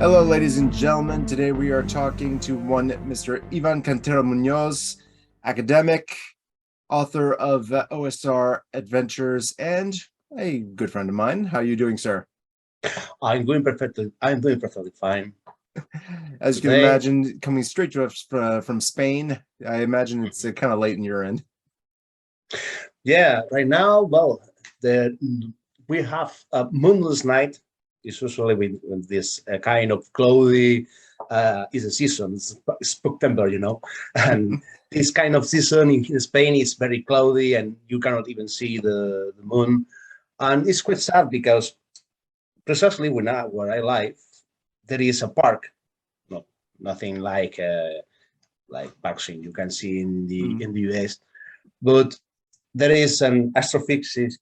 Hello, ladies and gentlemen. Today we are talking to one Mr. Ivan Cantero Muñoz, academic, author of OSR Adventures, and a good friend of mine. How are you doing, sir? I'm doing perfectly fine. As you can imagine, coming straight to us from Spain, I imagine it's kind of late in your end. Yeah, right now, well, we have a moonless night. It's usually with this kind of cloudy, is a season, it's September, and this kind of season in Spain is very cloudy and you cannot even see the moon. And it's quite sad because precisely where I live, there is a park, nothing like parks you can see in the US, but there is an astrophysics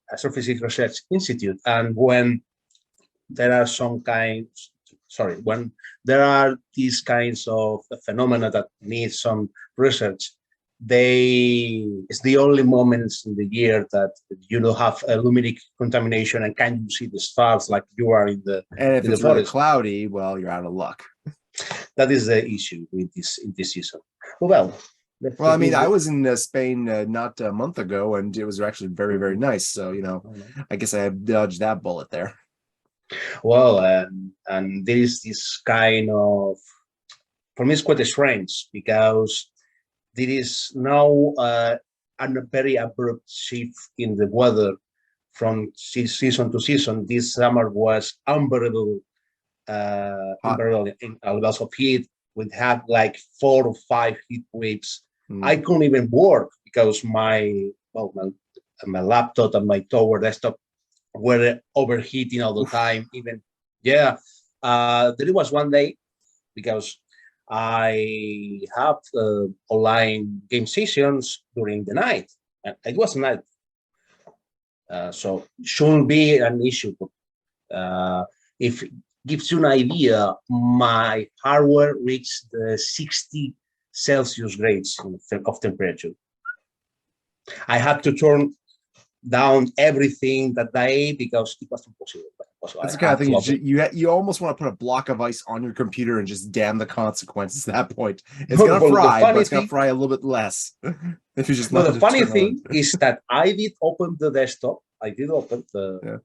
research institute, and when there are when there are these kinds of phenomena that need some research, it's the only moments in the year that you don't have a luminic contamination and can you see the stars like you are in the and if in it's the really cloudy, well, you're out of luck. That is the issue with this season. Well, I mean, I was in Spain not a month ago, and it was actually very, very nice. So, I guess I have dodged that bullet there. Well, and there is this kind of, for me, it's quite strange because there is now a very abrupt shift in the weather from season to season. This summer was unbearable, in levels of heat. We had like 4 or 5 heat waves. I couldn't even work because my laptop and my tower desktop were overheating all the time. There was one day because I have online game sessions during the night. It was night, so shouldn't be an issue. If it gives you an idea, my hardware reached the 60 Celsius grades of temperature. I had to turn down everything that day because it was impossible. That's the kind of thing you almost want to put a block of ice on your computer and just damn the consequences at that point. It's gonna fry, but it's gonna fry a little bit less. If you just the funny thing is that I did open the desktop, I did open the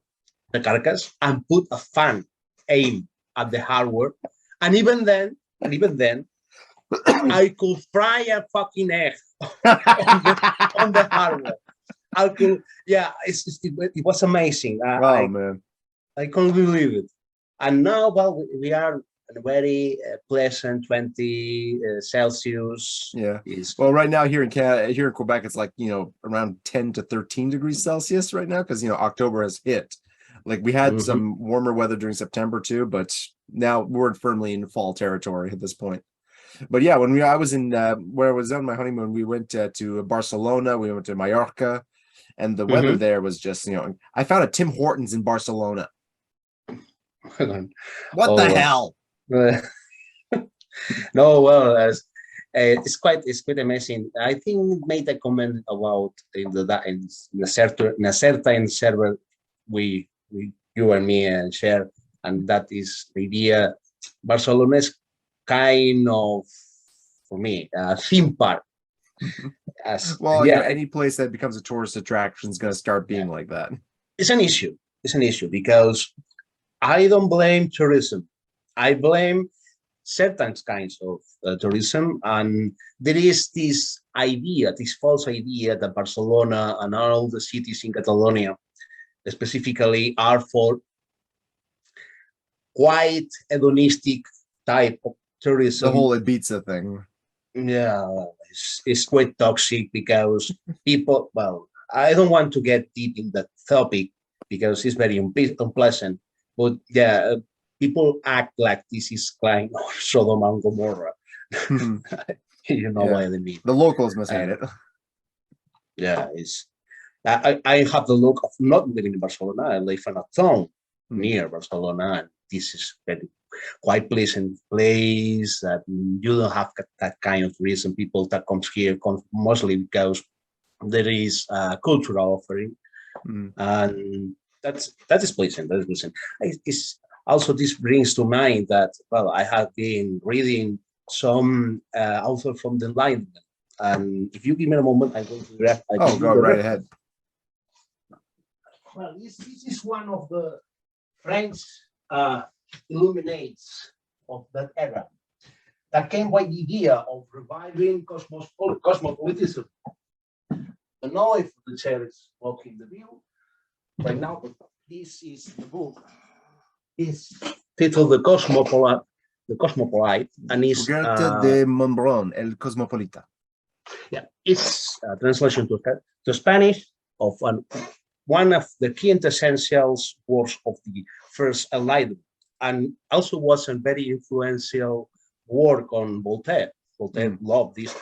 carcass and put a fan aim at the hardware, and even then, I could fry a fucking egg on the hardware. It was amazing. Wow, man. I can't believe it. And now, well, we are in a very pleasant 20 Celsius. Yeah. Well, right now here in Canada, here in Quebec, it's like, around 10 to 13 degrees Celsius right now because, October has hit. Like we had some warmer weather during September too, but now we're firmly in fall territory at this point. But yeah, when I was in where I was on my honeymoon, we went to Barcelona, we went to Mallorca, and the weather there was just, I found a Tim Hortons in Barcelona. What the hell? No, well, it's quite amazing. I think we made a comment about in a certain server you and me share, and that is the idea. Barcelona is kind of, for me, a theme park. Any place that becomes a tourist attraction is going to start being like that. It's an issue. It's an issue because I don't blame tourism. I blame certain kinds of tourism, and there is this false idea that Barcelona and all the cities in Catalonia specifically are for quite hedonistic type of tourism. The whole Ibiza thing. Yeah, it's quite toxic because people, well, I don't want to get deep in that topic because it's very unpleasant, but yeah, people act like this is kind of Sodom and Gomorrah. What I mean. The locals must hate it. Yeah, I have the look of not living in Barcelona. I live in a town near Barcelona, and this is very quite pleasant place that you don't have that kind of reason. People that comes here come mostly because there is a cultural offering, and that is pleasant. That is pleasant. Also, this brings to mind that, well, I have been reading some author from the Enlightenment. And if you give me a moment, I'm going to grab. Go right ahead. Well, this is one of the French illuminates of that era that came by the idea of reviving cosmopolitanism. I don't know if the chair is blocking the view right now, but this is the book. It's titled The Cosmopolite, and is de Montbron, El Cosmopolita. Yeah, it's a translation to Spanish of one of the quintessential works of the first Enlightenment, and also was a very influential work on Voltaire. Voltaire loved this.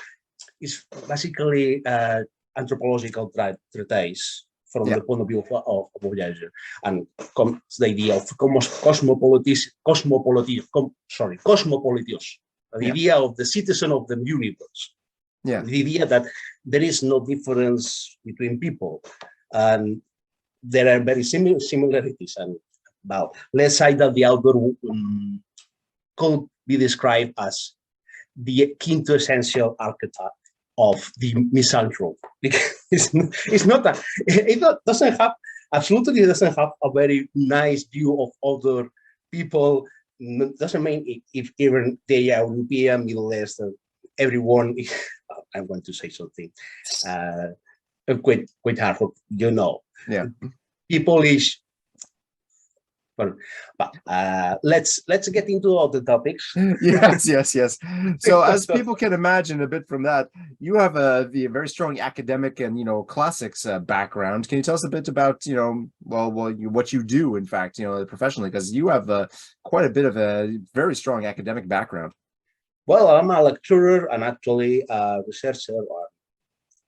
It's basically anthropological treatise from the point of view of Voyager, and the idea of cosmopolitios, the idea of the citizen of the universe. Yeah, the idea that there is no difference between people, and there are very similarities. And well, let's say that the author could be described as the quintessential archetype of the misanthrope. Absolutely doesn't have a very nice view of other people. Doesn't mean if even they are European, Middle Eastern, everyone. I want to say something quite hard, you know. Yeah. People is. Well, but let's get into all the topics. Yes. So as people can imagine a bit from that, you have the very strong academic and classics background. Can you tell us a bit about what you do, in fact, professionally, because you have quite a bit of a very strong academic background. Well, I'm a lecturer and actually a researcher or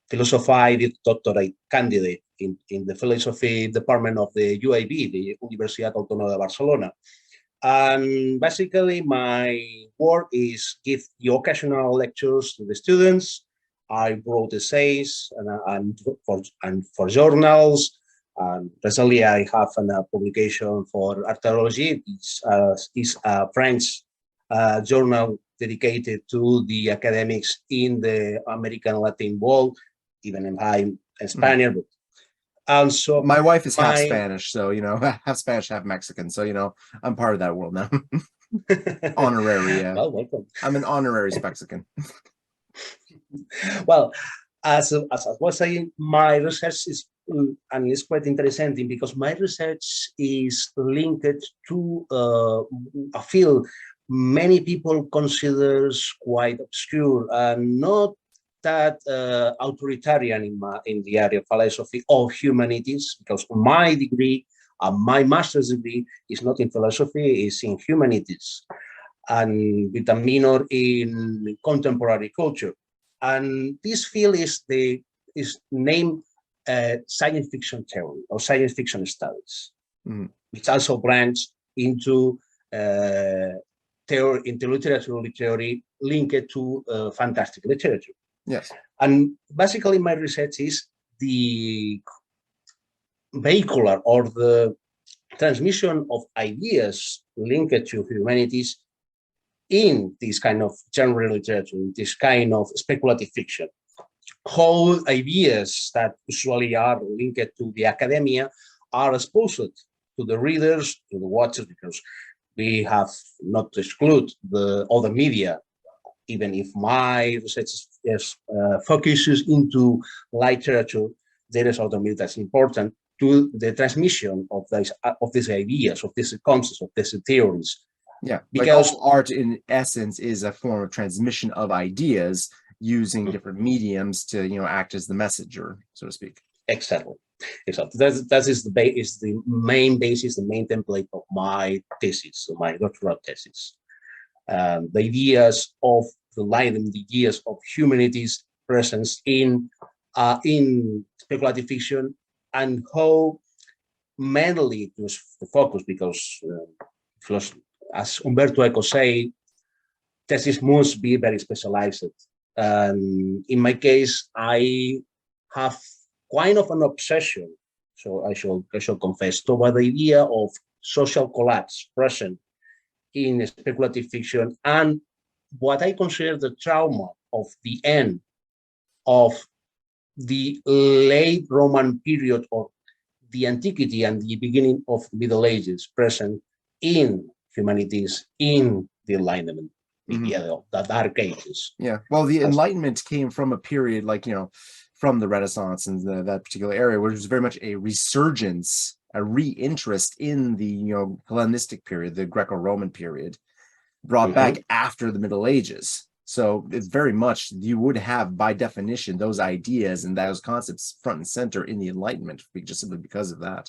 philosophy doctorate candidate in the philosophy department of the UAB, the Universitat Autònoma de Barcelona. And basically, my work is give the occasional lectures to the students. I wrote essays and for journals. Recently, I have a publication for Archaeology. It's a French journal dedicated to the academics in the American Latin world, even if I'm a Spaniard. But also, my wife is half Spanish, so half Spanish, half Mexican. So I'm part of that world now. Honorary. Well, welcome. I'm an honorary Mexican. Well, as I was saying, my research is and it's quite interesting because my research is linked to a field many people consider quite obscure and not that authoritarian in the area of philosophy or humanities, because my degree, my master's degree, is not in philosophy, it's in humanities, and with a minor in contemporary culture. And this field is named science fiction theory or science fiction studies, which also branches into literary theory linked to fantastic literature. Yes. And basically my research is the vehicular or the transmission of ideas linked to humanities in this kind of genre literature, in this kind of speculative fiction. How ideas that usually are linked to the academia are exposed to the readers, to the watchers, because we have not to exclude the other media, even if my research focuses into literature, there is other media that's important to the transmission of these ideas, of these concepts, of these theories. Yeah, because like art in essence is a form of transmission of ideas using different mediums to act as the messenger, so to speak. Exactly. That is the main basis, the main template of my thesis, so my doctoral thesis. The ideas of the light and the ideas of humanity's presence in speculative fiction, and how mainly to focus, because as Umberto Eco say, thesis must be very specialized. And in my case, I have kind of an obsession, so I shall confess, toward the idea of social collapse present in speculative fiction, and what I consider the trauma of the end of the late Roman period, or the antiquity and the beginning of the Middle Ages present in humanities, in the Enlightenment, the Dark Ages. Yeah, well, the Enlightenment came from a period like, from the Renaissance and that particular area, which was very much a resurgence, a reinterest in the Hellenistic period, the Greco-Roman period, brought back after the Middle Ages. So it's very much, you would have by definition those ideas and those concepts front and center in the Enlightenment, just simply because of that,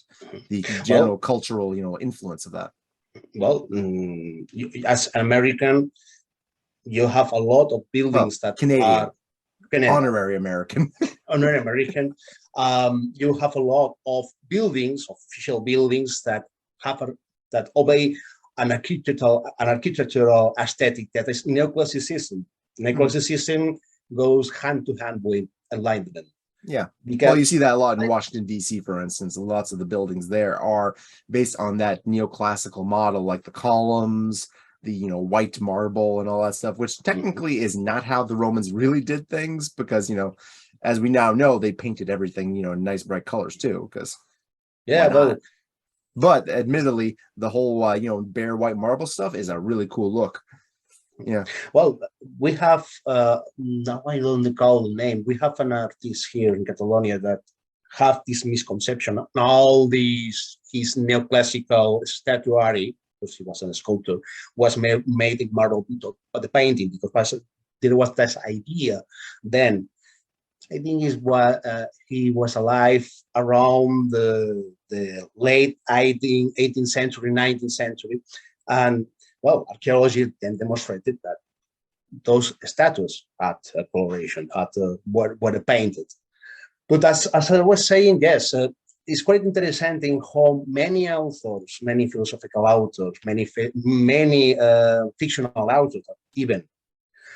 the general cultural influence of that. Well, as an American, you have a lot of buildings that are Canadian. Honorary American. Honorary American. You have a lot of buildings, official buildings that obey an architectural aesthetic that is neoclassicism. Neoclassicism goes hand to hand with Enlightenment. Yeah, well, you see that a lot in Washington, D.C., for instance. Lots of the buildings there are based on that neoclassical model, like the columns, the white marble and all that stuff, which technically is not how the Romans really did things, because as we now know, they painted everything in nice bright colors too, because but admittedly the whole bare white marble stuff is a really cool look. Yeah, well, we have now I don't recall the name. We have an artist here in Catalonia that have this misconception. All his neoclassical statuary, because he was a sculptor, was made in marble, but the painting, because there was this idea then. I think is what he was alive around the late 18th century, 19th century, and well, archaeology then demonstrated that those statues had coloration, were painted. But as I was saying, yes, it's quite interesting how many authors, many philosophical authors, many fictional authors even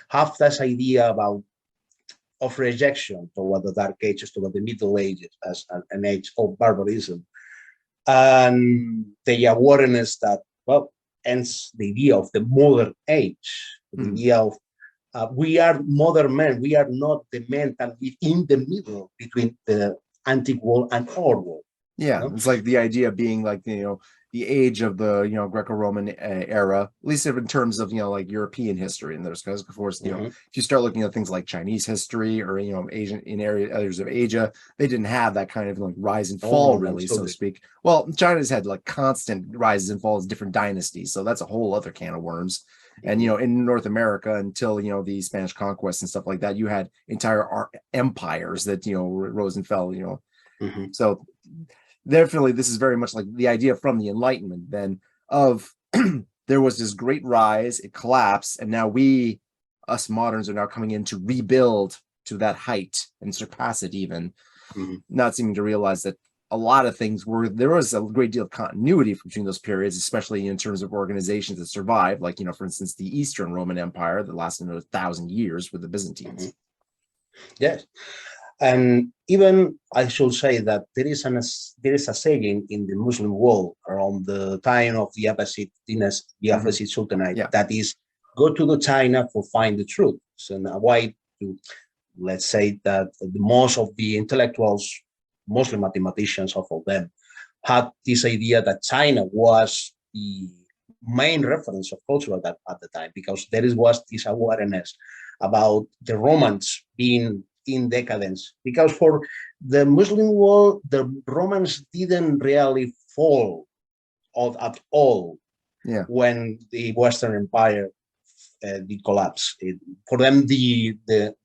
have this idea of rejection toward the Dark Ages, toward the Middle Ages as an age of barbarism, and the awareness that, well, ends the idea of the modern age, the idea of we are modern men, we are not the men that live in the middle between the antique world and our world. Yeah, it's like the idea of being like, the age of the, Greco-Roman era, at least in terms of, like European history. And there's, because of course, if you start looking at things like Chinese history or, Asian in areas of Asia, they didn't have that kind of like rise and fall, really, so to speak. Well, China's had like constant rises and falls, different dynasties. So that's a whole other can of worms. And, in North America, until, the Spanish conquest and stuff like that, you had entire empires that, rose and fell, So definitely, this is very much like the idea from the Enlightenment then of there was this great rise, it collapsed, and now us moderns, are now coming in to rebuild to that height and surpass it even, not seeming to realize that a lot of things there was a great deal of continuity between those periods, especially in terms of organizations that survived, like, for instance, the Eastern Roman Empire that lasted 1,000 years with the Byzantines. Yes. And even I should say that there is a saying in the Muslim world around the time of the Abbasid dynasty, the Abbasid Sultanate, that is, go to the China for find the truth. So why to, let's say that most of the intellectuals, Muslim mathematicians, of all them, had this idea that China was the main reference of culture at the time, because there was this awareness about the Romans being in decadence, because for the Muslim world, the Romans didn't really fall at all when the Western Empire did collapse. For them, the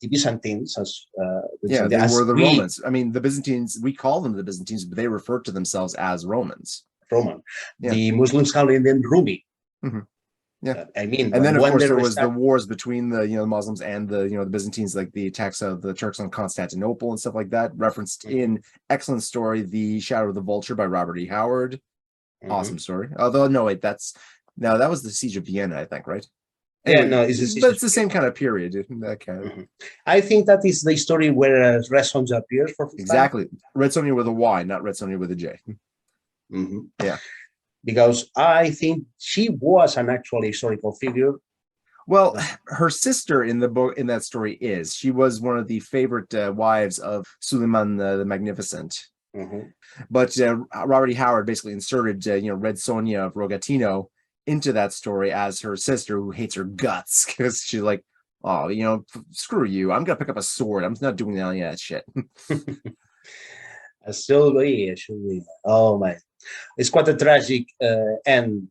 Byzantines, they were the Romans. I mean, the Byzantines, we call them the Byzantines, but they refer to themselves as Romans. The Muslims call them Rumi. Yeah, I mean, and then of course there was the wars between the Muslims and the the Byzantines, like the attacks of the Turks on Constantinople and stuff like that, referenced in excellent story, The Shadow of the Vulture by Robert E. Howard. Awesome story. Although that was the Siege of Vienna, I think, right? Anyway, it's the same kind of period. That kind of. I think that is the story where Red Sonja appears for exactly. Red Sonja with a Y, not Red Sonja with a J. Yeah. because I think she was an actual historical figure. Well, her sister in the book in that story she was one of the favorite wives of Suleiman the Magnificent. But Robert E. Howard basically inserted Red Sonja of Rogatino into that story as her sister, who hates her guts because she's like, oh, screw you, I'm gonna pick up a sword, I'm not doing any of that shit. I should be. Oh my, it's quite a tragic end,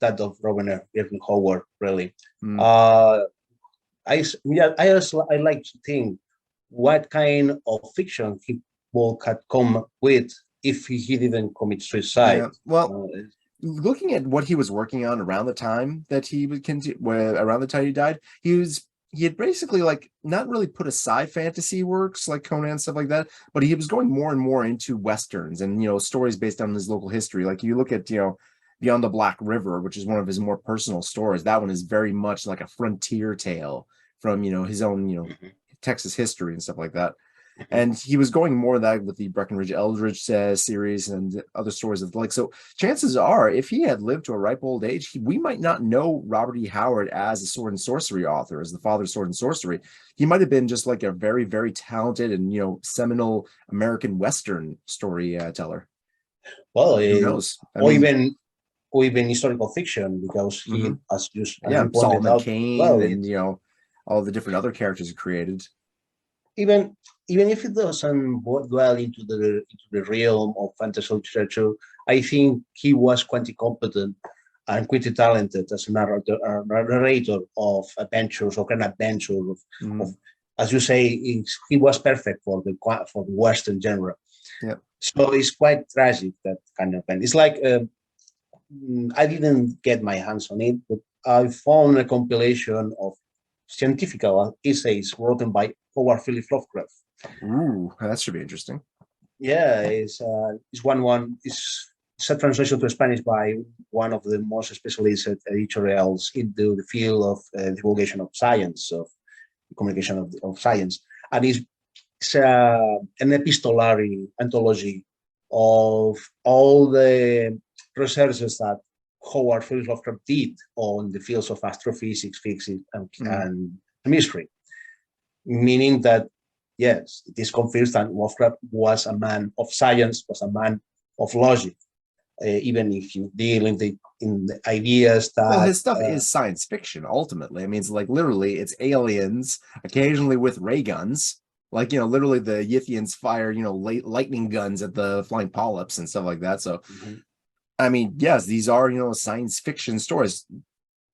that of Robert Irving Howard, really. I like to think what kind of fiction he had come with if he didn't commit suicide. Yeah. Well, looking at what he was working on around the time that around the time he died, he had basically like not really put aside fantasy works like Conan and stuff like that, but he was going more and more into westerns and stories based on his local history. Like you look at Beyond the Black River, which is one of his more personal stories. That one is very much like a frontier tale from his own Texas history and stuff like that. And he was going more of that with the Breckenridge Eldridge series and other stories of like. So chances are, if he had lived to a ripe old age, we might not know Robert E. Howard as a sword and sorcery author, as the father of sword and sorcery. He might have been just like a very, very talented and seminal American Western storyteller. Well, who knows? Or even historical fiction, because he, as you Solomon out, Kane, and all the different other characters he created. Even if it doesn't dwell into the realm of fantasy literature, I think he was quite competent and quite talented as a narrator of adventures or kind of adventure of, as you say, he was perfect for the Western genre. Yeah. So it's quite tragic, that kind of thing. It's like I didn't get my hands on it, but I found a compilation of scientific essays written by Howard Phillips Lovecraft. Ooh, that should be interesting. Yeah, it's a translation to Spanish by one of the most specialist editorials into the field of divulgation of science, of communication of science, and it's an epistolary anthology of all the researches that Howard Phillips Lovecraft did on the fields of astrophysics, physics, and chemistry. Meaning that, yes, it is confirmed that Lovecraft was a man of science, was a man of logic, even if you deal in the ideas that... Well, his stuff is science fiction, ultimately. I mean, it's like literally, it's aliens, occasionally with ray guns. Like, literally the Yithians fire, lightning guns at the flying polyps and stuff like that. So, I mean, yes, these are, science fiction stories.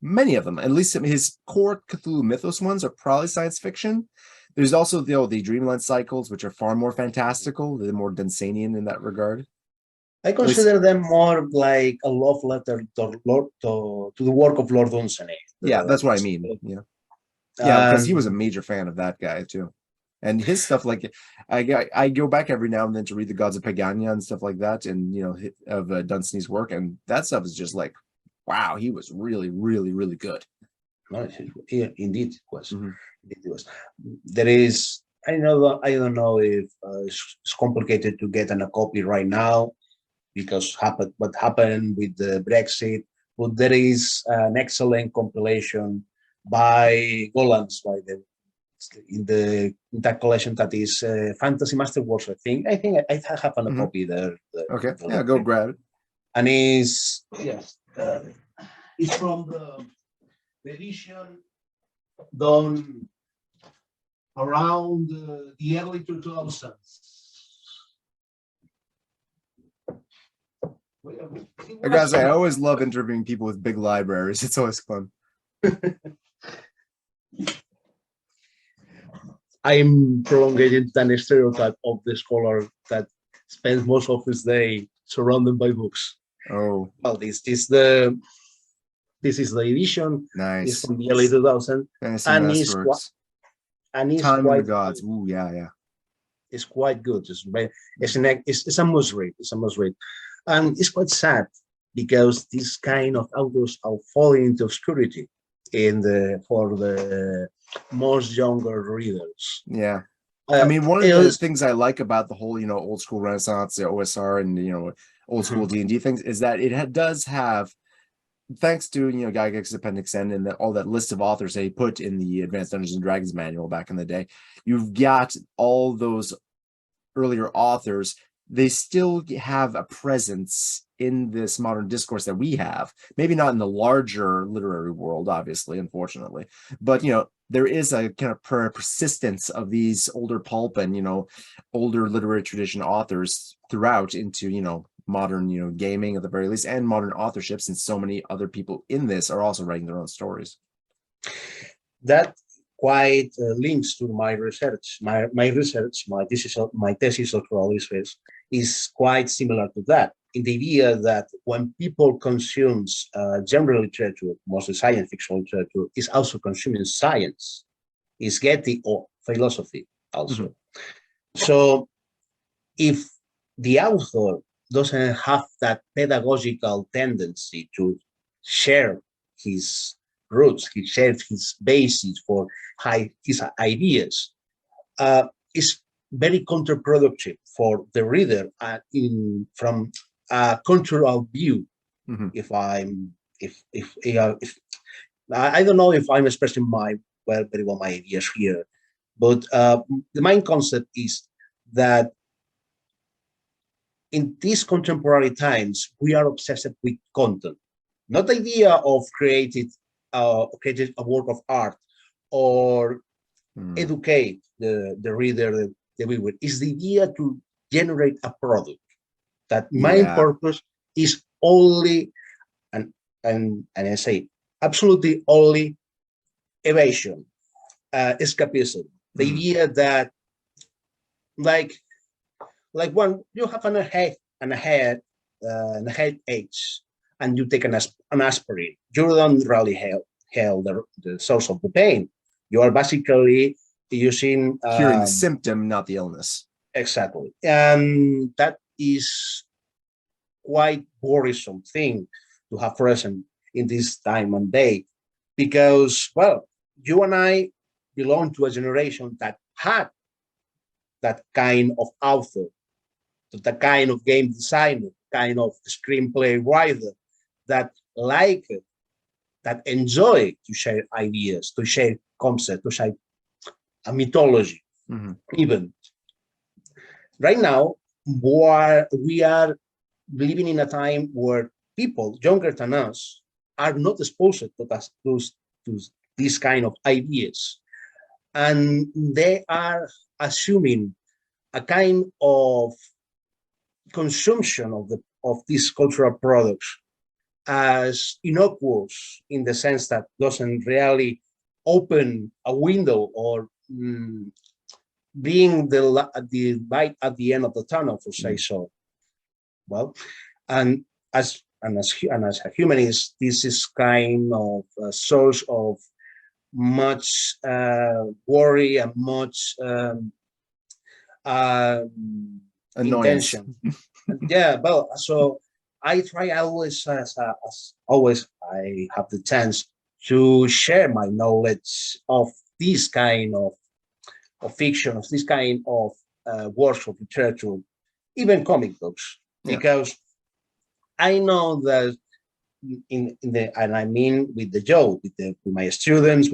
Many of them, at least his core Cthulhu Mythos ones, are probably science fiction. There's also the Dreamland cycles, which are far more fantastical. They're more Dunsanian in that regard. I consider them more like a love letter to the work of Lord Dunsany. Yeah, that's what I mean. Yeah, because he was a major fan of that guy too. And his stuff, like I go back every now and then to read the Gods of Pagania and stuff like that, and of Dunsany's work, and that stuff is just like, wow, he was really, really, really good. No, indeed it was. It was. There is, I don't know if it's complicated to get a copy right now because what happened with the Brexit, but there is an excellent compilation by Golands in that collection that is Fantasy Masterworks. I think I have a copy there. Okay, yeah, go grab it. And it's it's from the edition done around the early 2000s. Guys, I always love interviewing people with big libraries. It's always fun. I'm prolonging the stereotype of the scholar that spends most of his day surrounded by books. Oh, well, this is the edition. Nice. It's from the early 2000s, and it's Time quite of the Gods. Ooh, yeah. It's quite good. It's a must read. It's a must read, and it's quite sad because this kind of authors are falling into obscurity for the most younger readers. Yeah. I mean, one of it the was- things I like about the whole, old school Renaissance, the OSR, and old school D&D things is that it does have, thanks to Gygax's Appendix N and all that list of authors that he put in the Advanced Dungeons and Dragons manual back in the day, you've got all those earlier authors. They still have a presence in this modern discourse that we have. Maybe not in the larger literary world, obviously, unfortunately, but there is a kind of persistence of these older pulp and older literary tradition authors throughout into modern gaming at the very least, and modern authorship, since so many other people in this are also writing their own stories. That quite links to my research. My research, my thesis doctoral research is quite similar to that, in the idea that when people consume general literature, mostly science fiction literature, is also consuming science, is getting or philosophy also. So if the author doesn't have that pedagogical tendency to share his roots, he shares his basis for his ideas, is very counterproductive for the reader from a cultural view. If I don't know if I'm expressing very well my ideas here, but the main concept is that in these contemporary times, we are obsessed with content, not the idea of creating a work of art or educate the reader, the viewer. It's the idea to generate a product. That main purpose is only, and I say absolutely only, evasion, escapism. The idea that like when you have a headache and you take an aspirin, you don't really help the source of the pain. You are basically using curing the symptom, not the illness. Exactly, and that is quite worrisome thing to have present in this time and day, because you and I belong to a generation that had that kind of author, that kind of game designer, kind of screenplay writer that like it, that enjoy to share ideas, to share concepts, to share a mythology. Even right now, we are living in a time where people younger than us are not exposed to these kind of ideas, and they are assuming a kind of consumption of these cultural products as innocuous, in the sense that doesn't really open a window or being the light at the end of the tunnel, to say so. Well, and as a humanist, this is kind of a source of much worry and much intention. So I try always, as always, I have the chance to share my knowledge of this kind of fiction, of this kind of works of literature, even comic books, because I know that and I mean with the joke, with my students,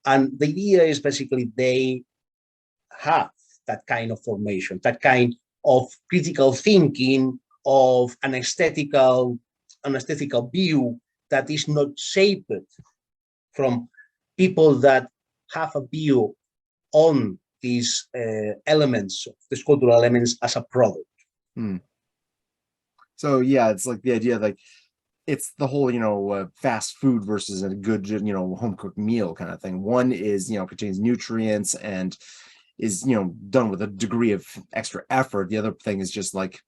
and the idea is basically they have that kind of formation, that kind of critical thinking, of an aesthetical view that is not shaped from people that have a view on these elements, these cultural elements, as a product. So it's like the idea, like it's the whole fast food versus a good home cooked meal kind of thing. One is contains nutrients and is done with a degree of extra effort. The other thing is just like,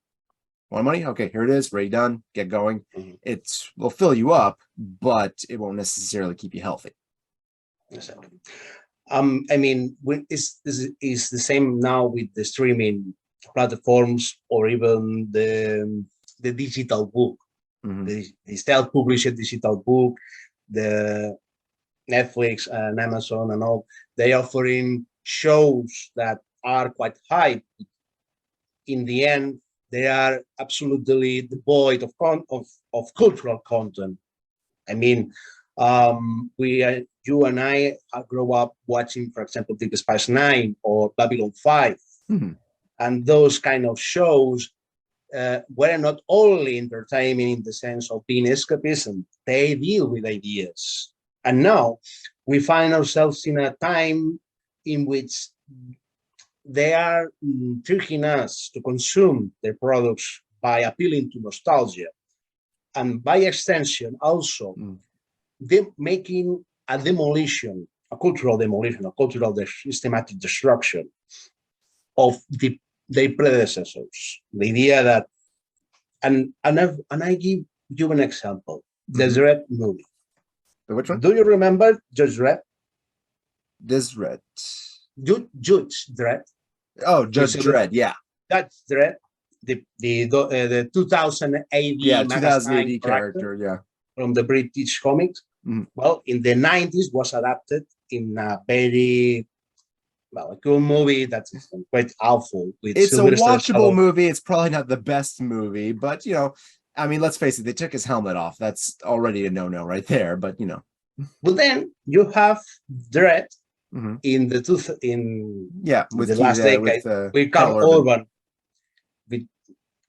want money? Okay, here it is, ready, done, get going. It will fill you up, but it won't necessarily keep you healthy. Exactly. I mean, is the same now with the streaming platforms, or even the digital book, the self-published digital book, the Netflix and Amazon and all. They offering shows that are quite high. In the end, they are absolutely devoid of cultural content. I mean, you and I grew up watching, for example, Deep Space Nine or Babylon 5, and those kind of shows were not only entertaining in the sense of being escapism, they deal with ideas. And now we find ourselves in a time in which they are tricking us to consume their products by appealing to nostalgia. And by extension, also, making a demolition, a cultural systematic destruction of their predecessors. The idea that, and I give you an example, the Dredd movie. The which one? Do you remember Judge Dredd? This Dredd. Judge Dredd. Oh, Judge Dredd, yeah. Judge Dredd, the 2000 AD 2000 AD character, yeah, from the British comics. Well, in the 90s was adapted in a very a cool movie that's quite awful. It's a watchable movie. It's probably not the best movie, but I mean, let's face it, they took his helmet off. That's already a no-no right there, but But then you have Dredd in the with the last decade with Carl Urban.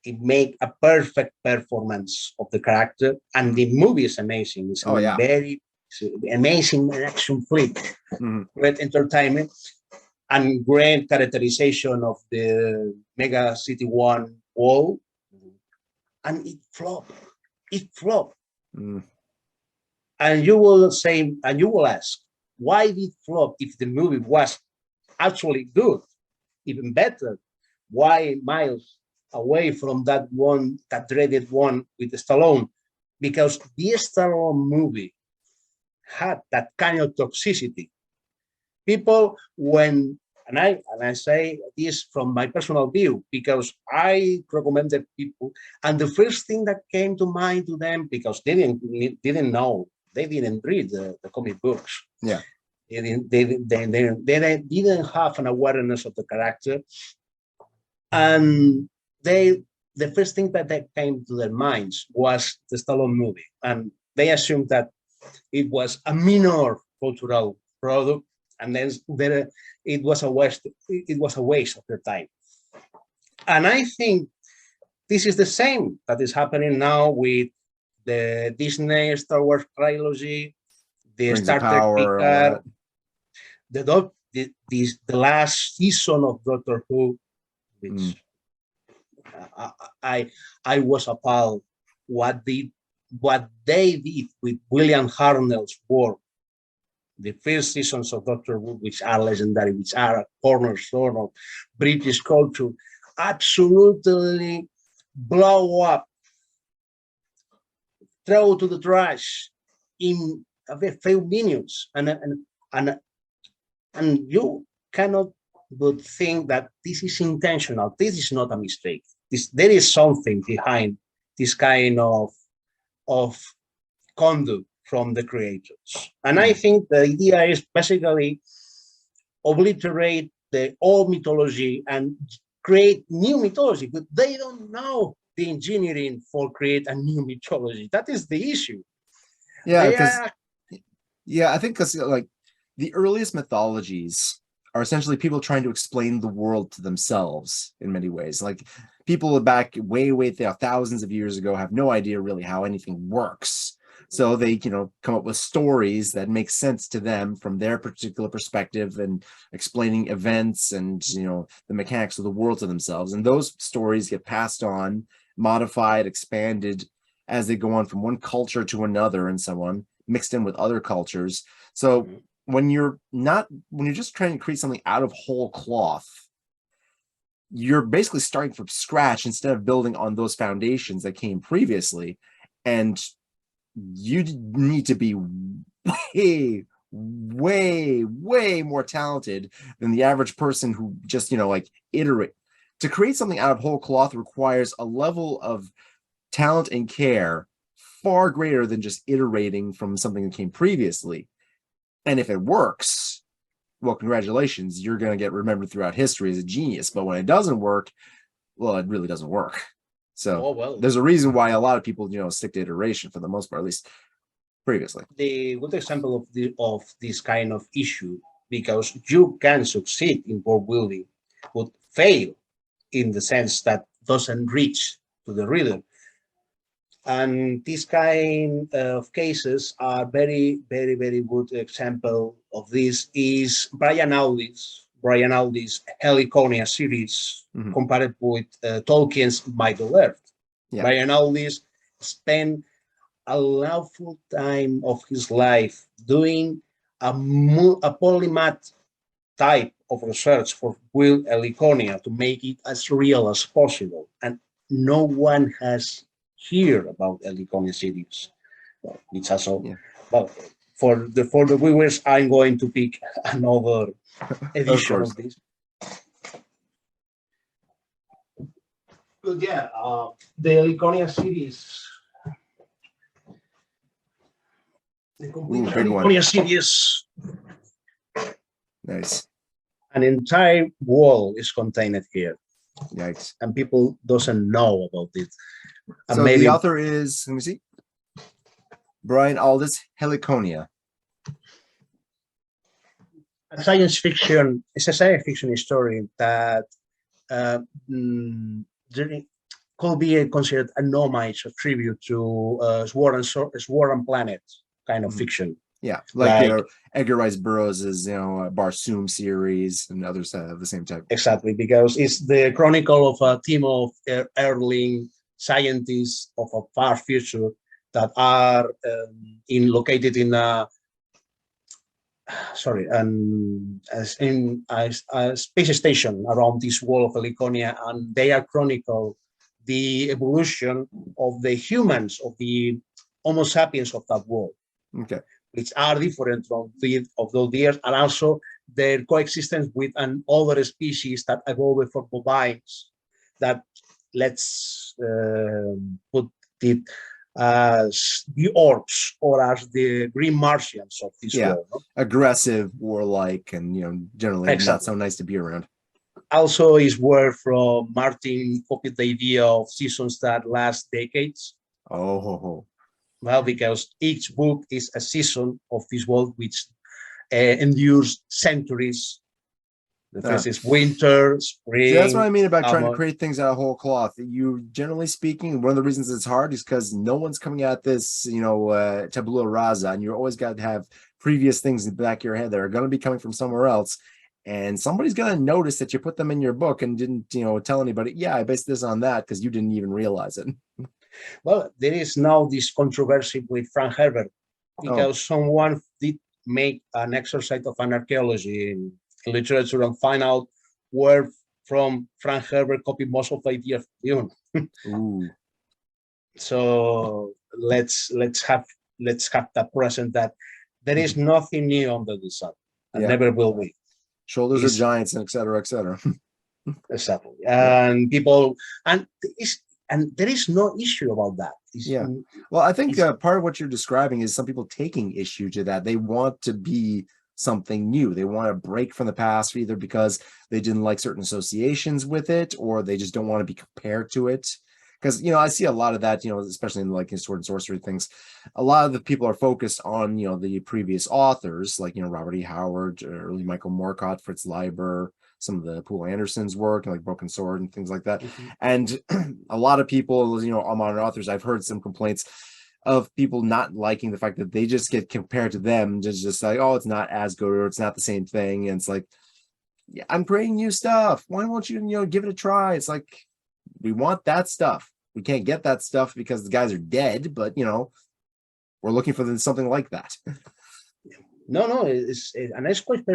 It make a perfect performance of the character, and the movie is amazing. It's very amazing action flick, great entertainment, and great characterization of the Mega City 1 wall, and it flopped. It flopped. And you will say, and you will ask, why did it flop if the movie was actually good, even better? Why miles away from that dreaded one with Stallone? Because the Stallone movie had that kind of toxicity. People, and I say this from my personal view, because I recommended people, and the first thing that came to mind to them, because they didn't know, they didn't read the comic books. Yeah, they didn't have an awareness of the character, and the first thing that came to their minds was the Stallone movie, and they assumed that it was a minor cultural product, and then it was a waste. It was a waste of their time. And I think this is the same that is happening now with the Disney Star Wars trilogy, the Star Trek Picard, the last season of Doctor Who, which I was appalled what they did with William Hartnell's work. The first seasons of Doctor Who, which are legendary, which are a cornerstone of British culture, absolutely blow up, throw to the trash in a very few minutes, and you cannot but think that this is intentional. This is not a mistake. There is something behind this kind of conduct from the creators. And I think the idea is basically obliterate the old mythology and create new mythology, but they don't know the engineering for create a new mythology. That is the issue. Yeah, I think because like the earliest mythologies are essentially people trying to explain the world to themselves in many ways. Like people back way thousands of years ago have no idea really how anything works. So they, come up with stories that make sense to them from their particular perspective and explaining events and, the mechanics of the world to themselves. And those stories get passed on, modified, expanded as they go on from one culture to another and so on, mixed in with other cultures. So when you're just trying to create something out of whole cloth, you're basically starting from scratch instead of building on those foundations that came previously. And you need to be way more talented than the average person who just, iterate. To create something out of whole cloth requires a level of talent and care far greater than just iterating from something that came previously. And if it works, well, congratulations, you're going to get remembered throughout history as a genius. But when it doesn't work, well, it really doesn't work. So there's a reason why a lot of people, stick to iteration for the most part, at least previously. The good example of this kind of issue, because you can succeed in world building, but fail in the sense that doesn't reach to the reader. And this kind of cases are very, very, very good example of this is Brian Aldiss Heliconia series compared with Tolkien's Middle-earth. Yeah. Brian Aldiss spent a lawful time of his life doing a polymath type of research for Will Heliconia to make it as real as possible. And no one has heard about Heliconia series. Well, it's also, well, for the viewers, I'm going to pick another edition of this. But yeah, the Heliconia series. The complete Heliconia series. Nice. An entire world is contained here. Yikes. And people doesn't know about it. And so maybe the author is, let me see, Brian Aldiss, Heliconia. It's a science fiction story that could be considered an homage, a tribute to Sword and Planet kind of fiction. Yeah, like Edgar Rice Burroughs' Barsoom series and others of the same type. Exactly, because it's the chronicle of a team of Earthling scientists of a far future that are located in a space station around this wall of Heliconia, and they are chronicle the evolution of the humans, of the Homo sapiens of that world. Okay. Which are different from of those years, and also their coexistence with an other species that evolved from bovines. That let's put it as the orcs or as the green Martians of this world. No? Aggressive, warlike, and generally not so nice to be around. Also, is where from Martin copied the idea of seasons that last decades. Oh. Well, because each book is a season of this world which endures centuries. The first is winter, spring. See, that's what I mean about trying to create things out of whole cloth. You, generally speaking, one of the reasons it's hard is because no one's coming at this, tabula rasa, and you always got to have previous things in the back of your head that are going to be coming from somewhere else. And somebody's going to notice that you put them in your book and didn't, tell anybody, yeah, I based this on that because you didn't even realize it. Well, there is now this controversy with Frank Herbert because someone did make an exercise of an archaeology in literature and find out where from Frank Herbert copied most of the ideas of Dune. So let's have that present that there is nothing new under the sun and never will be. Shoulders of giants, and et cetera, et cetera. Exactly. And people and there is no issue about that. Well, I think part of what you're describing is some people taking issue to that. They want to be something new. They want to break from the past, either because they didn't like certain associations with it, or they just don't want to be compared to it. Because, I see a lot of that, especially in sword and sorcery things. A lot of the people are focused on, the previous authors, like, Robert E. Howard, early Michael Moorcock, Fritz Leiber, some of the Poul Anderson's work, like Broken Sword and things like that. And a lot of people, modern authors, I've heard some complaints of people not liking the fact that they just get compared to them, just like, oh, it's not as good, or it's not the same thing. And it's like, yeah, I'm creating new stuff. Why won't you, give it a try? It's like, we want that stuff. We can't get that stuff because the guys are dead, but, we're looking for something like that. No, it's quite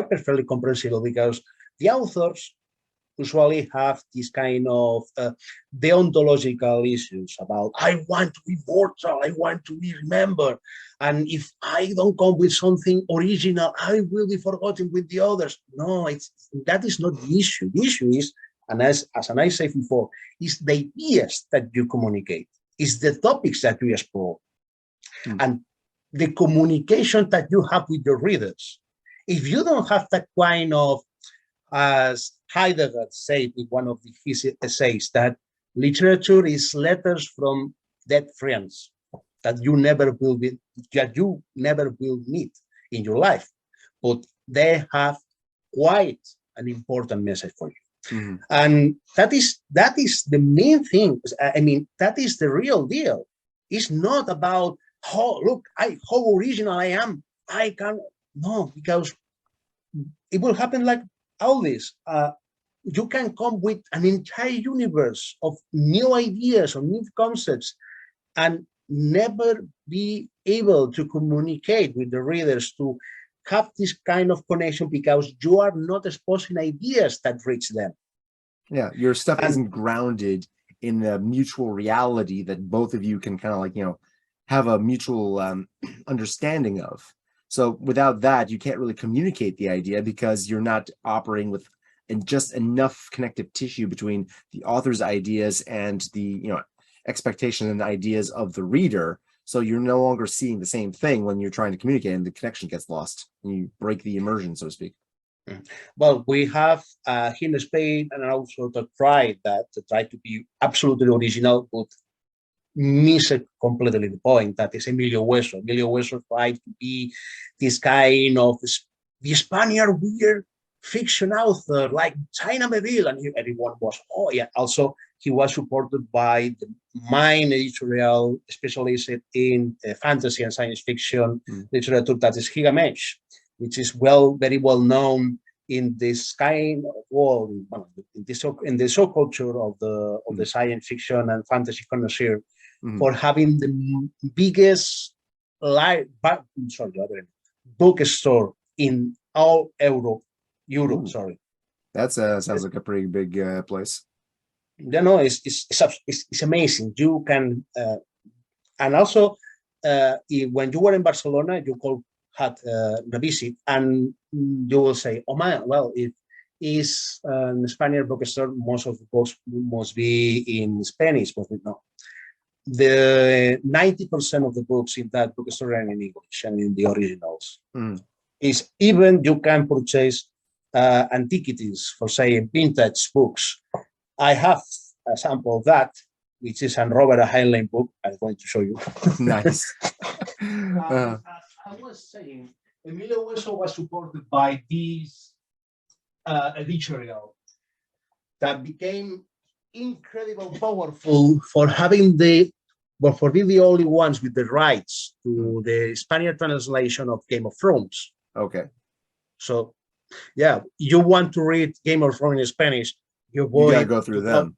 perfectly comprehensible because the authors usually have this kind of deontological issues about, I want to be immortal, I want to be remembered, and if I don't come with something original, I will be forgotten with the others. No, that is not the issue. The issue is, and as I said before, is the ideas that you communicate, is the topics that you explore, and the communication that you have with your readers if you don't have that kind of, as Heidegger said in one of his essays, that literature is letters from dead friends that you never will meet in your life, but they have quite an important message for you. Mm-hmm. And that is the main thing. I mean, that is the real deal. It's not about how original I am. I can no, because it will happen like all this. You can come with an entire universe of new ideas or new concepts and never be able to communicate with the readers to have this kind of connection because you are not exposing ideas that reach them. Yeah, your stuff isn't grounded in a mutual reality that both of you can kind of like, have a mutual understanding of. So without that, you can't really communicate the idea because you're not operating with just enough connective tissue between the author's ideas and the expectation and ideas of the reader. So you're no longer seeing the same thing when you're trying to communicate, and the connection gets lost, and you break the immersion, so to speak. Well, we have here in Spain and also to try to be absolutely original, but miss completely the point. That is Emilio Hueso. Emilio Hueso tried to be this kind of the Spaniard weird fiction author like China Meville, and everyone was, oh yeah. Also, he was supported by the main editorial specialized in fantasy and science fiction literature, that is Gigamesh, which is very well known in this kind of world, in the subculture of the science fiction and fantasy connoisseur, for having the biggest bookstore in all Europe. Ooh. Sorry, that sounds like a pretty big place. It's amazing. You can, and also when you were in Barcelona, you could have a visit, and you will say, "Oh man, well, it is an Spanish bookstore. Most of the books must be in Spanish, but no. The 90% of the books in that bookstore are in English and in the originals. Is even you can purchase antiquities, for say vintage books. I have a sample of that, which is an Robert Heinlein book. I'm going to show you. Nice. As I was saying, Emilio Hueso was supported by this editorial that became incredibly powerful for having for being the only ones with the rights to the Spanish translation of Game of Thrones. Okay. So, yeah, you want to read Game of Thrones in Spanish, you gotta go through them.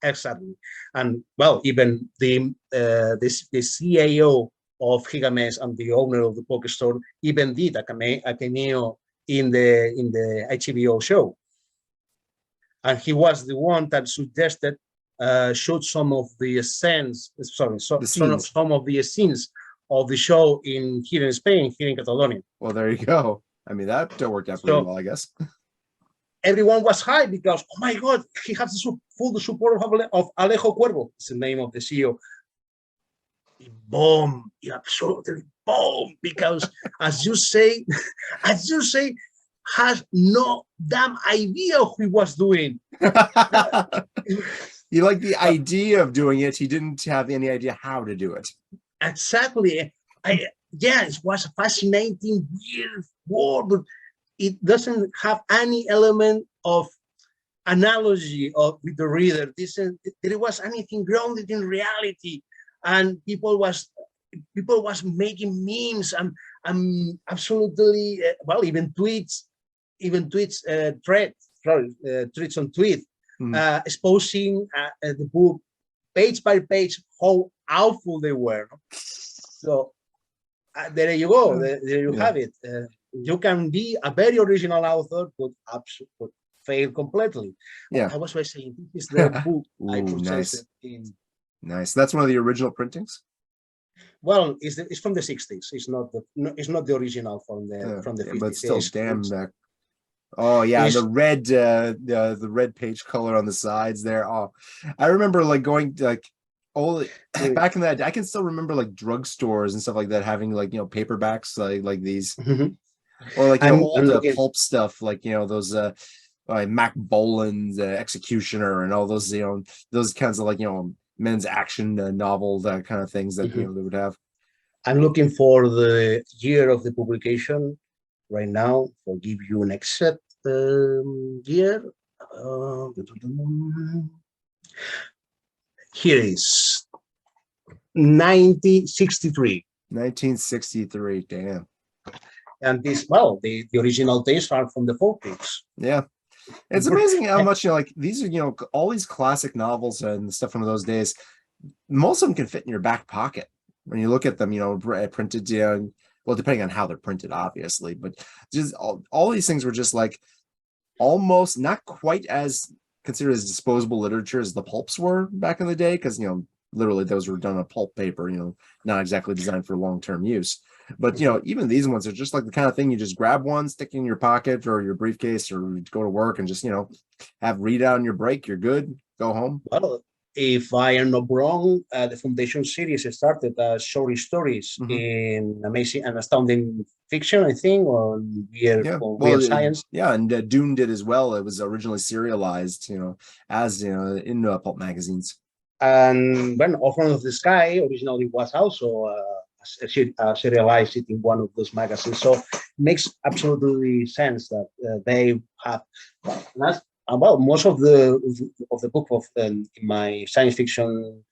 Exactly. And well, even the CAO of Gigamesh and the owner of the bookstore even did a cameo in the HBO show. And he was the one that suggested shoot some of the scenes. Some of the scenes of the show here in Spain, here in Catalonia. Well, there you go. I mean, that worked out pretty well, I guess. Everyone was high because, oh my God, he has the full support of Alejo Cuervo. It's the name of the CEO. Boom! Absolutely boom! Because as you say, has no damn idea what he was doing. He liked the idea of doing it. He didn't have any idea how to do it. Exactly. It was a fascinating, weird world, but it doesn't have any element of analogy with the reader. There was anything grounded in reality, and people was making memes and absolutely even tweets on tweet, exposing the book page by page how awful they were. So there you go. There you have it. You can be a very original author, but fail completely. Yeah, I was saying this is the book I purchased in. Nice. That's one of the original printings. Well, it's from the 60s. It's not the original from the 50s. But still, damn back. Oh yeah, the red page color on the sides there. Oh, I remember like going like back in that day, I can still remember like drugstores and stuff like that having like paperbacks like these. Or like I'm old looking. pulp stuff, like those Mac Bolan's Executioner and all those those kinds of like men's action novel that kind of things that Mhm. they would have. I'm looking for the year of the publication right now. For give you an exact year. Here is 1963. 1963. Damn. And this, well, the original days are from the 40s. Yeah. It's amazing how much like these are all these classic novels and stuff from those days. Most of them can fit in your back pocket when you look at them. Printed. Well, depending on how they're printed, obviously, but just all these things were just like almost not quite as considered as disposable literature as the pulps were back in the day, because literally those were done on pulp paper, not exactly designed for long-term use. But even these ones are just like the kind of thing you just grab one, stick in your pocket or your briefcase, or go to work and just have read out on your break. You're good. Go home. Well, if I am not wrong, the Foundation series started as short stories in amazing and astounding fiction, I think, or weird science. Yeah, and Dune did as well. It was originally serialized, as in pulp magazines. And when Orphan of the Sky originally was also serialized it in one of those magazines. So it makes absolutely sense that they have. Well, most of the book of in my science fiction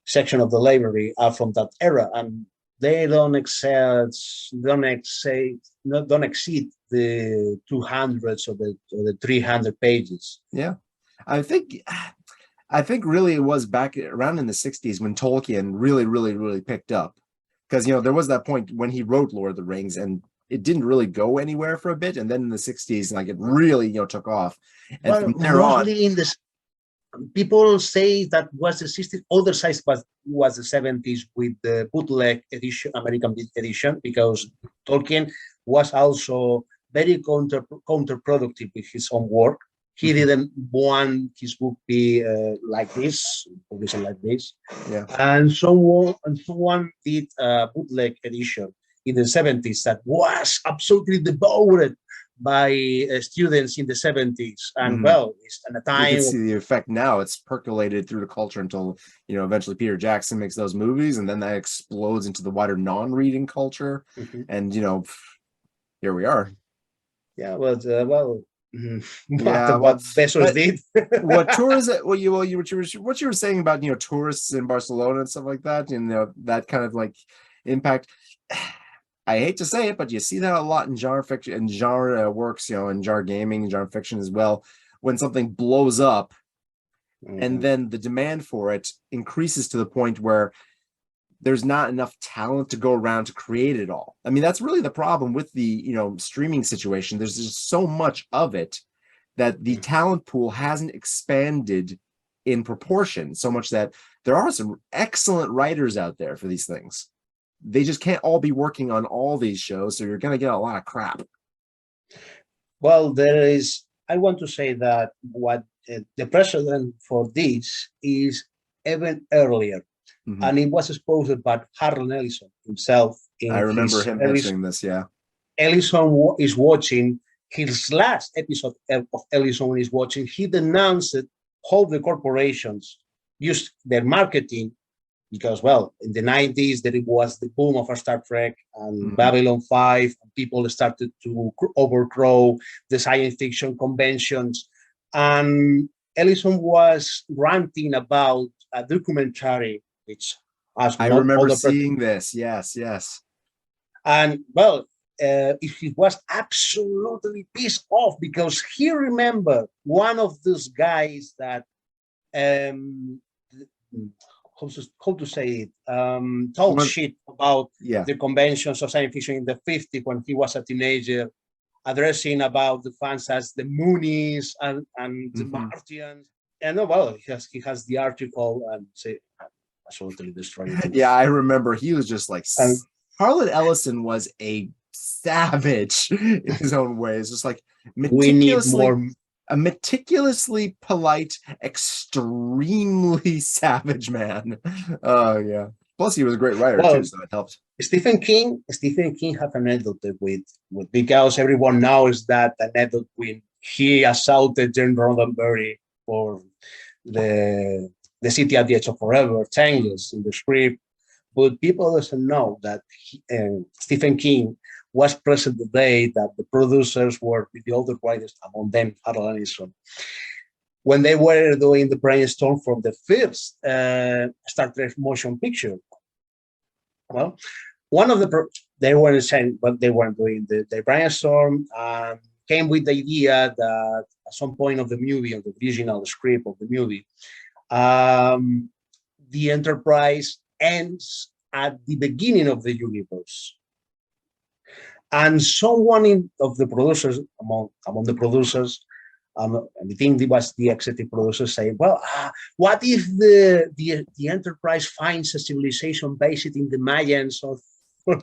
section of the library are from that era, and they don't exceed the 200s or the 300 pages. Yeah, I think really it was back around in the 60s when Tolkien really picked up, because there was that point when he wrote Lord of the Rings and it didn't really go anywhere for a bit, and then in the 60s like it really took off, and well, from there on in this people say that was the 60s. Other side was the 70s with the bootleg edition, American edition, because Tolkien was also very counterproductive with his own work. He didn't want his book be like this, published like this. Yeah. And someone did a bootleg edition in the 70s that was absolutely devoured by students in the 70s. And well, it's at a time. You can see the effect now. It's percolated through the culture until, eventually Peter Jackson makes those movies, and then that explodes into the wider non-reading culture. And, here we are. Yeah, well, yeah, what Bezos did. What tourism? What you were saying about tourists in Barcelona and stuff like that, that kind of like impact. I hate to say it, but you see that a lot in genre fiction and genre works, in genre gaming, genre fiction as well. When something blows up, and then the demand for it increases to the point where there's not enough talent to go around to create it all. I mean, that's really the problem with the streaming situation. There's just so much of it that the talent pool hasn't expanded in proportion, so much that there are some excellent writers out there for these things. They just can't all be working on all these shows, so you're going to get a lot of crap. Well, I want to say that what the precedent for this is even earlier, and it was exposed by Harlan Ellison himself. I remember him mentioning this, yeah. Ellison is watching his last episode of Ellison is watching. He denounced how the corporations used their marketing, because, well, in the 90s, there was the boom of Star Trek and Babylon 5. And people started to overgrow the science fiction conventions. And Ellison was ranting about a documentary, which I remember seeing this. Yes. And, well, he was absolutely pissed off because he remembered one of those guys that how to say it, talk shit about the conventions of science fiction in the 50s when he was a teenager, addressing about the fans as the Moonies and the Martians. And well, he has the article and say absolutely destroying. Yeah, I remember he was just like Harlan Ellison was a savage in his own way. It's just like a meticulously polite, extremely savage man. Oh yeah. Plus, he was a great writer Well, too, so it helped. Stephen King had an anecdote with because everyone knows that anecdote when he assaulted Jane Roddenberry for the City at the Edge of Forever, 10 years in the script. But people doesn't know that Stephen King was present the day that the producers were with the other writers, among them Harold Allison, when they were doing the brainstorm from the first Star Trek motion picture. Well, one of they weren't saying, but they weren't doing the brainstorm, came with the idea that at some point of the movie, of the original script of the movie, the Enterprise ends at the beginning of the universe. And someone of the producers, among the producers, I think it was the executive producer saying, well, what if the Enterprise finds a civilization based in the Mayans or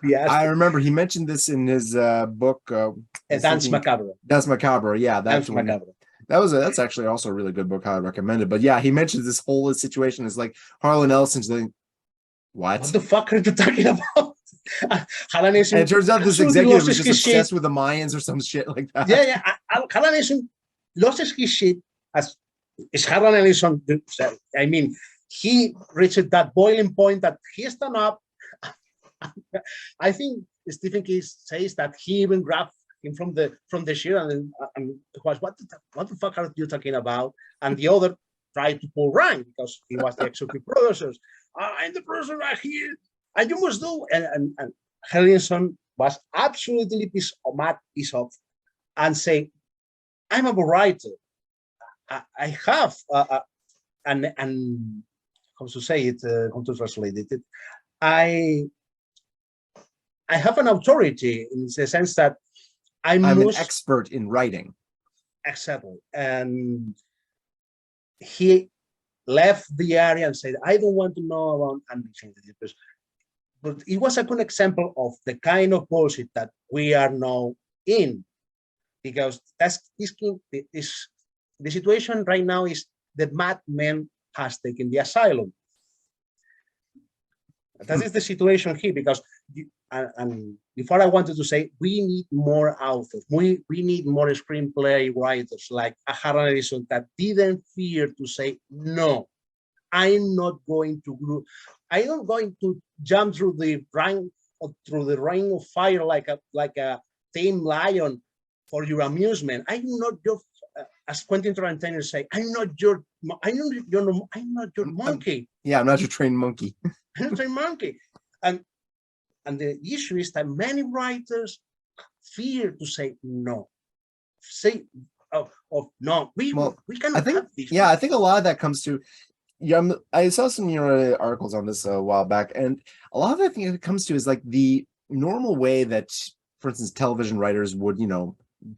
the Aztecs? I remember he mentioned this in his book. Dance Macabre. Dance Macabre, yeah. Dance Macabre. That's actually also a really good book. I recommend it. But yeah, he mentions this whole situation is like Harlan Ellison's like, what the fuck are you talking about? And it turns out this executive was just obsessed with the Mayans or some shit like that. Yeah. Harlan Ellison lost his shit as Harlan Ellison. I mean, he reached that boiling point that he stand up. I think Stephen King says that he even grabbed him from the chair and was, what the fuck are you talking about? And the other tried to pull rank because he was the executive producers. I'm the producer right here, and you must do. And Harrison was absolutely pissed off and say, I'm a writer. I have and how to say it, how to translate it. I have an authority in the sense that I'm an expert in writing. Exactly. And he left the area and said, I don't want to know about ambition. But it was a good example of the kind of bullshit that we are now in. Because the situation right now is the madman has taken the asylum. That is the situation here, because and before I wanted to say we need more authors, we need more screenplay writers like Harlan Ellison that didn't fear to say no. I'm not going to jump through the ring of fire like a tame lion for your amusement. I'm not your, as Quentin Tarantino say, I'm not your monkey. I'm not your trained monkey. I'm not a trained monkey. And the issue is that many writers fear to say no. Say, no, we cannot have this. Yeah, I think a lot of that comes to. Yeah, I saw some articles on this a while back, and a lot of it I think it comes to is like the normal way that, for instance, television writers would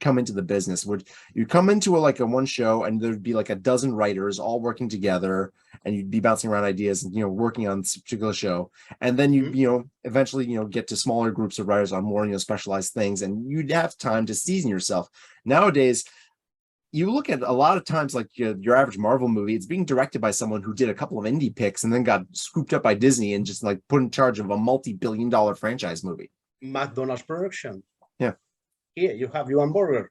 come into the business. Would you come into a one show and there'd be like a dozen writers all working together, and you'd be bouncing around ideas and working on this particular show, and then you eventually get to smaller groups of writers on more specialized things, and you'd have time to season yourself. Nowadays, you look at a lot of times like your average Marvel movie, it's being directed by someone who did a couple of indie picks and then got scooped up by Disney and just like put in charge of a multi-billion-dollar franchise movie. McDonald's production. Yeah. Here you have your hamburger.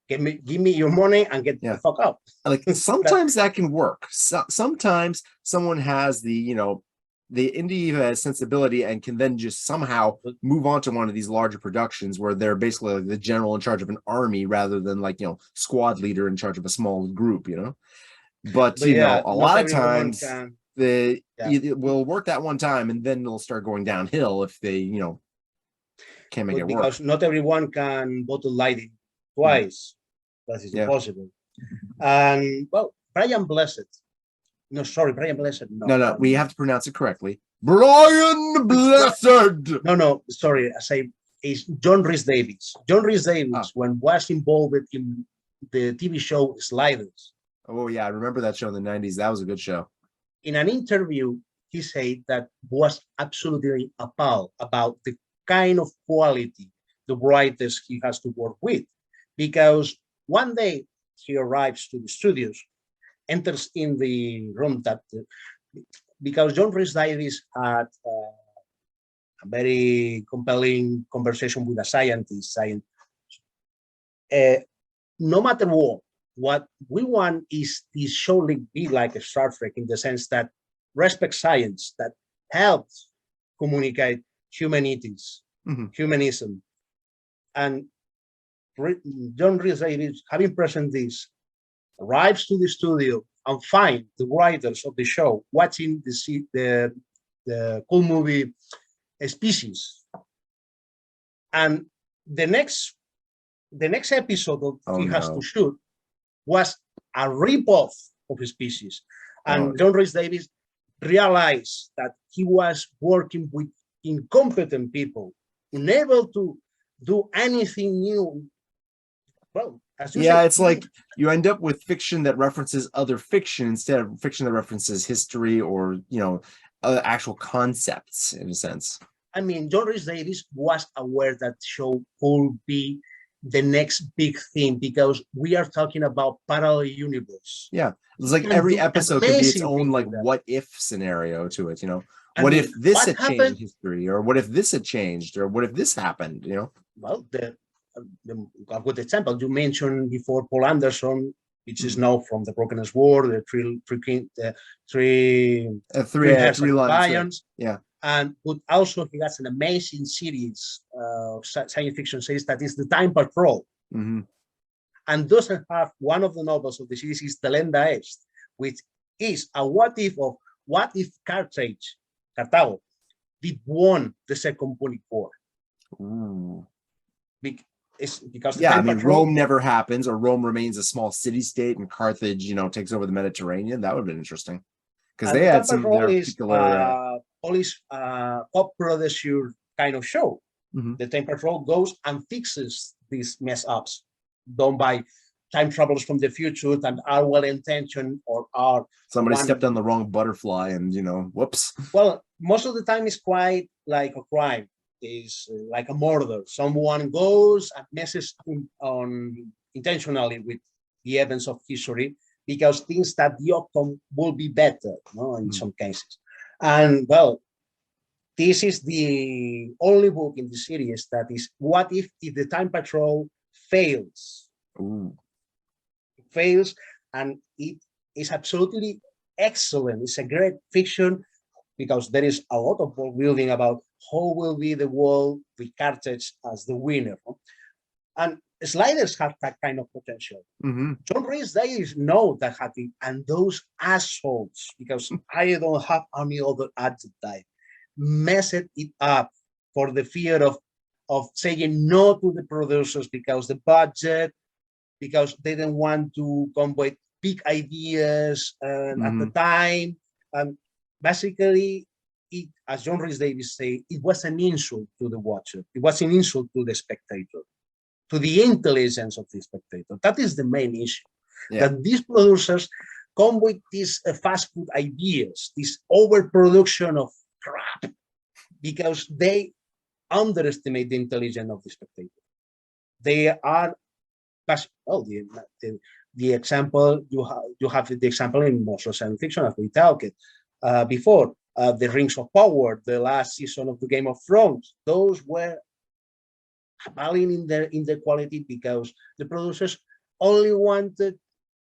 Give me your money and get the fuck out. Like sometimes that can work. Sometimes someone has the indie sensibility and can then just somehow move on to one of these larger productions where they're basically like the general in charge of an army rather than squad leader in charge of a small group, But a lot of times it will work that one time and then it'll start going downhill if they can't make it work. Because not everyone can bottle lighting twice. That is impossible. And Brian Blessed. No, sorry, Brian Blessed. No, we have to pronounce it correctly. Brian Blessed. No, sorry. I say it's John Rhys Davies. John Rhys Davies, when was involved in the TV show Sliders. Oh yeah, I remember that show in the 90s. That was a good show. In an interview, he said that was absolutely appalled about the kind of quality the writers he has to work with, because one day he arrives to the studios, enters in the room that because John Rhys Davies had a very compelling conversation with a scientist saying, no matter what we want is this show to be like a Star Trek in the sense that respect science, that helps communicate humanities, humanism. And John Rhys Davies, having present this, arrives to the studio and find the writers of the show watching the cool movie Species. And the next episode that he has to shoot was a ripoff of Species. And John Rhys Davies realized that he was working with incompetent people, unable to do anything new. Well, it's like you end up with fiction that references other fiction instead of fiction that references history or, actual concepts in a sense. I mean, John Rhys Davies was aware that show could be the next big thing because we are talking about parallel universe. Yeah, it's like every episode could be its own like what if scenario to it. What if this had changed history, or what if this had changed, or what if this happened? Well, a good example you mentioned before, Paul Anderson, which is now from The Broken Sword, the three lions. Yeah. But also he has an amazing series, science fiction series that is the Time Patrol. And doesn't have one of the novels of the series is Delenda Est, which is a what if Cartago did won the Second Punic War. Because Rome never happens, or Rome remains a small city-state, and Carthage, takes over the Mediterranean. That would have been interesting because they had some particular Polish pop-produced kind of show. The Time Patrol goes and fixes these mess-ups done by time travelers from the future that are well-intentioned or are somebody stepped on the wrong butterfly and whoops. Well, most of the time it's quite like a crime. Is like a murder. Someone goes and messes on intentionally with the events of history because thinks that the outcome will be better, in some cases. And well, this is the only book in the series that is what if the Time Patrol fails. It fails, and it is absolutely excellent. It's a great fiction because there is a lot of world building about how will be the world with Carthage as the winner. And Sliders have that kind of potential. John Rhys Davies know that had it, and those assholes, because I don't have any other adjective, messed it up for the fear of saying no to the producers because the budget, because they didn't want to come with big ideas at the time. And basically, as John Rhys Davies said, it was an insult to the watcher. It was an insult to the spectator, to the intelligence of the spectator. That is the main issue. That these producers come with these fast food ideas, this overproduction of crap, because they underestimate the intelligence of the spectator. They are, well, the example, you have the example in most of science fiction, as we talked before. The Rings of Power, the last season of the Game of Thrones, those were appalling in their quality because the producers only wanted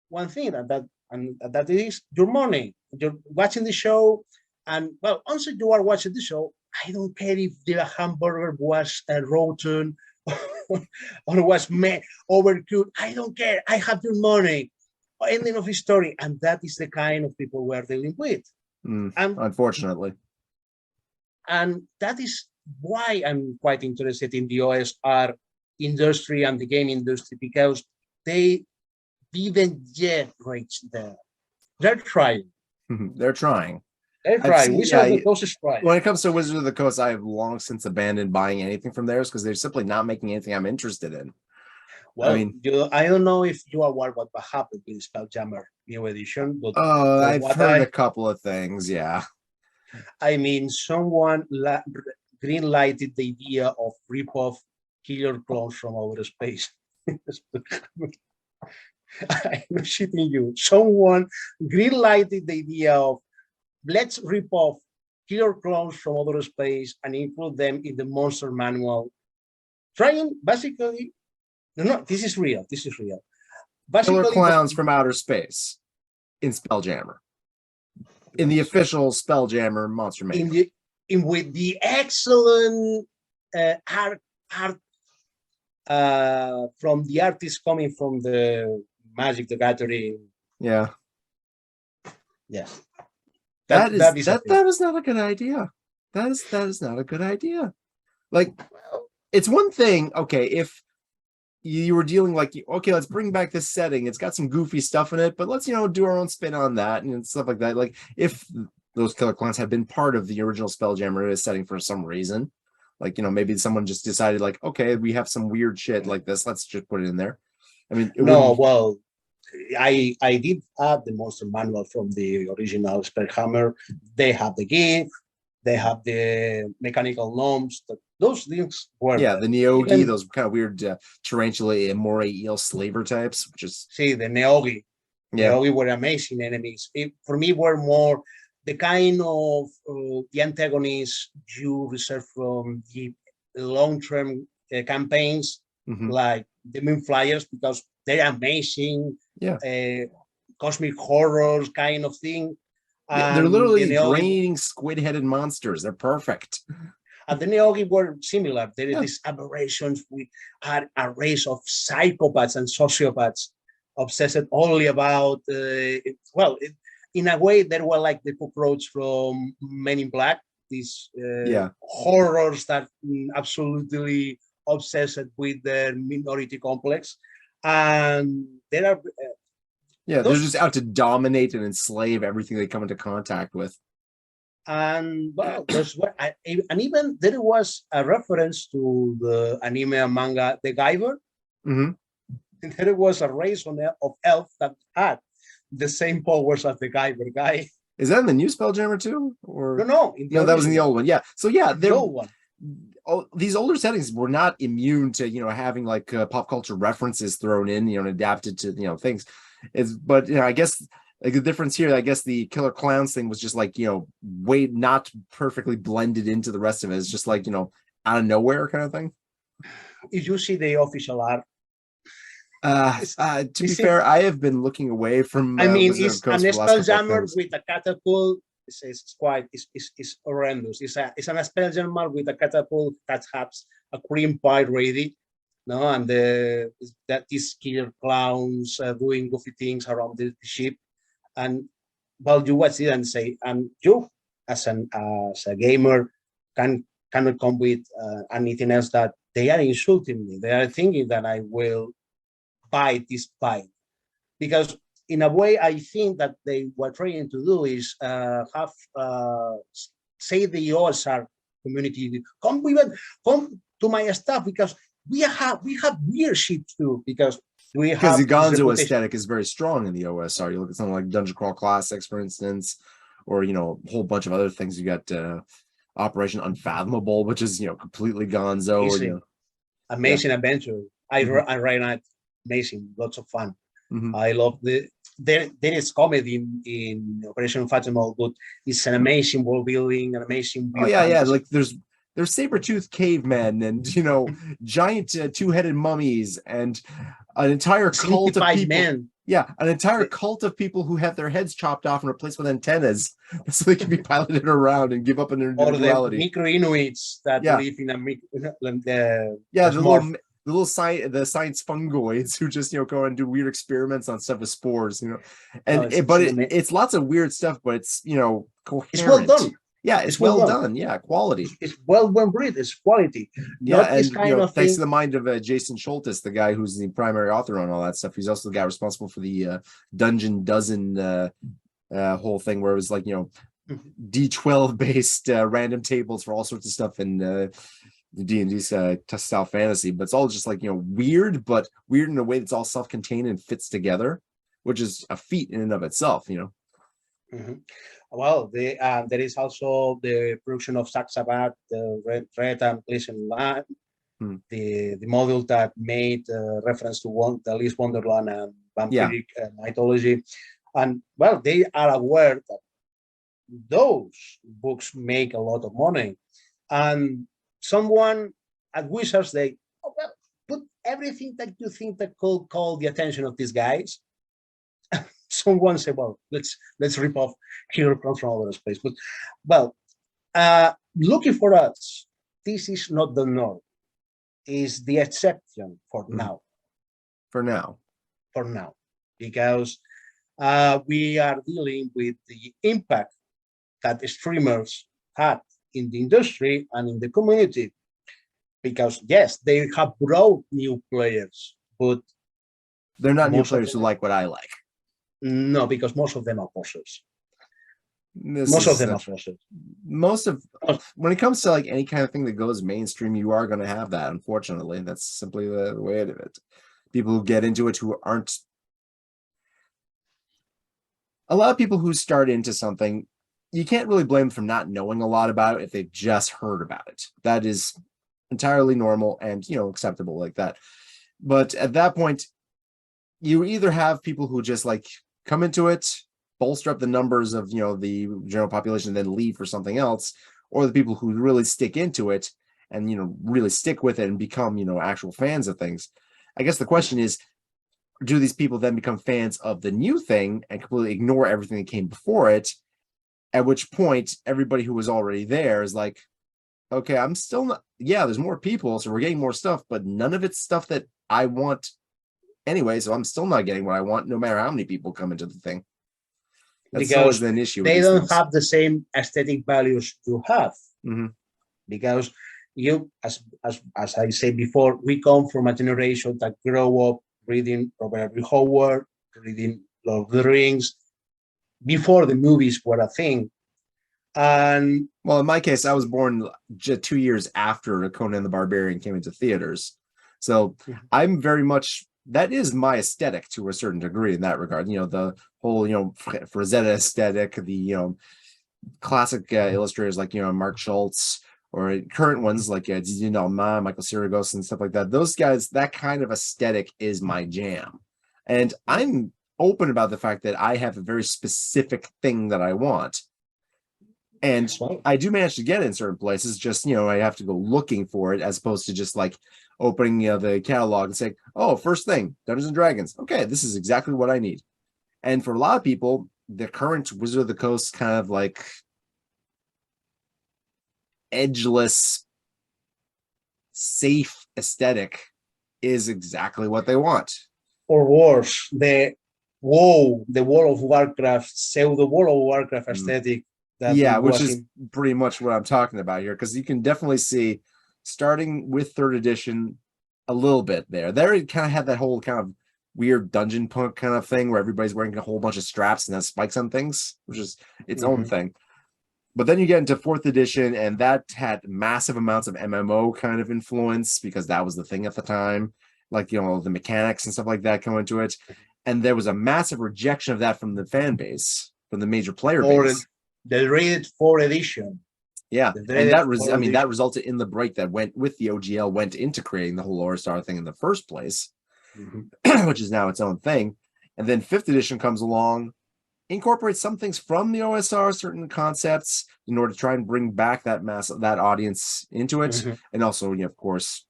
one thing, and that is your money. You're watching the show, and well, once you are watching the show, I don't care if the hamburger was rotten or was overcooked. I don't care. I have your money. Ending of the story, and that is the kind of people we are dealing with. Unfortunately. And that is why I'm quite interested in the OSR industry and the game industry, because they didn't yet reach there. They're trying. They're trying. Wizards of the Coast is trying. When it comes to Wizards of the Coast, I have long since abandoned buying anything from theirs because they're simply not making anything I'm interested in. Well, I don't know if you are aware what happened with Spelljammer new edition, but I've heard a couple of things. Yeah, I mean, someone green-lighted the idea of rip-off killer clones from outer space. I'm not shitting you. Someone green-lighted the idea of let's rip off killer clones from outer space and include them in the monster manual. Trying basically, no, this is real. This is real. Killer Basically, clowns from outer space in Spelljammer. In the official Spelljammer Monster Manual. With the excellent art from the artist coming from the Magic the Gathering. Yeah. Yes. That is not a good idea. That is not a good idea. Like, it's one thing, okay, if you were dealing like, okay, let's bring back this setting. It's got some goofy stuff in it, but let's, do our own spin on that and stuff like that. Like, if those killer clowns had been part of the original Spelljammer setting for some reason, like, maybe someone just decided, like, okay, we have some weird shit like this. Let's just put it in there. I mean, well, I did add the monster manual from the original Spellhammer. They have the GIF, they have the mechanical gnomes. Those things were the Neogi, those kind of weird tarantula and moray eel slaver types, which is the Neogi. Neogi were amazing enemies. For me, were more the kind of the antagonists you reserve from the long-term campaigns, like the Moon Flyers, because they're amazing. Cosmic horrors kind of thing. They're literally draining squid-headed monsters. They're perfect. And the Neogi were similar. There is these aberrations. We had a race of psychopaths and sociopaths obsessed only about, in a way, they were like the cockroach from Men in Black, these horrors that absolutely obsessed with their minority complex. And there are... they're just out to dominate and enslave everything they come into contact with. And and even there was a reference to the anime and manga The Guyver. And there was a race of elf that had the same powers as the Guyver guy. Is that in the new Spelljammer too? Or no, that was in the old one. Yeah. So the old one. These older settings were not immune to having like pop culture references thrown in, and adapted to things. But I guess like the difference here, I guess the killer clowns thing was just like way not perfectly blended into the rest of it. It's just like out of nowhere kind of thing. If you see the official art, to be fair, I have been looking away from. It's an Spelljammer with a catapult. It's horrendous. It's an Spelljammer with a catapult that has a cream pie ready. No, and these killer clowns doing goofy things around the ship, and you watch it and say, and you as a gamer cannot come with anything else that they are insulting me. They are thinking that I will buy this pie, because in a way I think that they were trying to do is say the OSR community, come to my stuff, because we have weird ships too, because the Gonzo aesthetic is very strong in the OSR. You look at something like Dungeon Crawl Classics, for instance, or a whole bunch of other things. You got Operation Unfathomable, which is completely Gonzo. Amazing adventure. I ran it. Amazing, lots of fun. I love there is comedy in Operation Unfathomable, but it's an amazing world building, an amazing. Like there's saber-toothed cavemen and giant two-headed mummies and an entire cult of people. Men. Yeah, an entire cult of people who have their heads chopped off and replaced with antennas so they can be piloted around and give up on their individuality. Or the micro-Inuits that live in the science fungoids who just go and do weird experiments on stuff with spores, and it's lots of weird stuff, but it's coherent. It's well done. Yeah, it's well done. Yeah, quality. It's well breed. It's quality. Yeah, and thanks to the mind of Jason Schultes, the guy who's the primary author on all that stuff. He's also the guy responsible for the Dungeon Dozen whole thing, where it was like D12 based random tables for all sorts of stuff in the D&D style fantasy. But it's all just like weird, but weird in a way that's all self-contained and fits together, which is a feat in and of itself. Well, there is also the production of Saxabat, the Red and Pleasant Land, the model that made reference to the Alice Wonderland and vampiric mythology. And well, they are aware that those books make a lot of money. And someone at Wizards, they, oh, well, put everything that you think that could call the attention of these guys. Someone said, well, let's rip off Hero Comes from Outer Space. But, well, looking for us, this is not the norm. Is the exception for now. For now. For now. Because we are dealing with the impact that streamers had in the industry and in the community. Because, yes, they have brought new players, but they're not new players who like what I like. No, because most of them are posters. When it comes to like any kind of thing that goes mainstream, you are going to have that. Unfortunately, that's simply the way of it. People who get into it who aren't. A lot of people who start into something, you can't really blame them for not knowing a lot about it if they've just heard about it. That is entirely normal and, you know, acceptable like that. But at that point, you either have people who just like come into it, bolster up the numbers of, you know, the general population, and then leave for something else, or the people who really stick into it and, you know, really stick with it and become, you know, actual fans of things. I guess the question is, do these people then become fans of the new thing and completely ignore everything that came before it? At which point, everybody who was already there is like, okay, I'm still not, yeah, there's more people, so we're getting more stuff, but none of it's stuff that I want anyway, so I'm still not getting what I want, no matter how many people come into the thing. That's always an issue. They don't have the same aesthetic values you have. Mm-hmm. Because you, as I said before, we come from a generation that grew up reading Robert E. Howard, reading Lord of the Rings, before the movies were a thing. And well, in my case, I was born just 2 years after Conan the Barbarian came into theaters. So I'm very much, that is my aesthetic to a certain degree in that regard. You know, the whole, you know, Frazetta aesthetic, the, you know, classic illustrators like, you know, Mark Schultz, or current ones like Didier Normand, Michael Siragos and stuff like that. Those guys, that kind of aesthetic is my jam. And I'm open about the fact that I have a very specific thing that I want. And I do manage to get it in certain places, just, you know, I have to go looking for it as opposed to just like opening, you know, the catalog and saying, oh, first thing, Dungeons and Dragons. Okay, this is exactly what I need. And for a lot of people, the current Wizard of the Coast kind of like edgeless, safe aesthetic is exactly what they want. Or worse, the World of Warcraft, pseudo World of Warcraft aesthetic. Yeah, which is pretty much what I'm talking about here, because you can definitely see, starting with third edition, a little bit there. There it kind of had that whole kind of weird dungeon punk kind of thing where everybody's wearing a whole bunch of straps and has spikes on things, which is its own thing. But then you get into fourth edition, and that had massive amounts of MMO kind of influence because that was the thing at the time. Like, you know, the mechanics and stuff like that come into it. And there was a massive rejection of that from the fan base, from the major player base. The dreaded 4th edition. Yeah, and that that resulted in the break that went with the OGL, went into creating the whole Lore Star thing in the first place, which is now its own thing. And then 5th edition comes along, incorporates some things from the OSR, certain concepts, in order to try and bring back that that audience into it, and also, you know, of course,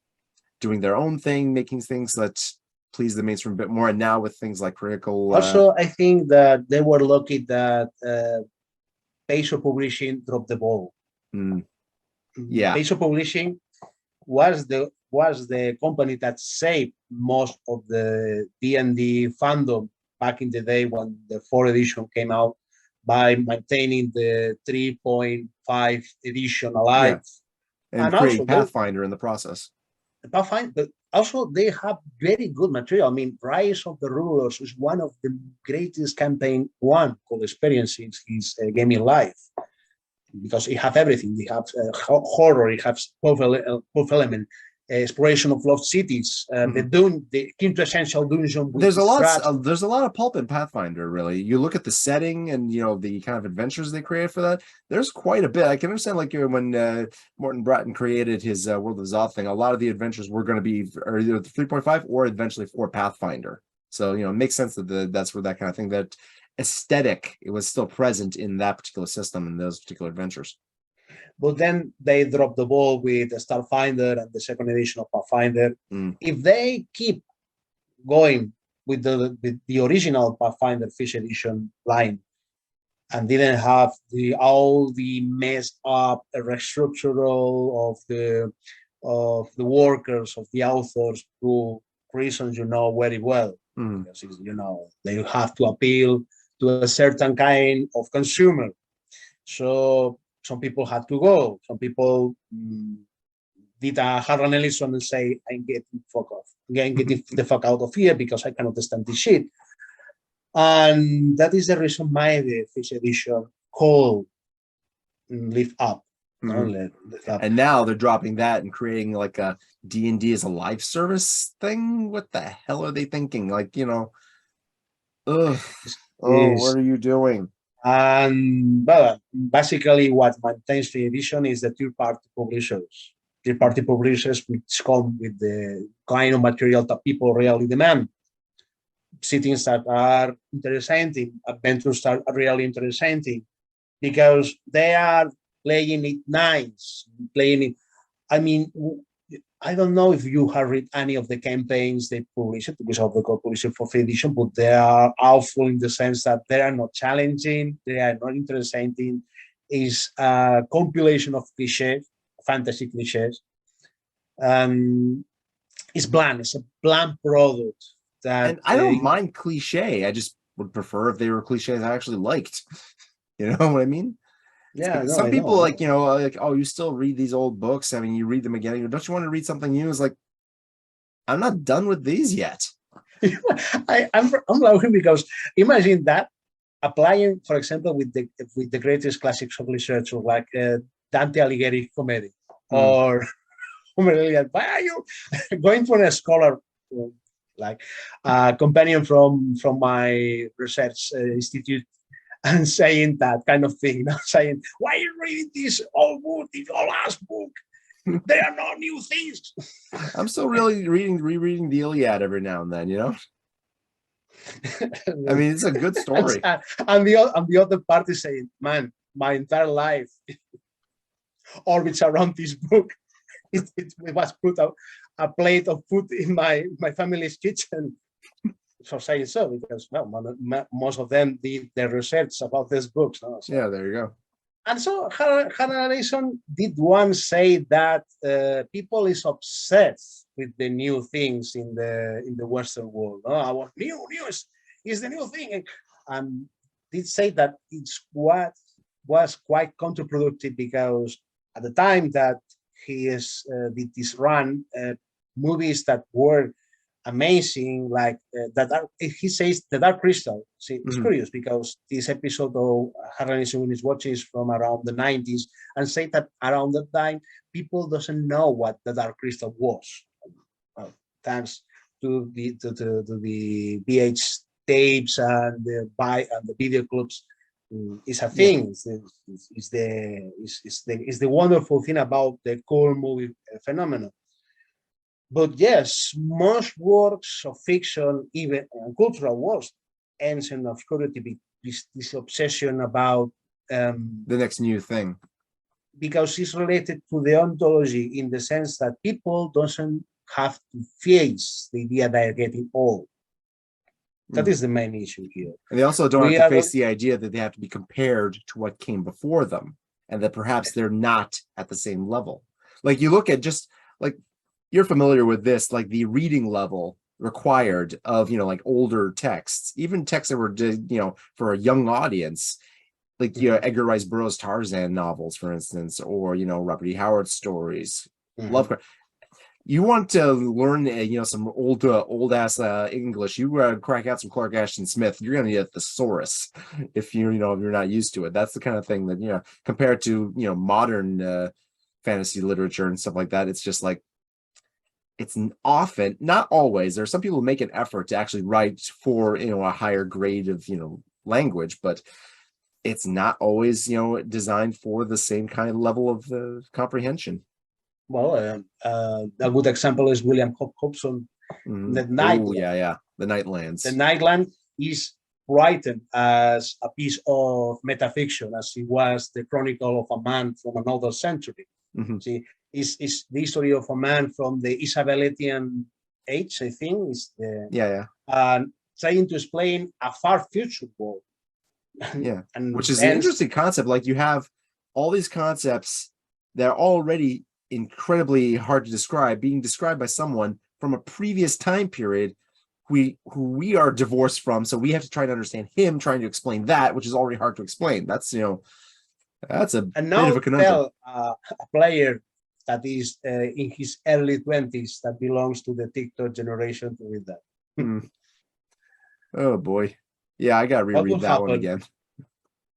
doing their own thing, making things that please the mainstream a bit more. And now with things like critical. Also, I think that they were lucky that Peso Publishing dropped the ball. Yeah, Peso Publishing was the company that saved most of the D&D fandom back in the day when the 4th edition came out, by maintaining the 3.5 edition alive. Yeah. And creating Pathfinder in the process. Pathfinder, but also they have very good material. I mean, Rise of the Rulers is one of the greatest campaign one could experience in his gaming life, because it have everything. They have horror, it has both element, exploration of lost cities, the quintessential dungeon. There's a lot of pulp in Pathfinder, really. You look at the setting and, you know, the kind of adventures they create for that. There's quite a bit. I can understand, like, when Morton Bratton created his World of Zoth thing, a lot of the adventures were going to be either 3.5 or eventually for Pathfinder. So, you know, it makes sense that that's where that kind of thing, that aesthetic, it was still present in that particular system and those particular adventures. But then they dropped the ball with the Starfinder and the second edition of Pathfinder. If they keep going with the original Pathfinder Fish Edition line and didn't have all the messed up restructural of the workers, of the authors, through reasons you know very well, because they have to appeal to a certain kind of consumer. So some people had to go. Some people did a Harlan Ellison and say, I'm getting the fuck out of here because I cannot stand this shit. And that is the reason why the Fish Edition called Live Up. And now they're dropping that and creating like a D&D as a live service thing. What the hell are they thinking? Like, what are you doing? And basically what maintains the edition is the third-party publishers. Third-party publishers which come with the kind of material that people really demand. Settings that are interesting, adventures that are really interesting, because they are playing it nice, I mean, I don't know if you have read any of the campaigns they published, because of the co-publisher for the edition, but they are awful in the sense that they are not challenging, they are not interesting. It's a compilation of cliches, fantasy cliches. It's bland. It's a bland product. And I don't mind cliche. I just would prefer if they were cliches I actually liked. You know what I mean? Yeah. No, some people like, oh, you still read these old books. I mean, you read them again. Don't you want to read something new? It's like, I'm not done with these yet. I'm laughing because imagine that applying, for example, with the greatest classics of literature, like Dante Alighieri's comedy, or why are you going for a scholar, like a companion from my research institute, and saying that kind of thing, saying, why are you reading this old book, this old ass book? There are no new things. I'm still really rereading the Iliad every now and then, I mean, it's a good story. And the other party saying, man, my entire life orbits around this book. It was put a plate of food in my family's kitchen. For saying so, because most of them did their research about these books. So, yeah, there you go. And so Harlan Ellison did once say that people is obsessed with the new things in the Western world. Our news is the new thing, and did say that it's what was quite counterproductive, because at the time that he did this run, movies that were amazing, like he says The Dark Crystal. See, it's curious because this episode of Harlan Ellison is watches from around the 90s, and say that around that time people doesn't know what The Dark Crystal was. Thanks to the VH tapes and the video clubs, is a thing. It's the wonderful thing about the cool movie phenomenon. But yes, most works of fiction, even cultural works, ends in obscurity, this obsession about the next new thing, because it's related to the ontology, in the sense that people doesn't have to face the idea they are getting old. That is the main issue here. And they also don't have to face the idea that they have to be compared to what came before them, and that perhaps they're not at the same level. Like, you look at just like, you're familiar with this, like the reading level required of, like older texts, even texts that were, for a young audience, like, Edgar Rice Burroughs' Tarzan novels, for instance, or, Robert E. Howard stories, Lovecraft. You want to learn, some old ass English, you crack out some Clark Ashton Smith, you're going to need a thesaurus if if you're not used to it. That's the kind of thing that, compared to, modern fantasy literature and stuff like that, it's just like, it's often, not always, there are some people who make an effort to actually write for, a higher grade of, language, but it's not always, designed for the same kind of level of comprehension. Well, a good example is William Hobson. The Nightland. The Nightlands. The Nightland is written as a piece of metafiction, as it was the chronicle of a man from another century. Mhm. See, is the history of a man from the Isabellian age, I think, is the Yeah. trying to explain a far future world. Yeah. And Which is an interesting concept. Like you have all these concepts that are already incredibly hard to describe, being described by someone from a previous time period who we are divorced from. So we have to try to understand him trying to explain that, which is already hard to explain. That's, that's a and bit now of a conundrum. tell a player that is in his early 20s that belongs to the TikTok generation to read that. Oh boy. Yeah, I gotta reread that one again.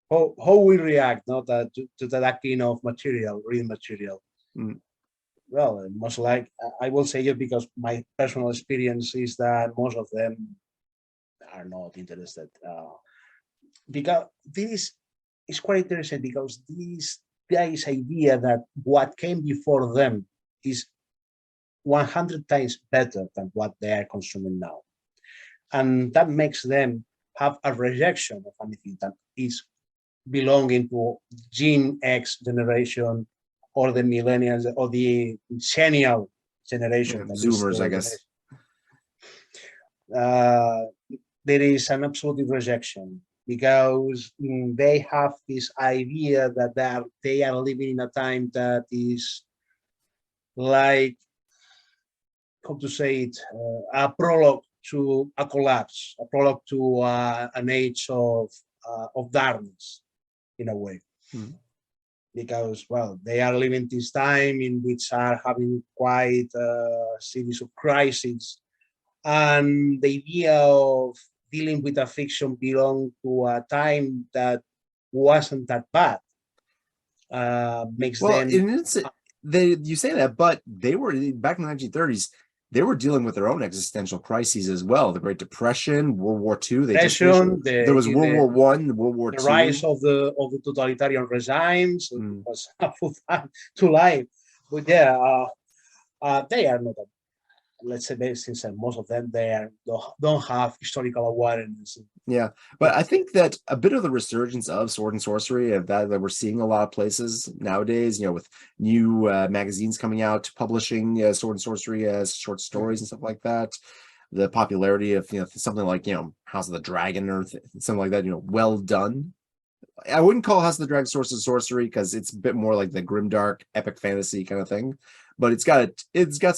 How we react not to that kind of material, read material. Well, most like I will say it because my personal experience is that most of them are not interested. Because this is quite interesting because this guy's idea that what came before them is 100 times better than what they are consuming now. And that makes them have a rejection of anything that is belonging to Gen X generation or the millennials or the centennial generation. Zoomers, I guess. There is an absolute rejection because they have this idea that they are living in a time that is like, how to say it, a prologue to a collapse, a prologue to an age of darkness, in a way. Because, well, they are living this time in which are having quite a series of crises. And the idea of dealing with a fiction belonged to a time that wasn't that bad. Makes them... you say that, but they were, back in the 1930s, they were dealing with their own existential crises as well. The Great Depression, World War II. There was World War One, World War II. The rise of the totalitarian regimes was a full time to life. But yeah, they are not. Let's say, since most of them don't have historical awareness. Yeah, but I think that a bit of the resurgence of sword and sorcery, of that we're seeing a lot of places nowadays, with new magazines coming out publishing sword and sorcery as short stories and stuff like that. The popularity of something like House of the Dragon or something like that, well done. I wouldn't call House of the Dragon Swords and Sorcery because it's a bit more like the grimdark epic fantasy kind of thing. But it's got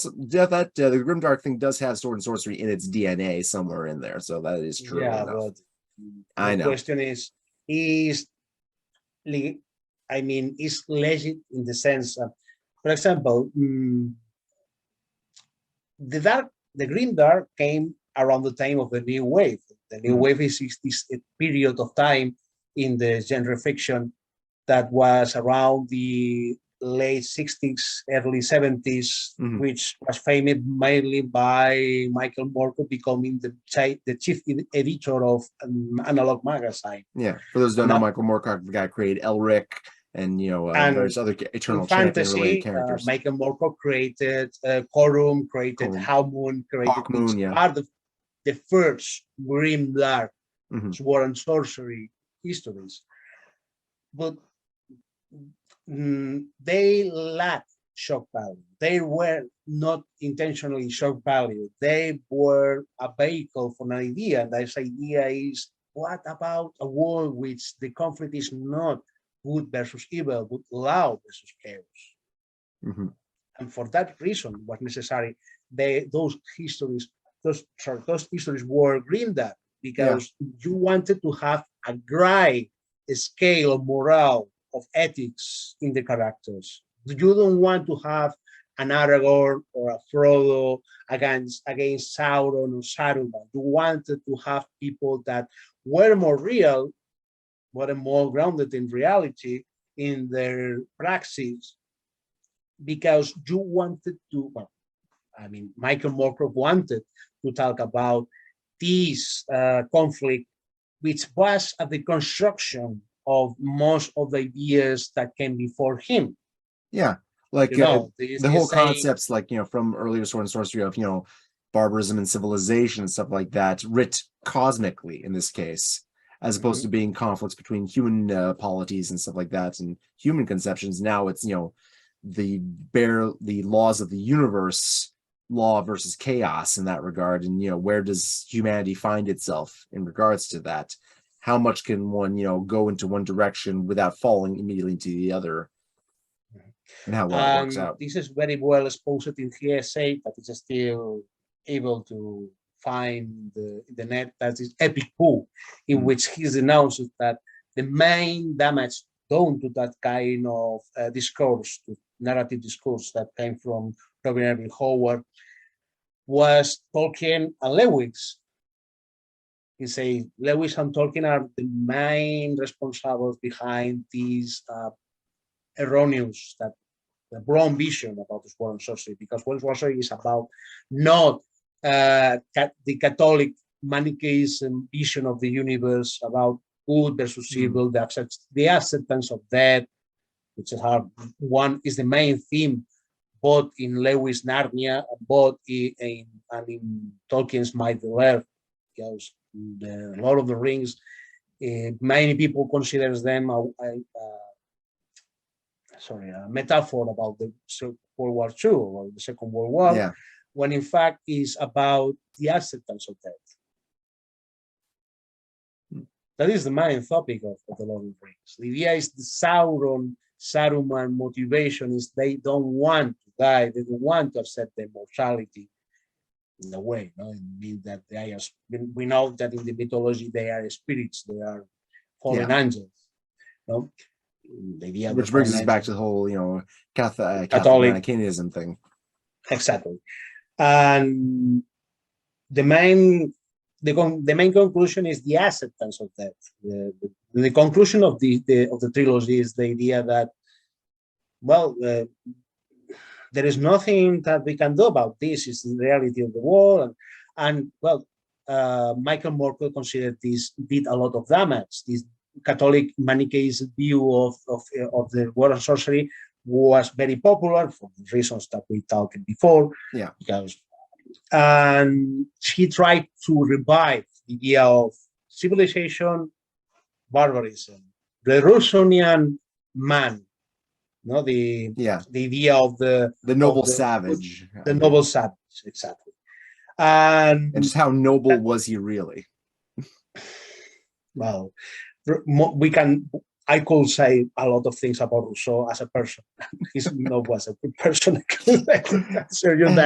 some that the grimdark thing does have sword and sorcery in its DNA somewhere in there, so that is true. Yeah, enough. but the question is legit in the sense, for example, the grimdark came around the time of the new wave. The new wave is this period of time in the genre fiction that was around the late 60s, early 70s, which was famous mainly by Michael Moorcock becoming the chief editor of Analog magazine. Yeah, for those who don't know, Michael Moorcock, the guy who created Elric and various other Eternal Champion related characters. Michael Moorcock created Corum, created Hawkmoon, are the first grimdark sword and sorcery histories. But they lack shock value. They were not intentionally shock value. They were a vehicle for an idea. And this idea is, what about a world which the conflict is not good versus evil, but love versus chaos? And for that reason was necessary. Those histories were grimdark because you wanted to have a gray scale of morale, of ethics in the characters. You don't want to have an Aragorn or a Frodo against Sauron or Saruman. You wanted to have people that were more real, were more grounded in reality in their praxis, because you wanted to, Michael Moorcock wanted to talk about this conflict, which was at the construction of most of the ideas that came before him. Yeah, like the whole concepts, like from earlier sword and sorcery of barbarism and civilization and stuff like that, writ cosmically in this case, as opposed to being conflicts between human polities and stuff like that and human conceptions. Now it's, the laws of the universe, law versus chaos in that regard. And, where does humanity find itself in regards to that? How much can one, go into one direction without falling immediately into the other? And how well it works out. This is very well exposed in TSA, but it's still able to find the net. That is Epic Pooh, in which he announces that the main damage done to that kind of discourse, to narrative discourse that came from Robin Irving Howard, was Tolkien and Lewis. He says Lewis and Tolkien are the main responsibles behind these erroneous, that the wrong vision about this war and sorcery, because war and sorcery is about not the Catholic Manichaeism vision of the universe about good versus evil, the acceptance of death, which is hard. One is the main theme, both in Lewis' Narnia, both in Tolkien's Middle-earth, because the Lord of the Rings, many people consider them a metaphor about the World War II or the Second World War, when in fact is about the acceptance of death. That is the main topic of the Lord of the Rings. The idea is the Saruman motivation is they don't want to die, they don't want to accept their mortality in a way. No? It means that they are, we know that in the mythology they are spirits, they are fallen angels. No? The idea which brings us back to the whole, Catholic Manichaeism thing. Exactly. And the main conclusion is the acceptance of that. The conclusion of the trilogy is the idea that, well, there is nothing that we can do about this. It's the reality of the world, and well, Michael Moorcock considered this did a lot of damage. This Catholic Manichaeist view of the war and sorcery was very popular for the reasons that we talked before. Yeah, and he tried to revive the idea of civilization, barbarism, the Rusonian man. No, the idea of the noble savage. The noble savage, exactly. And just how noble was he really? Well, I could say a lot of things about Rousseau as a person. He's not was a good person.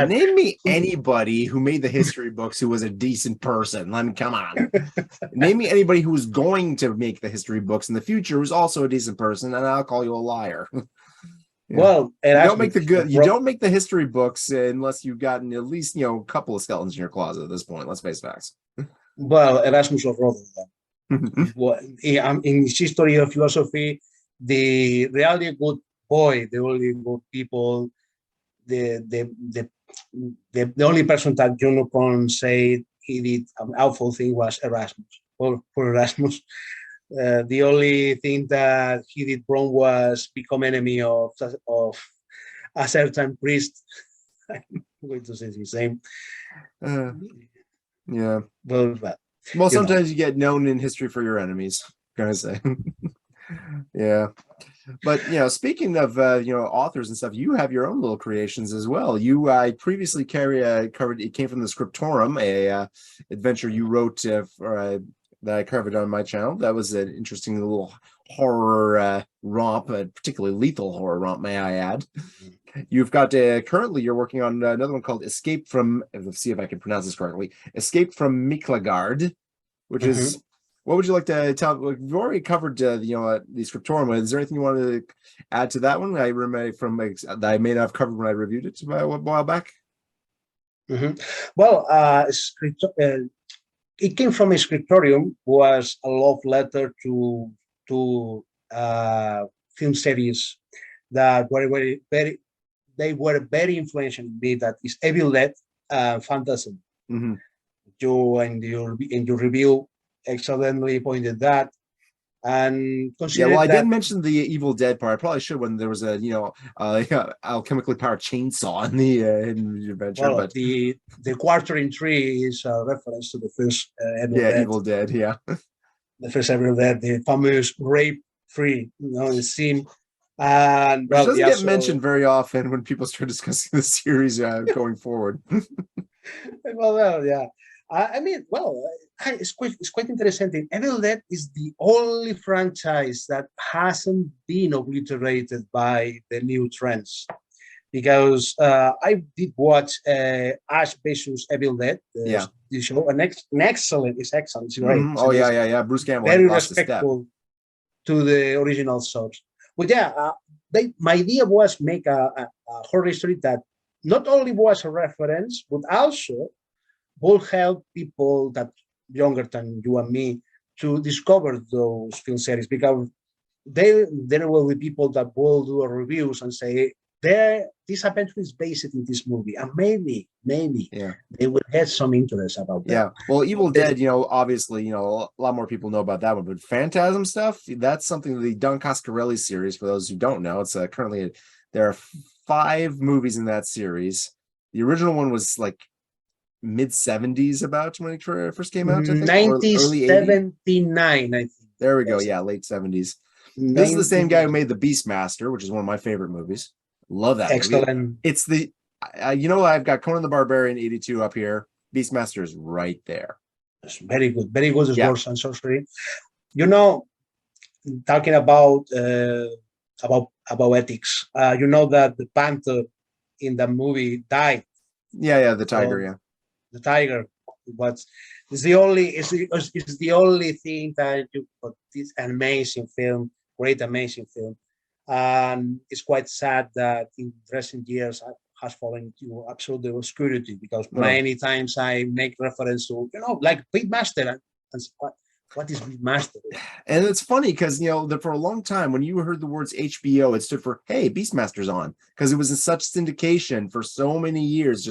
Name me anybody who made the history books who was a decent person. I mean, come on. Name me anybody who was going to make the history books in the future who's also a decent person, and I'll call you a liar. Well, you don't make the history books unless you've gotten at least a couple of skeletons in your closet at this point. Let's face facts. Well, Erasmus of Rotterdam. In his history of philosophy, the really good boy, the only good people, the only person that can say he did an awful thing was Erasmus. For Erasmus, the only thing that he did wrong was become enemy of a certain priest. I'm going to say the same. Yeah. Well, sometimes you get known in history for your enemies, can I say? Yeah. But, speaking of, authors and stuff, you have your own little creations as well. I previously covered, it came from the Scriptorium, a adventure you wrote that I covered on my channel. That was an interesting little horror romp, a particularly lethal horror romp, may I add. You've got currently you're working on another one called Escape From, let's see if I can pronounce this correctly, Escape From Miklagard, which is, what would you like to tell? We've already covered the Scriptorium. Is there anything you want to add to that one? I remember that I may not have covered when I reviewed it a while back. Well, it came from a Scriptorium, was a love letter to film series that were very influential in me. That is Evil Dead, Phantasm. You in your review excellently pointed that, And Yeah, consider well, I that, didn't mention the Evil Dead part. I probably should when there was a alchemically powered chainsaw in the Hidden Adventure. well, But the quartering tree is a reference to the first Evil yeah, Dead, Evil Dead. Yeah, the first Evil Dead, the famous rape tree, the scene. And which well, doesn't yeah, get so mentioned very often when people start discussing the series going forward. well, yeah. I mean, well, it's quite interesting. Evil Dead is the only franchise that hasn't been obliterated by the new trends. Because I did watch Ash versus Evil Dead, Yeah. the show, an excellent, it's excellent, it's great. Mm-hmm. It's Oh yeah, amazing. yeah, yeah. Bruce Campbell Very lost his step. respectful to the original source. But yeah, my idea was make a horror story that not only was a reference, but also will help people that younger than you and me to discover those film series, because there will be people that will do reviews and say this adventure is based in this movie, and maybe Yeah. they will have some interest about that. Yeah. Well, Evil Dead, obviously, a lot more people know about that one, but Phantasm stuff, that's something the Don Coscarelli series, for those who don't know, it's currently, there are 5 movies in that series. The original one was like mid-70s about when it first came out, I think, or early 80s. 1979, I think. There we go. Yeah, late 70s. This is the same guy who made The Beastmaster, which is one of my favorite movies. Love that excellent movie. It's the, I've got Conan the Barbarian 82 up here. Beastmaster is right there. It's very good as Swords and Sorcery. Talking about ethics, that the panther in the movie died. Yeah, the tiger, the tiger. But it's the only thing that you put this amazing film, great amazing film. And it's quite sad that in recent years has fallen into absolute obscurity, because many times I make reference to, like Beastmaster, and what is Beastmaster? And it's funny because, for a long time, when you heard the words HBO, it stood for, hey, Beastmaster's on, because it was in such syndication for so many years.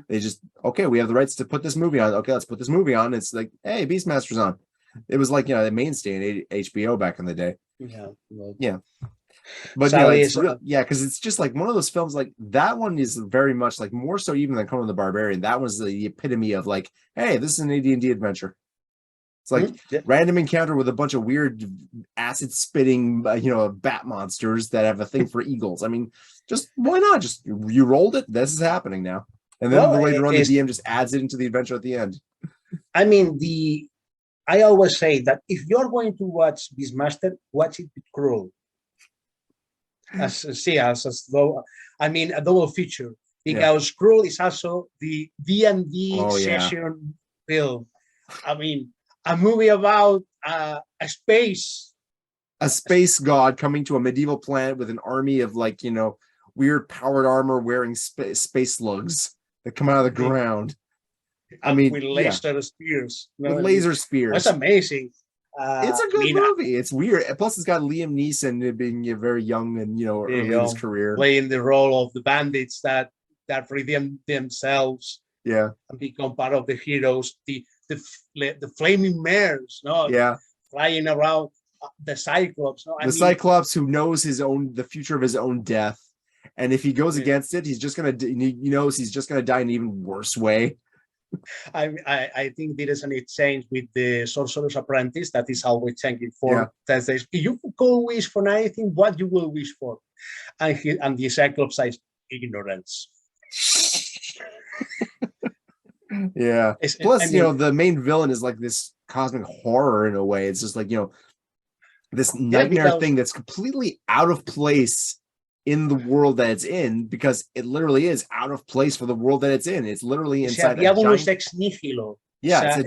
They okay, we have the rights to put this movie on. Okay, let's put this movie on. It's like, hey, Beastmaster's on. It was like, the mainstay in HBO back in the day. Yeah. But sadly, it's real, because it's just like one of those films, like that one is very much like, more so even than Conan the Barbarian. That was the epitome of like, hey, this is an AD&D adventure. It's like random encounter with a bunch of weird acid spitting, bat monsters that have a thing for eagles. I mean, just why not? Just you rolled it. This is happening now, and then later on, the DM just adds it into the adventure at the end. I mean, I always say that if you're going to watch Beastmaster, watch it with Cruel. As though, I mean, a double feature, because Cruel is also the D&D session film. I mean, a movie about a space god coming to a medieval planet with an army of weird powered armor wearing space slugs that come out of the ground. I mean, with laser spears. With laser spears. That's amazing. It's a good movie. It's weird. Plus, it's got Liam Neeson being very young and early in his career, playing the role of the bandits that redeem themselves. Yeah, and become part of the heroes. The flaming mares, flying around. The Cyclops, Cyclops who knows the future of his own death, and if he goes against it, he's just gonna he's just gonna die in an even worse way. I think there is an exchange with the Sorcerer's Apprentice that is always changing for that says, if you could wish for anything, what you will wish for? And the Cyclops says, ignorance. Yeah. Plus, the main villain is like this cosmic horror in a way. It's just like, this nightmare thing that's completely out of place in the world that it's in, because it literally is out of place for the world that it's in. It's literally inside a giant... ex nihilo. Yeah,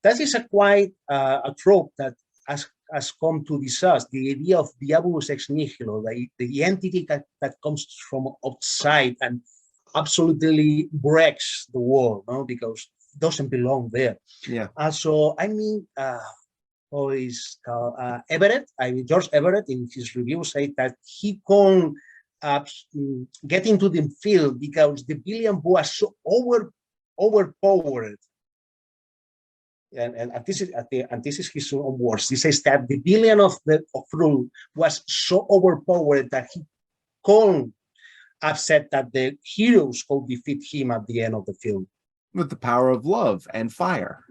that is a quite a trope that has come to this us. The idea of Diabolus ex nihilo, the entity that comes from outside and absolutely breaks the world, because it doesn't belong there. Yeah. Also, I mean, who is called Everett? George Everett in his review said that he couldn't get into the field because the villain was so overpowered and this is his own words. He says that the villain of Rule was so overpowered that he couldn't have said that the heroes could defeat him at the end of the film. With the power of love and fire.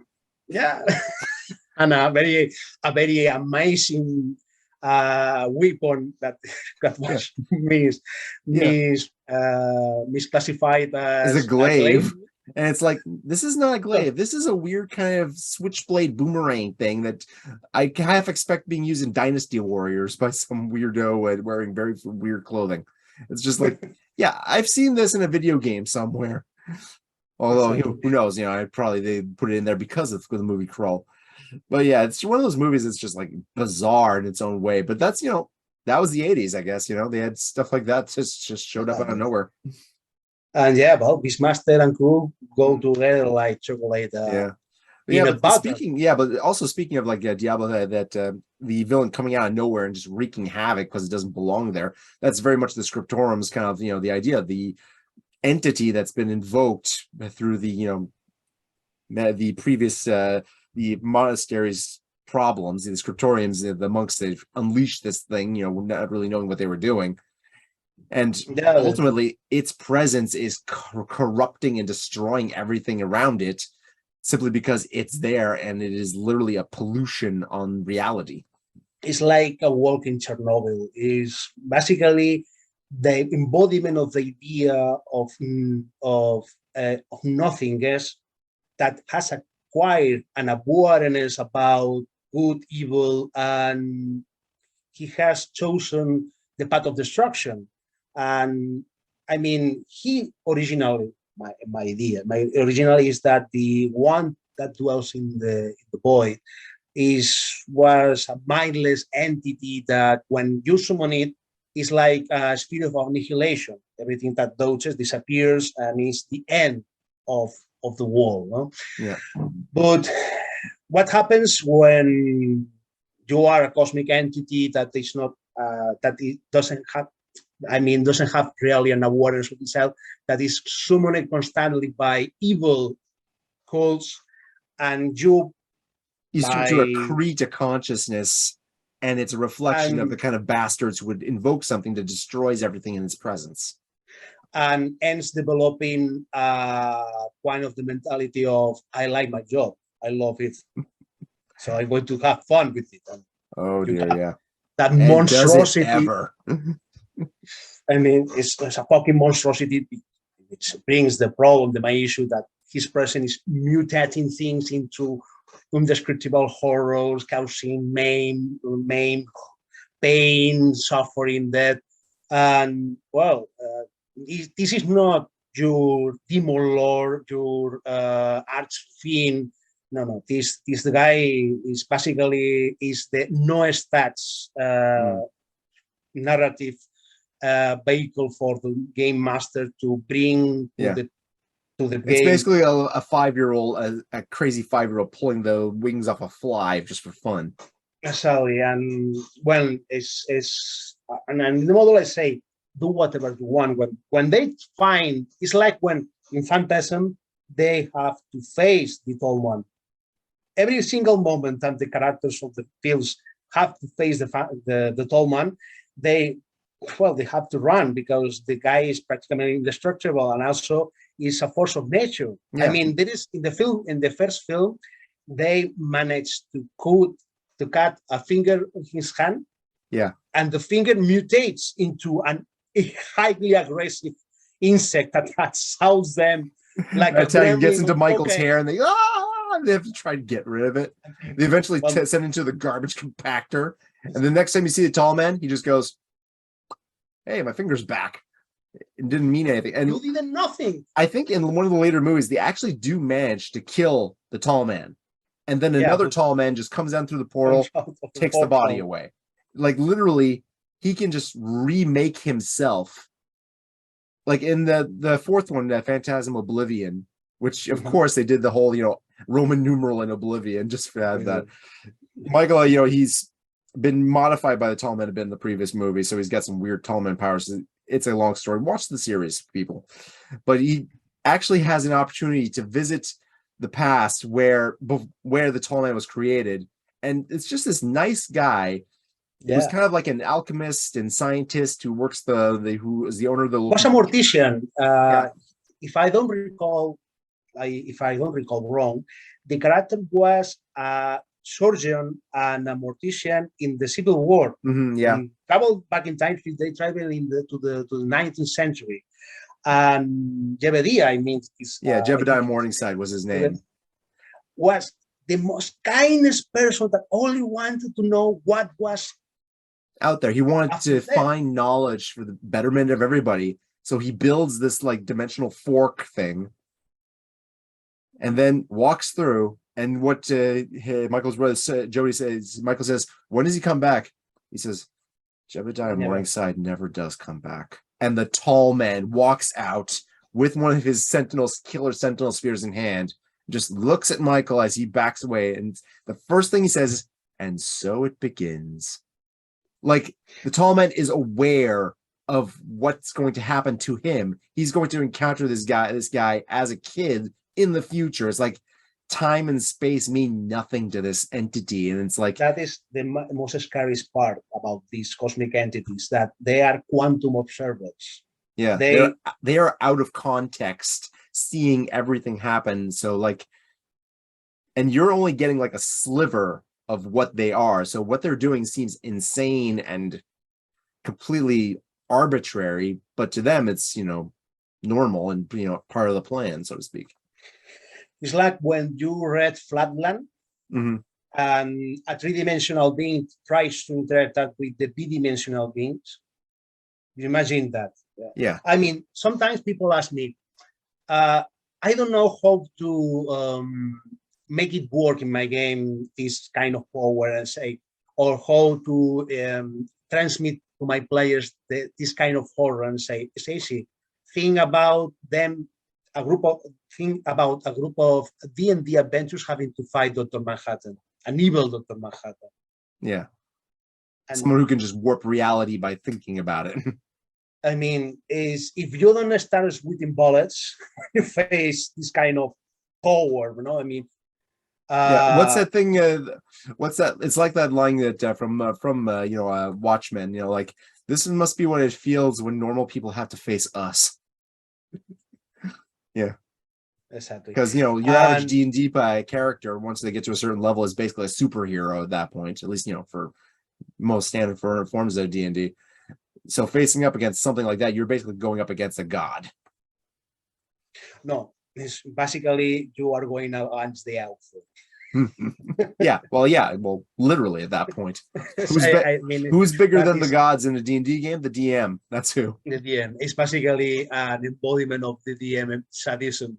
Yeah. And a very amazing weapon that was misclassified as a glaive. And it's like, this is not a glaive. This is a weird kind of switchblade boomerang thing that I half expect being used in Dynasty Warriors by some weirdo wearing very weird clothing. It's just like, yeah, I've seen this in a video game somewhere. Although, who knows? They put it in there because of the movie Krull. But yeah, it's one of those movies that's just like bizarre in its own way. But that's, that was the 80s, I guess. They had stuff like that just showed up out of nowhere. And yeah, well, Beastmaster and crew go together like chocolate. But also speaking of like Diablo, that the villain coming out of nowhere and just wreaking havoc because it doesn't belong there. That's very much the Scriptorium's kind of, the idea, the entity that's been invoked through the, the previous, the monastery's problems, the Scriptoriums, the monks, they've unleashed this thing, not really knowing what they were doing. And ultimately, its presence is corrupting and destroying everything around it simply because it's there, and it is literally a pollution on reality. It's like a walking Chernobyl. Is basically the embodiment of the idea of nothingness that has acquired an awareness about good, evil, and he has chosen the path of destruction. And I mean, he originally, my original is that the one that dwells in the void was a mindless entity that when you summon it, is like a spirit of annihilation. Everything that touches disappears and is the end of the world. No? Yeah. But what happens when you are a cosmic entity that is not that it doesn't have really an awareness of itself, that is summoned constantly by evil cults, and you start to accrete a consciousness, and it's a reflection of the kind of bastards who would invoke something that destroys everything in its presence. And ends developing one of the mentality of, I like my job, I love it, so I'm going to have fun with it. And oh dear, yeah. That monstrosity. Ever. I mean, it's a fucking monstrosity, which brings the problem, the main issue that his presence is mutating things into indescribable horrors, causing pain, suffering, death. And well, this is not your demon lord, your archfiend. No. This the guy is basically the no stats narrative vehicle for the game master to bring to the game. It's basically a 5-year-old, a crazy 5-year-old pulling the wings off a fly just for fun. Exactly, and when and the model I say, do whatever you want. When they find, it's like when in Phantasm they have to face the Tall One. Every single moment that the characters of the films have to face the Tall Man, they have to run because the guy is practically indestructible and also is a force of nature. Yeah. I mean, there is in the first film, they managed to cut a finger on his hand. Yeah. And the finger mutates into a highly aggressive insect that assaults them like a gremlin. Gets into Michael's hair and they have to try to get rid of it. They eventually send it into the garbage compactor. And the next time you see the Tall Man, he just goes, hey, my finger's back. It didn't mean anything. And you did nothing. I think in one of the later movies, they actually do manage to kill the Tall Man. And then another Tall Man just comes down through the portal, takes the body away. Like literally, he can just remake himself. Like in the fourth one, that Phantasm Oblivion, which of course they did the whole, Roman numeral in Oblivion just for that. Michael, he's been modified by the Tall Man a bit in the previous movie, so he's got some weird Tall Man powers. It's a long story. Watch the series, people. But he actually has an opportunity to visit the past where the tall man was created, and it's just this nice guy. He was kind of like an alchemist and scientist who works who is the owner of the was a mortician. If I don't recall wrong, the character was a surgeon and a mortician in the Civil War. And traveled back in time. They traveled to the 19th century. And Jebediah, I mean, Jebediah Morningside was his name. Was the most kindest person that only wanted to know what was out there. He wanted to find knowledge for the betterment of everybody. So he builds this like dimensional fork thing, and then walks through. And what Michael's brother Jody says, Michael says, "When does he come back?" He says, "Jebediah Morningside never does come back." And the tall man walks out with one of his killer sentinel spears in hand, just looks at Michael as he backs away. And the first thing he says is, "And so it begins." Like, the tall man is aware of what's going to happen to him. He's going to encounter this guy as a kid in the future. It's like time and space mean nothing to this entity. And it's like, that is the most scariest part about these cosmic entities, that they are quantum observers. Yeah, they are out of context, seeing everything happen. So like, and you're only getting like a sliver of what they are. So what they're doing seems insane and completely arbitrary, but to them it's, normal and, part of the plan, so to speak. It's like when you read Flatland, and a three-dimensional being tries to interact with the bidimensional beings. You imagine that? Yeah. I mean, sometimes people ask me, I don't know how to make it work in my game, this kind of power, and say, or how to transmit to my players this kind of horror, and say, it's easy. Think about a group of D&D adventures having to fight Dr. Manhattan, an evil Dr. Manhattan. Yeah. And someone who can just warp reality by thinking about it. I mean, if you don't start sweating bullets, you face this kind of power, I mean, what's that thing? What's that? It's like that line that from Watchmen. Like, this must be what it feels when normal people have to face us. Yeah, exactly. Because your average D&D character, once they get to a certain level, is basically a superhero at that point. At least for most standard forms of D&D. So facing up against something like that, you're basically going up against a god. No. It's basically you are going against the outfit. Well, literally at that point. Who's bigger than the gods in a D&D game? The DM. That's who. The DM. It's basically an embodiment of the DM sadism.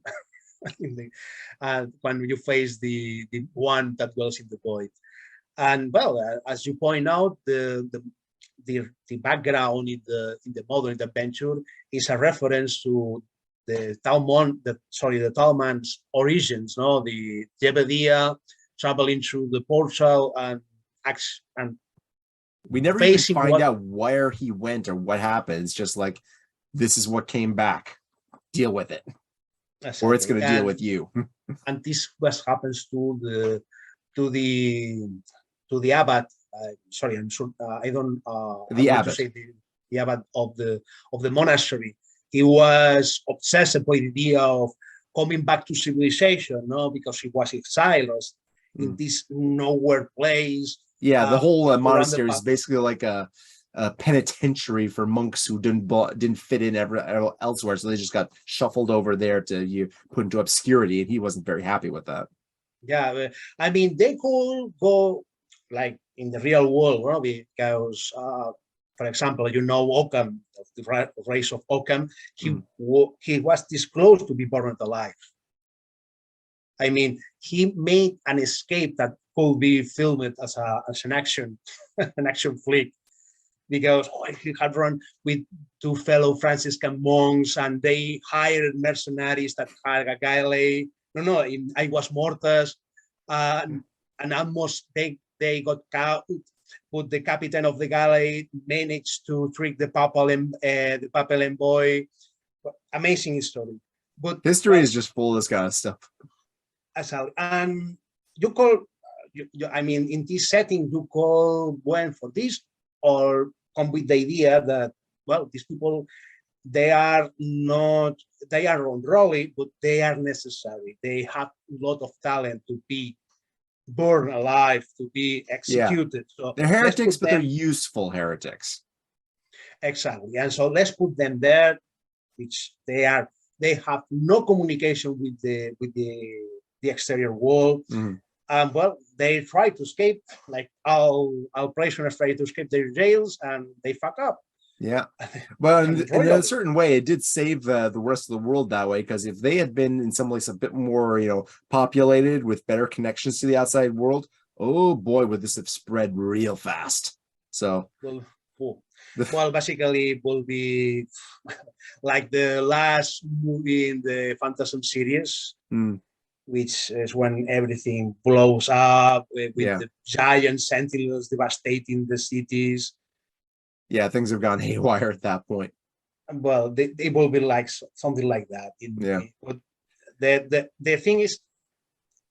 When you face the one that dwells in the void. And well, as you point out, the background in the modern adventure is a reference to the Talman's origins, the Jebediah traveling through the portal and we never even find out where he went or what happened. It's just like, this is what came back. Deal with it, or it's going to deal with you. And this what happens to the abbot. Sorry, I'm sure I don't. The abbot. The abbot of the monastery. He was obsessed with the idea of coming back to civilization, because he was exiled in this nowhere place. Yeah, the whole monastery is basically like a penitentiary for monks who didn't fit in elsewhere, so they just got shuffled over there to put into obscurity, and he wasn't very happy with that. Yeah, I mean, they could go like in the real world, because for example, Occam, the race of Occam, he was this close to be burned alive. I mean, he made an escape that could be filmed as an action flick, because he had run with two fellow Franciscan monks, and they hired mercenaries that had a galley. In I Was Mortis, and almost they got caught. But the captain of the galley managed to trick the papal envoy. Amazing story. But history is just full of this kind of stuff. And you call, I mean, in this setting, you call Gwen for this, or come with the idea that, well, these people, they are unruly, but they are necessary. They have a lot of talent to be born alive, to be executed. So they're heretics, but they're useful heretics. Exactly. And so let's put them there, which they have no communication with the exterior world. Well, they try to escape, like all prisoners try to escape their jails, and they fuck up. Yeah, well, in a certain way, it did save the rest of the world that way, because if they had been in some place a bit more, populated with better connections to the outside world, oh boy, would this have spread real fast. So, well, basically, it will be like the last movie in the Phantasm series, which is when everything blows up with the giant sentinels devastating the cities. Yeah, things have gone haywire at that point. Well, they will be like something like that. But the thing is,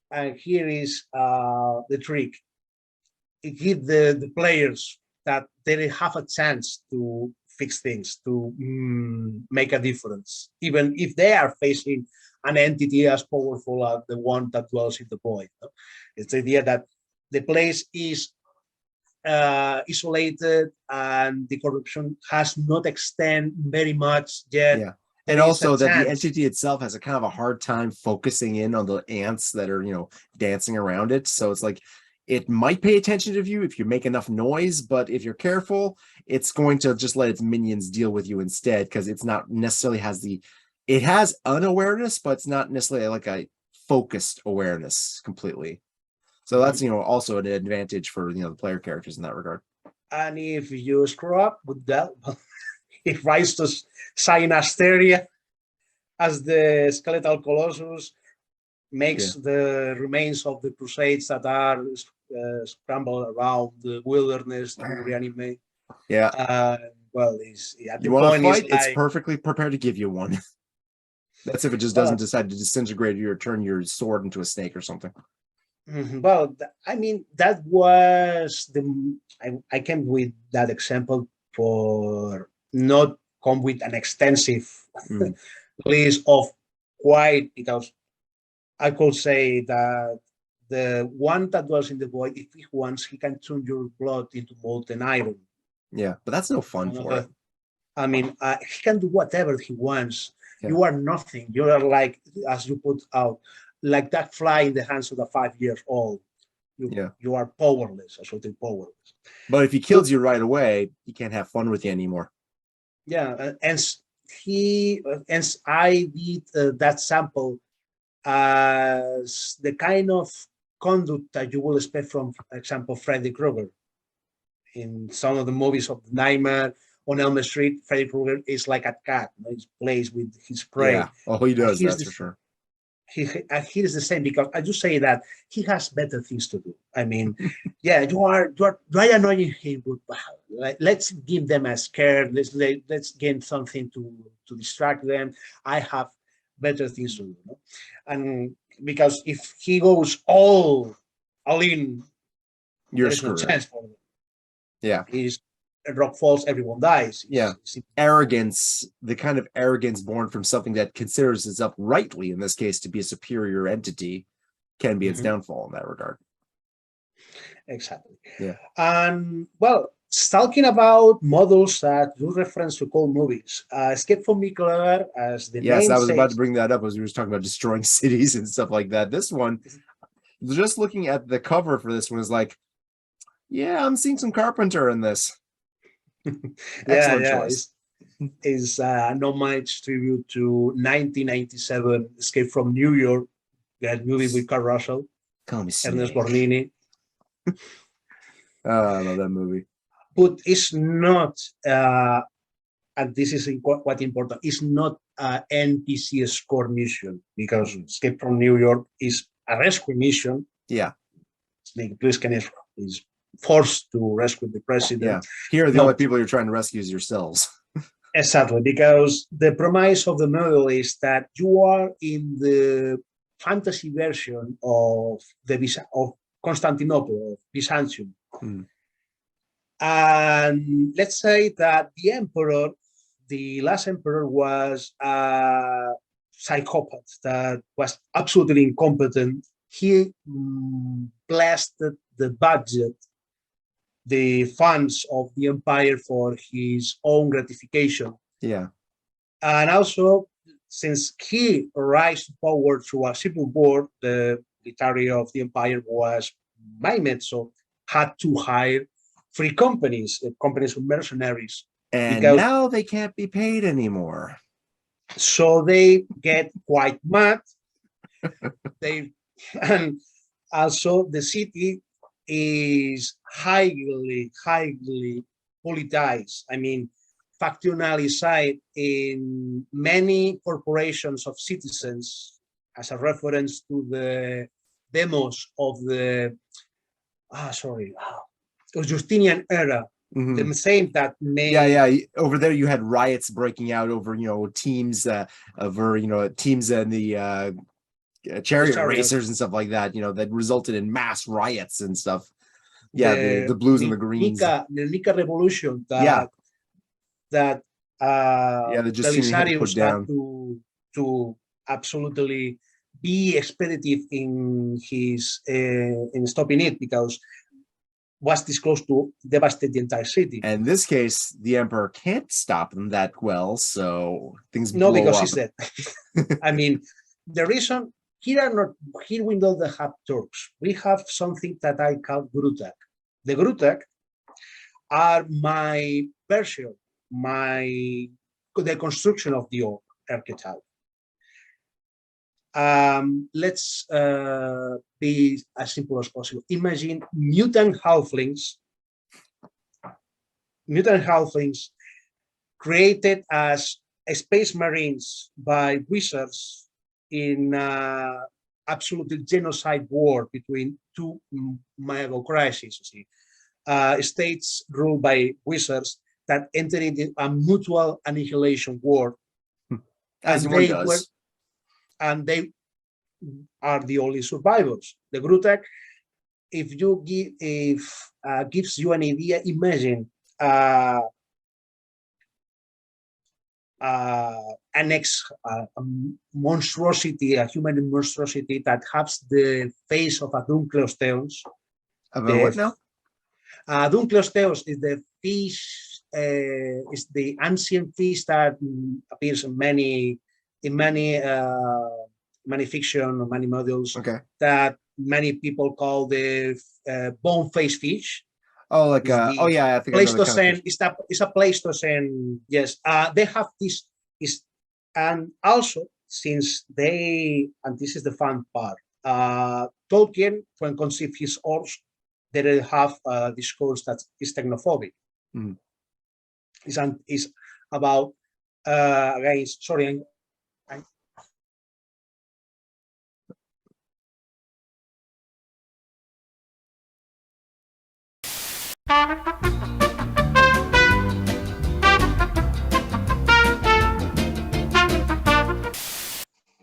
and here is the trick. It gives the players that they have a chance to fix things, to make a difference, even if they are facing an entity as powerful as the one that dwells in the void. It's the idea that the place is isolated and the corruption has not extended very much yet. Yeah. And also that the entity itself has a kind of a hard time focusing in on the ants that are, dancing around it. So it's like, it might pay attention to you if you make enough noise, but if you're careful, it's going to just let its minions deal with you instead, because it's not necessarily it has unawareness, but it's not necessarily like a focused awareness completely. So that's, also an advantage for, the player characters in that regard. And if you screw up with that, it rises to Synasteria as the skeletal colossus, makes the remains of the Crusades that are scrambled around the wilderness to reanimate. Yeah. Well, you want to fight? It's perfectly prepared to give you one. That's if it just doesn't decide to disintegrate you or turn your sword into a snake or something. Well, I mean, that was I came with that example for not come with an extensive list of why, because I could say that the one that was in the void, if he wants, he can turn your blood into molten iron. Yeah, but that's no fun for it. I mean, he can do whatever he wants. Yeah. You are nothing. You are like, as you put out, like that fly in the hands of a 5-year-old. You are powerless, absolutely powerless. But if he kills you right away, he can't have fun with you anymore. Yeah, and I did that sample as the kind of conduct that you will expect from, for example, Freddy Krueger. In some of the movies of the Nightmare on Elm Street, Freddy Krueger is like a cat. He plays with his prey. Yeah, he does, that's for sure. He is the same, because I just say that he has better things to do. I mean, yeah, you are annoying him, but let's give them a scare. Let's gain something to distract them. I have better things to do, and because if he goes all in, you're screwed. No chance for him. Yeah, he's a rock falls, everyone dies. Arrogance, the kind of arrogance born from something that considers itself rightly, in this case, to be a superior entity, can be its downfall in that regard. Exactly. Yeah. And well, talking about models that you reference to cool movies, Escape from Miklagard, as the name I was says, about to bring that up as we were talking about destroying cities and stuff like that. This one, just looking at the cover for this one, is like, yeah, I'm seeing some Carpenter in this. Excellent choice. Is an homage tribute to 1997 Escape from New York, that movie with Kurt Russell, Ernest Borgnini. I love that movie. But it's not, and this is quite important, it's not an NPC score mission, because Escape from New York is a rescue mission. Yeah. Snake Plissken is forced to rescue the president. Yeah. Here, the only people you're trying to rescue is yourselves. Exactly, because the premise of the model is that you are in the fantasy version of of Constantinople, of Byzantium. And let's say that the emperor, the last emperor, was a psychopath that was absolutely incompetent. He blasted the budget, the funds of the empire for his own gratification. Yeah. And also, since he rose to power through a civil war, the military of the empire was maimed, so had to hire free companies, companies of mercenaries. And now they can't be paid anymore. So they get quite mad. And also the city is highly politicized. I mean, factionalized in many corporations of citizens, as a reference to the demos of the Justinian era. The same that made over there you had riots breaking out over teams teams and the chariot racers and stuff like that, that resulted in mass riots and stuff. The blues and the greens, the Nika revolution that the Belisarius had to absolutely be expeditive in his in stopping it, because was this close to devastate the entire city. And in this case, the emperor can't stop them that well, so things no, blow because up. He's dead. I mean, the reason here we don't have Turks. We have something that I call Grutak. The Grutak are my version, the construction of the archetype. Let's be as simple as possible. Imagine mutant halflings created as space marines by wizards in absolute genocide war between two magocracies, states ruled by wizards that entered into a mutual annihilation war. As one does. And they are the only survivors. The Grutak, gives you an idea, imagine a monstrosity, a human monstrosity that has the face of a Dunkleosteus. What now? Dunkleosteus is the fish, is the ancient fish that appears in many fiction or many models, that many people call the bone-faced fish. Oh, like I think Pleistocene. It's a Pleistocene. Yes, they have this. And also, since and this is the fun part, Tolkien, when conceived his orcs, they have a discourse that is technophobic. It's about against. Sorry.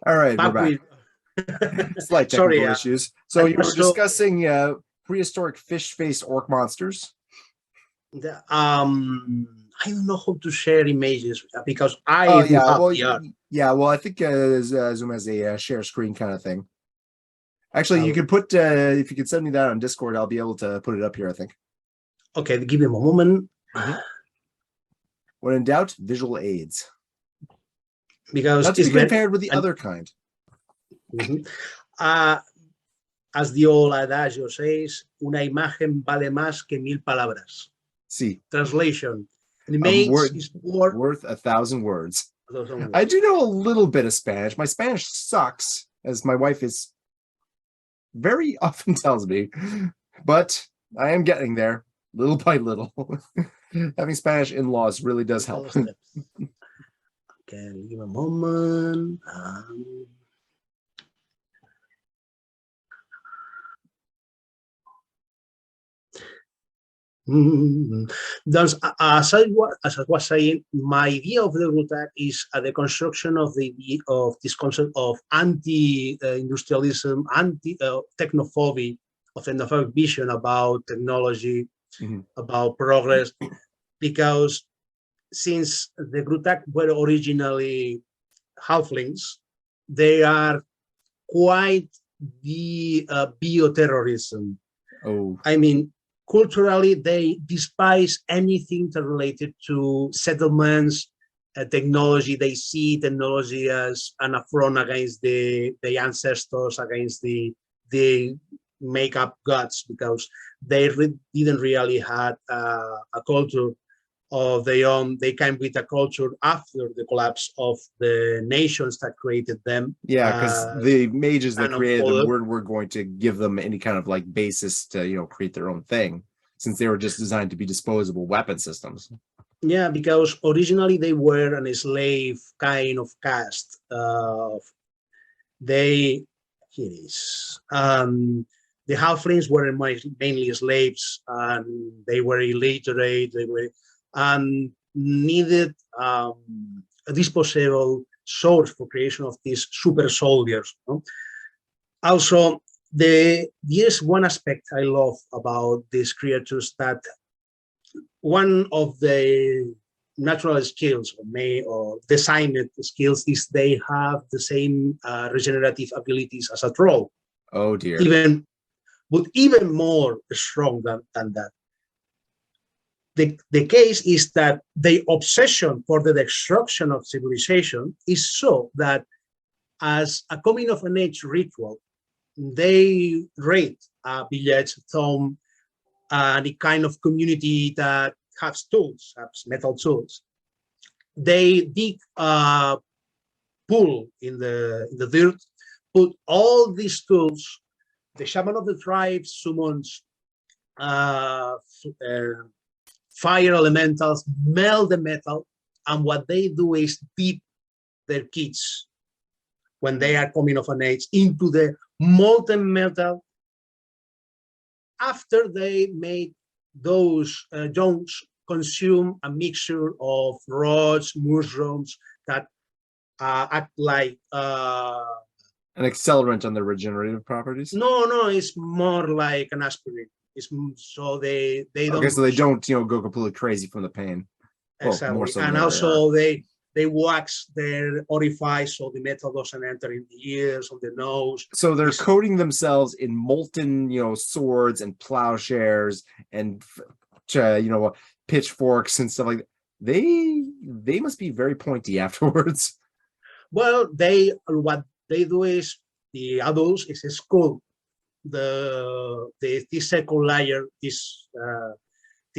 All right, we're back. Slight technical issues. So you were discussing prehistoric fish-faced orc monsters. I don't know how to share images because I well, I think Zoom has a share screen kind of thing. Actually, you could put if you could send me that on Discord, I'll be able to put it up here, I think. Okay, give me a moment. When in doubt, visual aids. Because that's to be compared with the other kind. As the old adagio says, una imagen vale más que 1,000 palabras. See. Translation. An image is worth 1,000 words. I do know a little bit of Spanish. My Spanish sucks, as my wife is very often tells me, but I am getting there little by little. Having Spanish in-laws really does help. Okay, give a moment. Thus, as I was saying, my idea of the Rutak is the construction of this concept of anti-industrialism, anti-technophobia, of technophobic vision about technology, about progress, because since the Rutak were originally halflings, they are quite the bioterrorism. Oh, I mean, culturally, they despise anything related to settlements, technology. They see technology as an affront against the ancestors, against the make-up gods, because they didn't really had a culture of their own. They came with a culture after the collapse of the nations that created them. yeah, because the mages that and created them unfolded. were going to give them any kind of like basis to, you know, create their own thing, since they were just designed to be disposable weapon systems. Yeah, because originally they were an slave kind of caste. Here it is. The halflings were mainly slaves, and they were illiterate. They were and needed a disposable source for creation of these super soldiers. No? Also, there's one aspect I love about these creatures, that one of the natural skills or designed skills is they have the same regenerative abilities as a troll. Oh dear. Even more strong than that. The case is that the obsession for the destruction of civilization is so that as a coming of an age ritual, they raid a village, town, any kind of community that has tools, has metal tools. They dig a pool in the dirt, put all these tools. The shaman of the tribe summons fire elementals, melt the metal, and what they do is dip their kids when they are coming of an age into the molten metal. After they make those youngs consume a mixture of rods, mushrooms that act like an accelerant on their regenerative properties. No, it's more like an aspirin. It's so they don't. Okay, so they don't, you know, go completely crazy from the pain. Exactly, well, more so and also they wax their orifice so the metal doesn't enter in the ears, on the nose. So they're coating themselves in molten, you know, swords and plowshares and, you know, pitchforks and stuff like that. They must be very pointy afterwards. Well, what they do is the adults is skull this second layer, this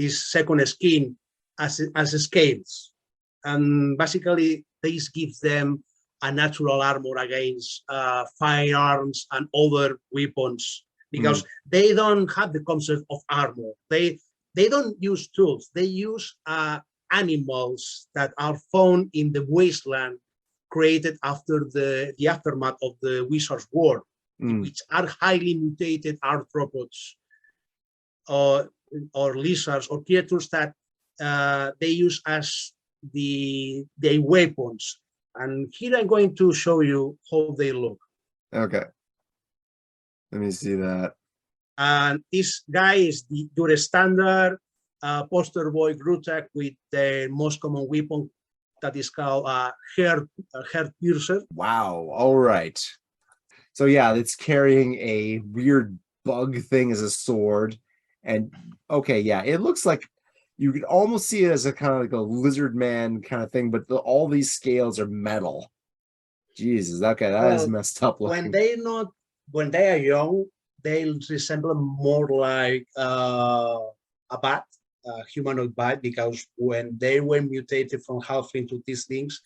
second skin as scales, and basically this gives them a natural armor against firearms and other weapons, because they don't have the concept of armor. They don't use tools. They use animals that are found in the wasteland, created after the aftermath of the Wizard's War, which are highly mutated arthropods or lizards or creatures that they use as their weapons. And here I'm going to show you how they look. Okay. Let me see that. And this guy is your standard poster boy Rutak with the most common weapon that is called a hair piercer. Wow. All right. So yeah, it's carrying a weird bug thing as a sword. And okay, yeah, it looks like you could almost see it as a kind of like a lizard man kind of thing, but all these scales are metal. Jesus, okay, that is messed up looking. When they are young, they resemble more like a bat, a humanoid bat, because when they were mutated from halfling to these things,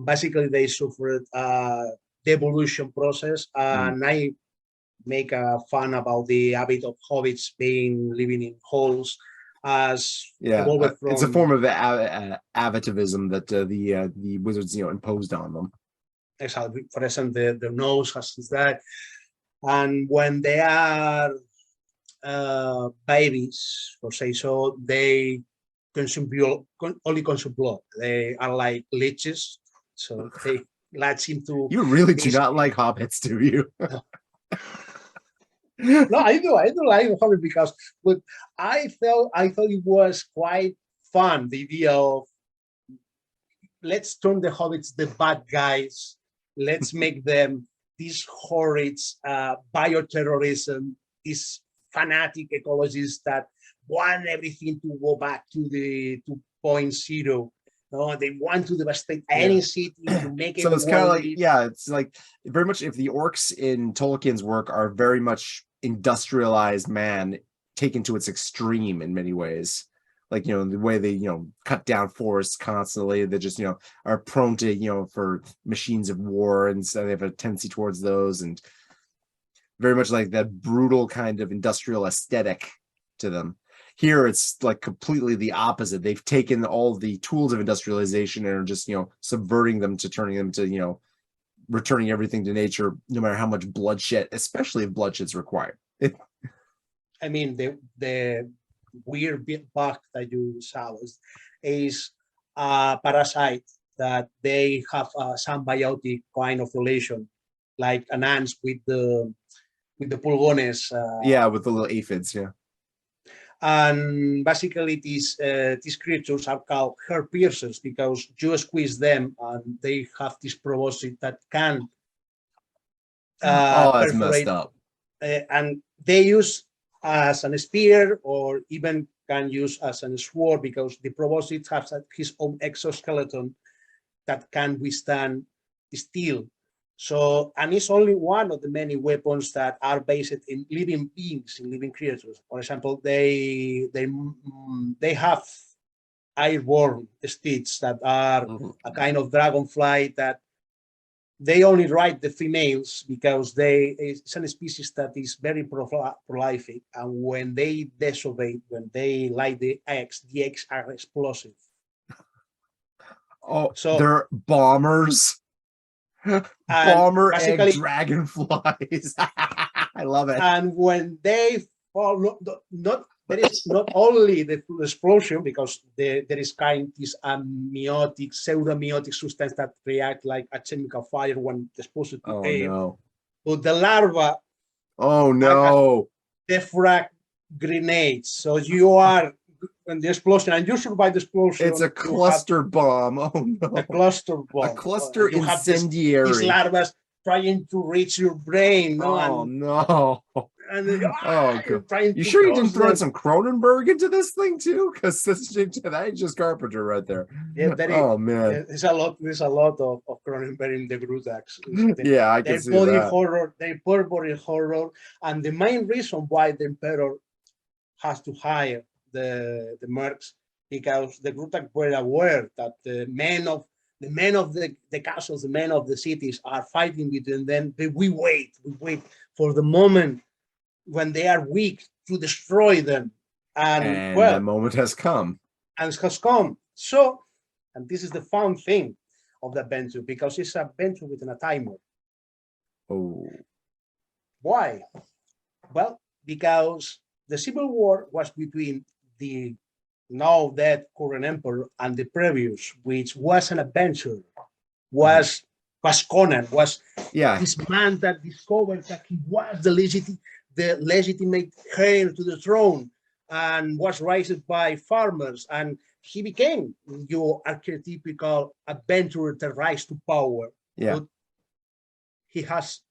basically they suffered the evolution process. And I make fun about the habit of hobbits living in holes. It's a form of avativism that the wizards, you know, imposed on them. Exactly. For example, the nose has that, and when they are babies, for say so, they only consume blood. They are like leeches, so they latch into. You really do this. not like hobbits, do you? No, I do. I do like Hobbit because, but I thought it was quite fun. The idea of let's turn the hobbits the bad guys. Let's make them these horrid bioterrorism, these fanatic ecologists that want everything to go back to the 2.0. No, they want to devastate any city to make it. So it's kind of like, it's like very much if the orcs in Tolkien's work are very much industrialized man taken to its extreme in many ways. Like, the way they, cut down forests constantly, they just, are prone to, for machines of war, and so they have a tendency towards those, and very much like that brutal kind of industrial aesthetic to them. Here, it's like completely the opposite. They've taken all the tools of industrialization and are just, subverting them to turning them to, returning everything to nature, no matter how much bloodshed, especially if bloodshed's required. I mean, the weird bug that you saw is a parasite that they have a symbiotic kind of relation, like an ants with the pulgones. With the little aphids, And basically, these creatures are called hair piercers because you squeeze them and they have this proboscis that can that's perforate. messed up. And they use as an spear or even can use as a sword because the proboscis has his own exoskeleton that can withstand steel. So, and it's only one of the many weapons that are based in living beings, in living creatures. For example, they have airborne steeds that are a kind of dragonfly that they only ride the females because it's a species that is very prolific. And when they disobey, when they lay the eggs are explosive. Oh, so they're bombers. Bomber egg dragonflies. I love it. And when they fall, there is not only the explosion because there is this amniotic, pseudo-amniotic substance that react like a chemical fire when exposed to air. No. But the larva. Oh no. Defrag grenades. So you are in the explosion and you survive the explosion. It's a cluster bomb. Oh no. A cluster bomb. A cluster incendiary. These larvas trying to reach your brain. No? Oh no. And you sure you didn't throw some Cronenberg into this thing too? Because that ain't just Carpenter right there. Yeah, man, there's a lot of Cronenberg in the Grutax. I can see that. Horror, their body horror, and the main reason why the Emperor has to hire the mercs because the Grutax were aware that the men of the castles, the men of the cities are fighting between them. We wait for the moment when they are weak to destroy them. And that moment has come. And it has come. So, and this is the fun thing of the adventure, because it's an adventure within a timer. Oh. Why? Well, because the Civil War was between the now dead current emperor and the previous, which was an adventure, was Conan, was this man that discovered that he was the legitimate heir to the throne and was raised by farmers, and he became your archetypical adventurer that rise to power. But he has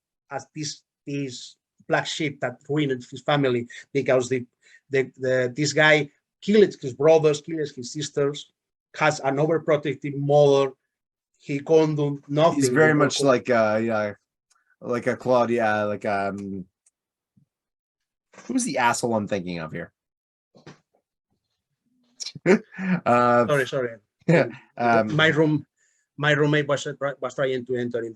this black sheep that ruined his family because this guy killed his brothers, killed his sisters, has an overprotective mother. He can't do nothing. He's very much like a Claudia, who's the asshole I'm thinking of here? Sorry. My roommate was trying to enter in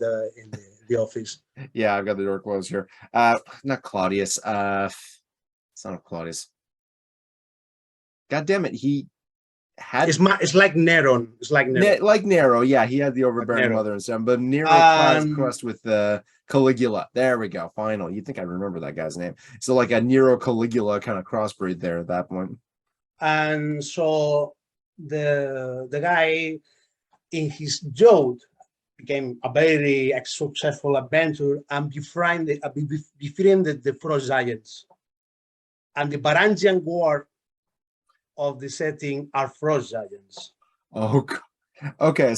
the office. Yeah, I've got the door closed here. Not Claudius. Son of Claudius. God damn it, It's like Neron. It's like Neron. Like Nero, yeah, he had the overbearing Nero. mother and son, but Nero crossed with Caligula. There we go. Final. You think I remember that guy's name? So like a Nero Caligula kind of crossbreed there at that point. And so the guy in his youth became a very successful adventurer and befriended the frost giants. And the Varangian War of the setting are frost giants. Oh, okay.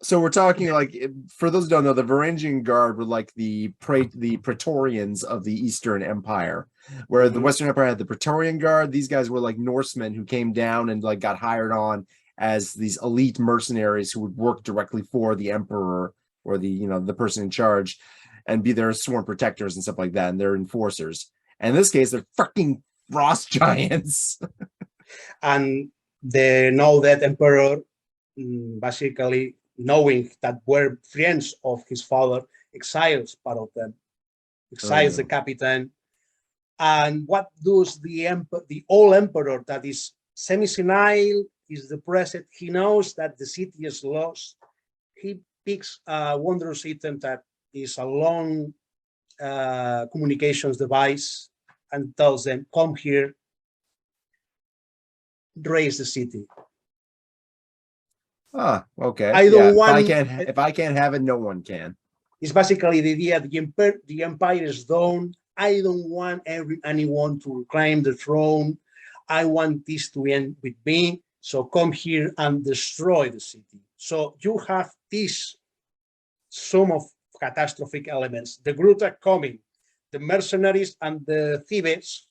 So we're talking like, for those who don't know, the Varangian Guard were like the Praetorians of the Eastern Empire, where the Western Empire had the Praetorian Guard. These guys were like Norsemen who came down and like got hired on as these elite mercenaries who would work directly for the emperor or the person in charge and be their sworn protectors and stuff like that, and they're enforcers. And in this case, they're fucking frost giants. And they know that emperor, basically knowing that were friends of his father, exiles part of them, exiles the captain. And what does the old emperor that is semi-senile, is depressed, he knows that the city is lost. He picks a wondrous item that is a long communications device and tells them, come here, raise the city. Ah, okay. I don't want. If I can't have it, no one can. It's basically the idea the empire is done. I don't want anyone to claim the throne. I want this to end with me. So come here and destroy the city. So you have this sum of catastrophic elements. The Gruta coming, the mercenaries and the thieves,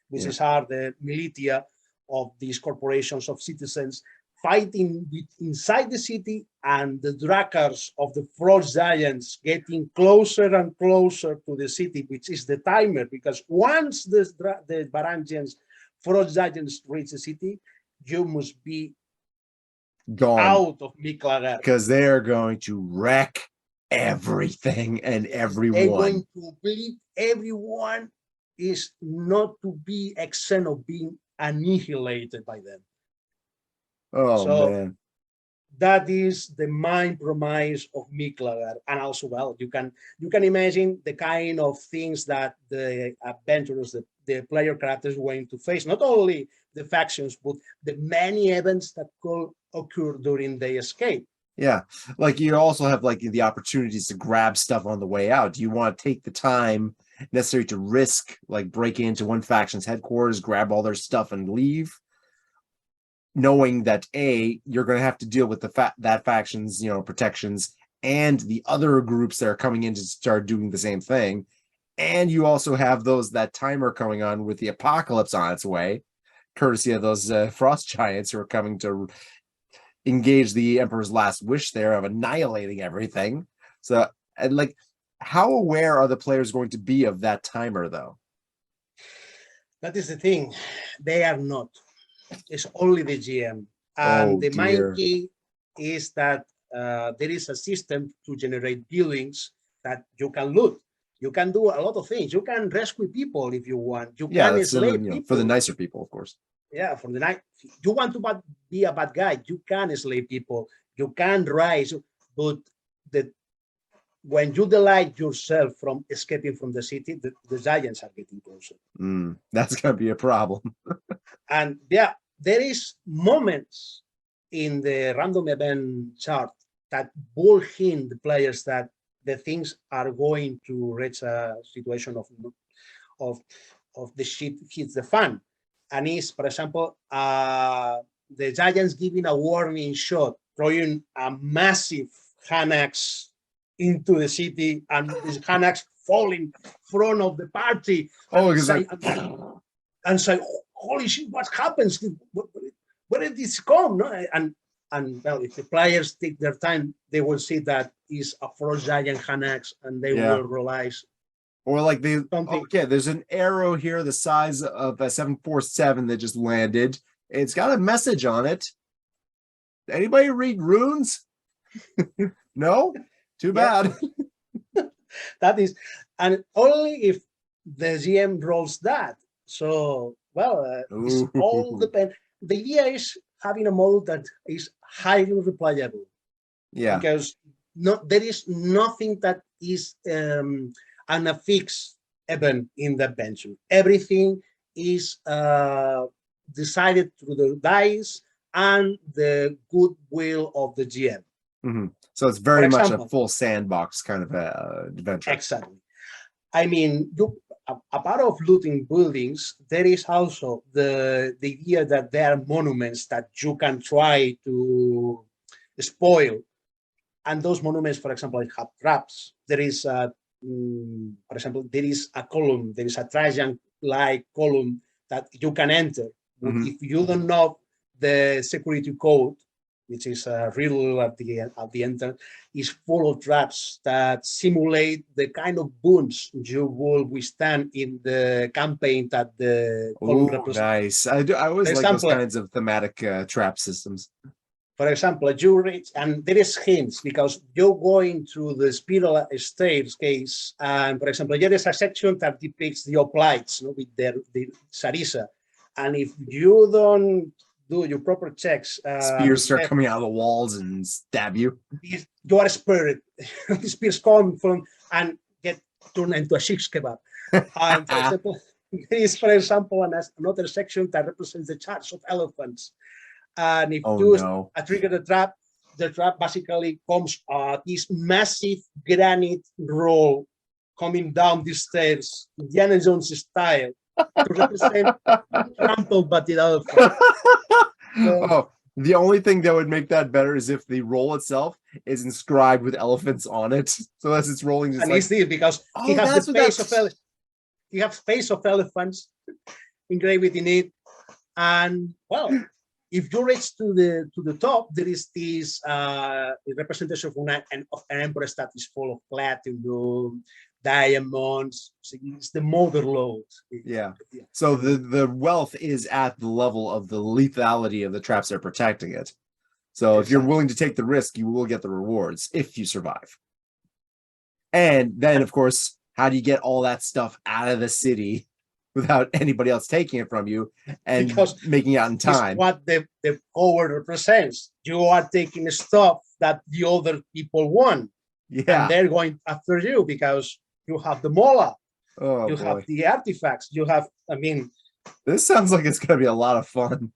which are the militia of these corporations of citizens, fighting inside the city, and the Drakars of the frost giants getting closer and closer to the city, which is the timer, because once the Varangians, frost giants reach the city, you must be gone out of Miklagard. Because they're going to wreck everything and everyone. They're going to believe everyone is not to be exempt of being annihilated by them. Oh, so, man. That is the mind promise of Miklagard. And also, well, you can imagine the kind of things that the adventurers, the player characters are going to face, not only the factions, but the many events that could occur during the escape. Yeah, like you also have like the opportunities to grab stuff on the way out. Do you want to take the time necessary to risk like breaking into one faction's headquarters, grab all their stuff and leave, knowing that you're going to have to deal with that faction's protections and the other groups that are coming in to start doing the same thing, and you also have that timer going on with the apocalypse on its way, courtesy of those frost giants who are coming to engage the emperor's last wish there of annihilating everything. So, and like, how aware are the players going to be of that timer, though? That is the thing. They are not. It's only the GM. And the main key is that there is a system to generate buildings that you can loot. You can do a lot of things. You can rescue people if you want. You can enslave people. For the nicer people, of course. Yeah, for the night. You want to be a bad guy, you can enslave people. You can rise, but when you delay yourself from escaping from the city, the giants are getting closer. That's going to be a problem. And yeah, there is moments in the random event chart that will hint the players that the things are going to reach a situation of the shit hits the fan. And is, for example, the giants giving a warning shot, throwing a massive Hanax into the city, and this Hanax falling in front of the party. And say, holy shit, what happens? Where did this come? No? And well, if the players take their time, they will see that is a frost giant Hanax, and they will realize. Or like there's an arrow here the size of a 747 that just landed. It's got a message on it. Anybody read runes? No? Too bad. That is, and only if the GM rolls that. So, well, it's all depends. the idea is having a model that is highly replayable. Yeah. Because there is nothing that is an affixed event in the adventure. Everything is decided through the dice and the goodwill of the GM. Mm-hmm. So it's very much a full sandbox kind of adventure. Exactly. I mean, a part of looting buildings, there is also the idea that there are monuments that you can try to spoil. And those monuments, for example, have traps. There is, for example, there is a column, there is a Trajan-like column that you can enter. Mm-hmm. If you don't know the security code, which is a riddle at the entrance, is full of traps that simulate the kind of wounds you will withstand in the campaign that the column represents. Nice. I always like those kinds of thematic trap systems. For example, you reach, and there is hints because you're going through the spiral staircase, and for example, there is a section that depicts the hoplites, with the Sarissa, and if you don't do your proper checks, spears start coming out of the walls and stab you. You are spared. The spears come from and get turned into a shish kebab. And for example, there is, for example, another section that represents the charge of elephants. And if you trigger the trap basically comes this massive granite roll coming down the stairs, Indiana Jones style, to represent trampled by the elephant. The only thing that would make that better is if the roll itself is inscribed with elephants on it. So as it's rolling, just and it's this because he has the face of he has face of elephants engraved in it, and well. If you reach to the top, there is this representation of an empress that is full of platinum, diamonds. It's the mother lode. Yeah. So the wealth is at the level of the lethality of the traps that are protecting it. So if you're willing to take the risk, you will get the rewards if you survive. And then, of course, how do you get all that stuff out of the city without anybody else taking it from you and because making it out in time? What the code represents. You are taking stuff that the other people want. Yeah. And they're going after you because you have the mola. You have the artifacts. You have, this sounds like it's going to be a lot of fun.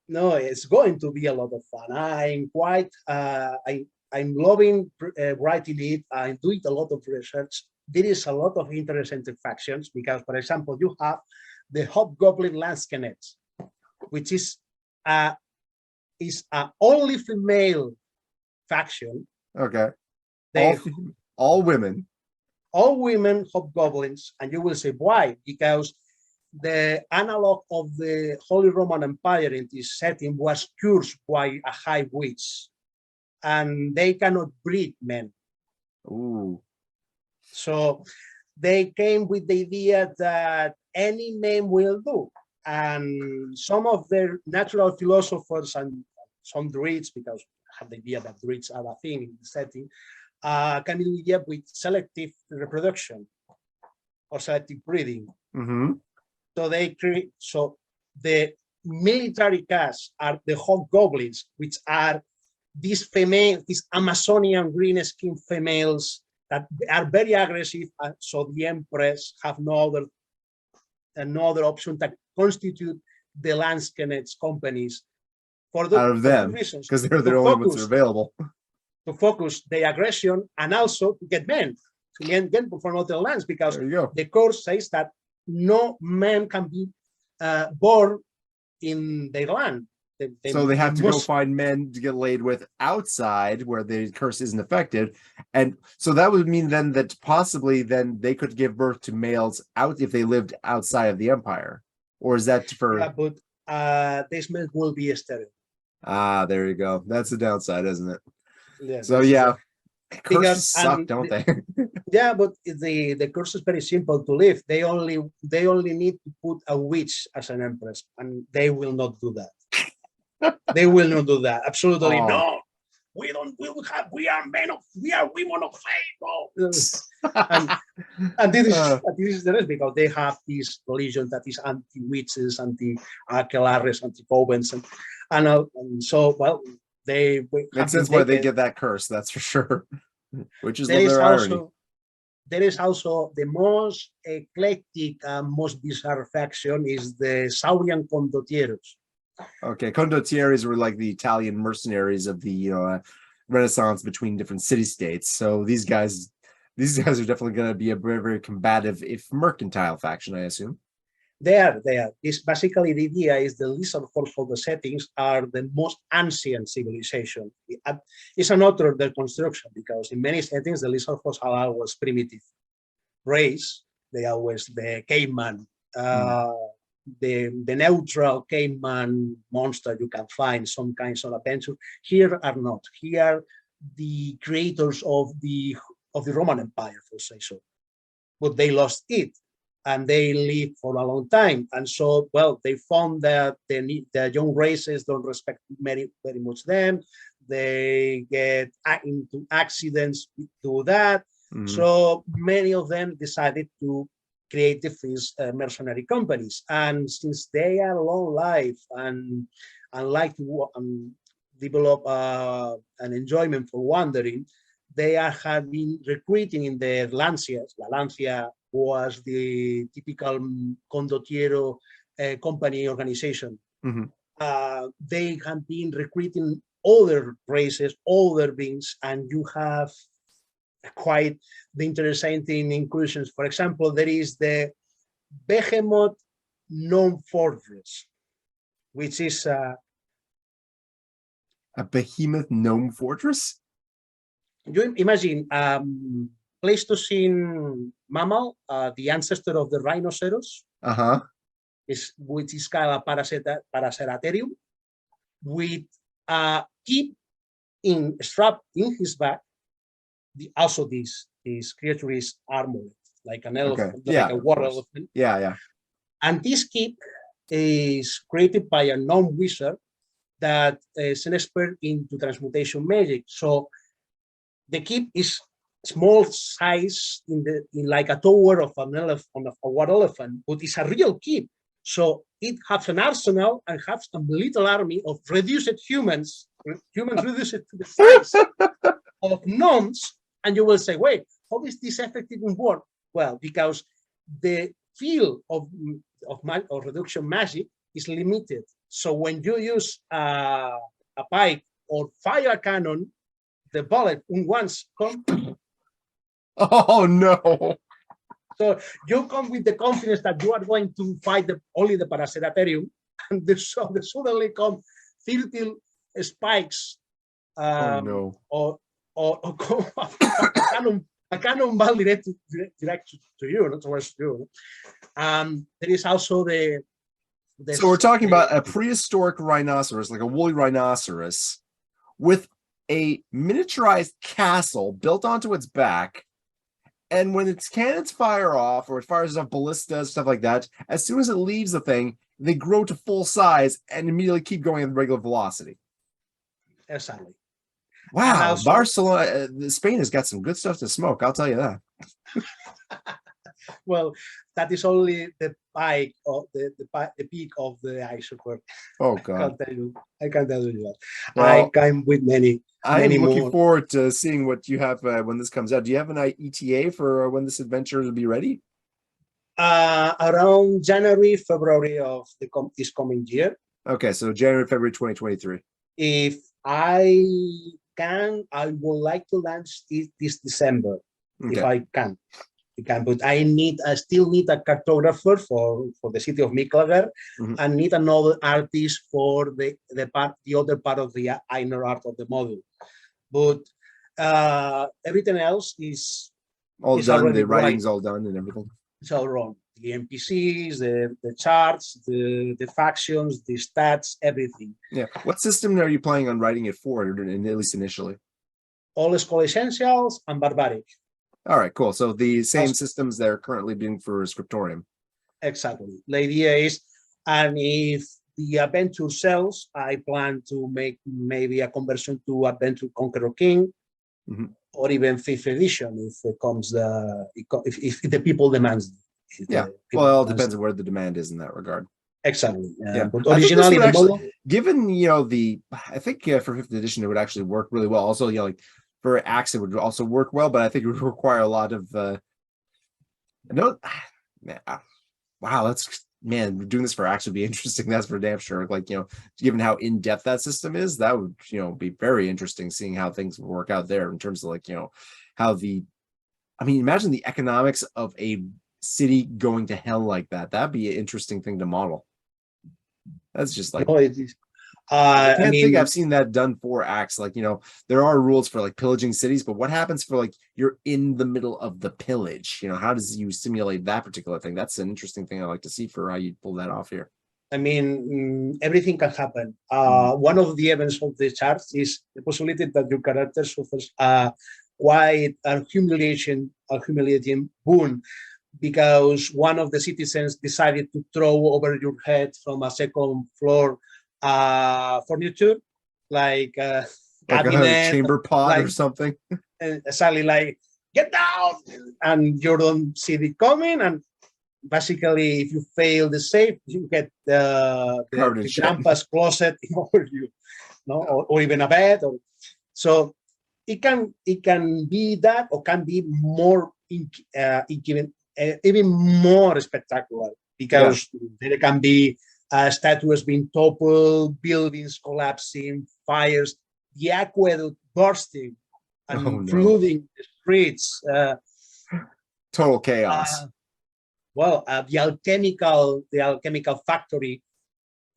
No, it's going to be a lot of fun. I'm quite, I'm loving writing it. I'm doing a lot of research. There is a lot of interesting factions because, for example, you have the Hobgoblin Landscanet, which is a only female faction. Okay. All women. All women hobgoblins, and you will say why? Because the analog of the Holy Roman Empire in this setting was cursed by a high witch, and they cannot breed men. Ooh. So they came with the idea that any man will do. And some of their natural philosophers and some druids, because I have the idea that druids are a thing in the setting, can do the idea with selective reproduction or selective breeding. Mm-hmm. So they create, so the military caste are the hobgoblins, which are these female, these Amazonian green skin females that are very aggressive, and so the Empress have another option that constitute the Landscanets companies for the out of them reasons, because they're the only ones that are available to focus the aggression and also to get men from other lands, because the course says that no man can be born in their land. So they have to go find men to get laid with outside where the curse isn't affected. And so that would mean then that possibly then they could give birth to males out if they lived outside of the empire. Or is that for... Yeah, but these men will be sterile. Ah, there you go. That's the downside, isn't it? Yeah, so yeah, curses suck, don't they? Yeah, but the curse is very simple to live. They only need to put a witch as an empress, and they will not do that. They will not do that. Absolutely no. we are women of faith. And this is the rest, because they have this religion that is anti-witches, anti-aquelarres, anti-covens, and so, well, they makes sense why they get that curse, that's for sure. Which is their irony. There is also the most eclectic and most bizarre faction is the Saurian Condottieros. Okay, condottieris were like the Italian mercenaries of the Renaissance between different city-states. So these guys are definitely going to be a very, very combative, if mercantile faction, I assume. They are. It's basically the idea is the lizard folk for the settings are the most ancient civilization. It's an utter deconstruction, because in many settings the lizard folks are always primitive race. They are always the caveman, the neutral caveman monster you can find some kinds of adventure. Here are not. Here the creators of the Roman Empire, for say so, but they lost it. And they live for a long time. And so, well, they found that the young races don't respect very much them. They get into accidents to that. Mm-hmm. So many of them decided to create the first mercenary companies. And since they are long life and like to develop an enjoyment for wandering, they have been recruiting in their lancias. La lancia was the typical condottiero company organization. Mm-hmm. They have been recruiting other races, other beings, and you have quite the interesting inclusions. For example, there is the Behemoth Gnome Fortress, which is a behemoth gnome fortress? You imagine Pleistocene mammal, the ancestor of the rhinoceros, which is called a Paraceratherium, with a keep strapped in his back. Also, this creature is armored like an elephant, like a war elephant. Yeah. And this keep is created by a gnome wizard that is an expert into transmutation magic. So the keep is small size in like a tower of an elephant, of a war elephant, but it's a real keep. So it has an arsenal and has a little army of reduced humans reduced to the size of gnomes. And you will say, wait, how is this effective in war? Well, because the field of reduction magic is limited. So when you use a pike or fire cannon, the bullet once comes. Oh no! So you come with the confidence that you are going to fight only the Paraceratherium, and so suddenly come 30 spikes. Oh no! Or a cannonball direct to you, not towards you. There is also the so we're talking about a prehistoric rhinoceros, like a woolly rhinoceros, with a miniaturized castle built onto its back, and when its cannons fire off, or it fires off ballistas, stuff like that, as soon as it leaves the thing, they grow to full size and immediately keep going at regular velocity. Exactly. Wow, also, Barcelona, Spain has got some good stuff to smoke, I'll tell you that. Well, that is only the peak of the peak of the iceberg. Oh God! I can't tell you that. Well, I came with many. I'm looking forward to seeing what you have when this comes out. Do you have an ETA for when this adventure will be ready? Around January, February of this coming year. Okay, so January, February 2023. If I can, I would like to launch it this December. Okay. If I can. But I still need a cartographer for the city of Miklagard, and need another artist for the other part of the inner art of the model. But everything else is all done. The writing's all done and everything. It's all wrong. The NPCs, the charts, the factions, the stats, everything. Yeah. What system are you planning on writing it for, at least initially? All School Essentials and Barbaric. All right, cool. So the same systems that are currently being for Scriptorium. Exactly. The idea is, and if the adventure cells, I plan to make maybe a conversion to Adventure Conqueror King, or even 5th edition if it comes if the people demands. Yeah, well, it depends on where the demand is in that regard. Exactly. Yeah, but originally the model, given I think for 5th edition it would actually work really well. Also, like for Axe it would also work well, but I think it would require a lot of wow, that's doing this for Axe would be interesting. That's for damn sure. Like, given how in-depth that system is, that would be very interesting seeing how things would work out there in terms of like how imagine the economics of a city going to hell like that. That'd be an interesting thing to model. That's just like I can't think I've seen that done for Axe. Like, there are rules for like pillaging cities, but what happens for like you're in the middle of the pillage? How does you simulate that particular thing? That's an interesting thing I like to see for how you pull that off here. I mean, everything can happen. One of the events of the charts is the possibility that your character suffers quite a humiliating boon because one of the citizens decided to throw over your head from a second floor furniture, like a chamber pot or something. Exactly, like get down, and you don't see it coming. And basically, if you fail the save, you get the grandpa's closet over you, or even a bed. So it can be that, or can be more even more spectacular because there can be statues being toppled, buildings collapsing, fires, the aqueduct bursting and flooding the streets. Total chaos. The alchemical factory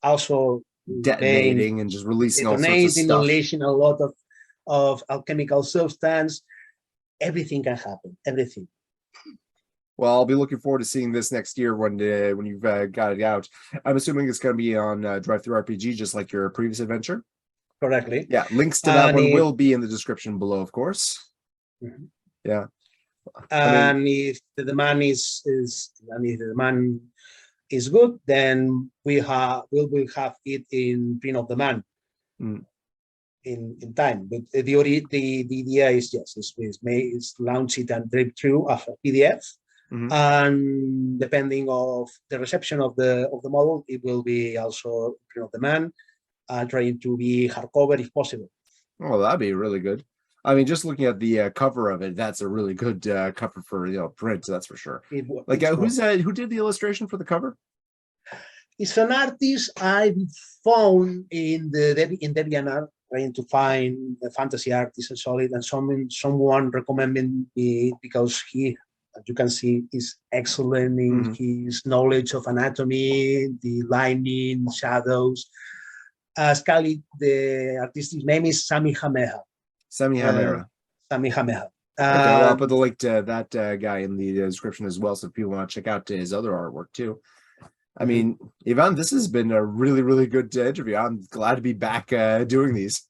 also detonating and just releasing all sorts of stuff. Unleashing a lot of alchemical substance. Everything can happen. Everything. Well, I'll be looking forward to seeing this next year when you've got it out. I'm assuming it's going to be on DriveThruRPG, just like your previous adventure. Correctly. Yeah, links to that one will be in the description below, of course. Yeah. And if the demand is good, then we will have it in print of demand in time. But the idea is is launch it and DriveThru as a PDF. And depending of the reception of the model, it will be also print of demand, trying to be hardcover if possible. Oh, that'd be really good. I mean, just looking at the cover of it, that's a really good cover for print. That's for sure. Like, who did the illustration for the cover? It's an artist I found in DeviantArt, trying to find a fantasy artist and solid, and someone recommending it because he, as you can see, is excellent in his knowledge of anatomy, the lighting, shadows. The artistic name is Sami Hameha. Sami Hameha. Sami Hameha. Okay, well, I'll put the link to that guy in the description as well, so if people want to check out his other artwork too. I mean, Ivan, this has been a really, really good interview. I'm glad to be back doing these.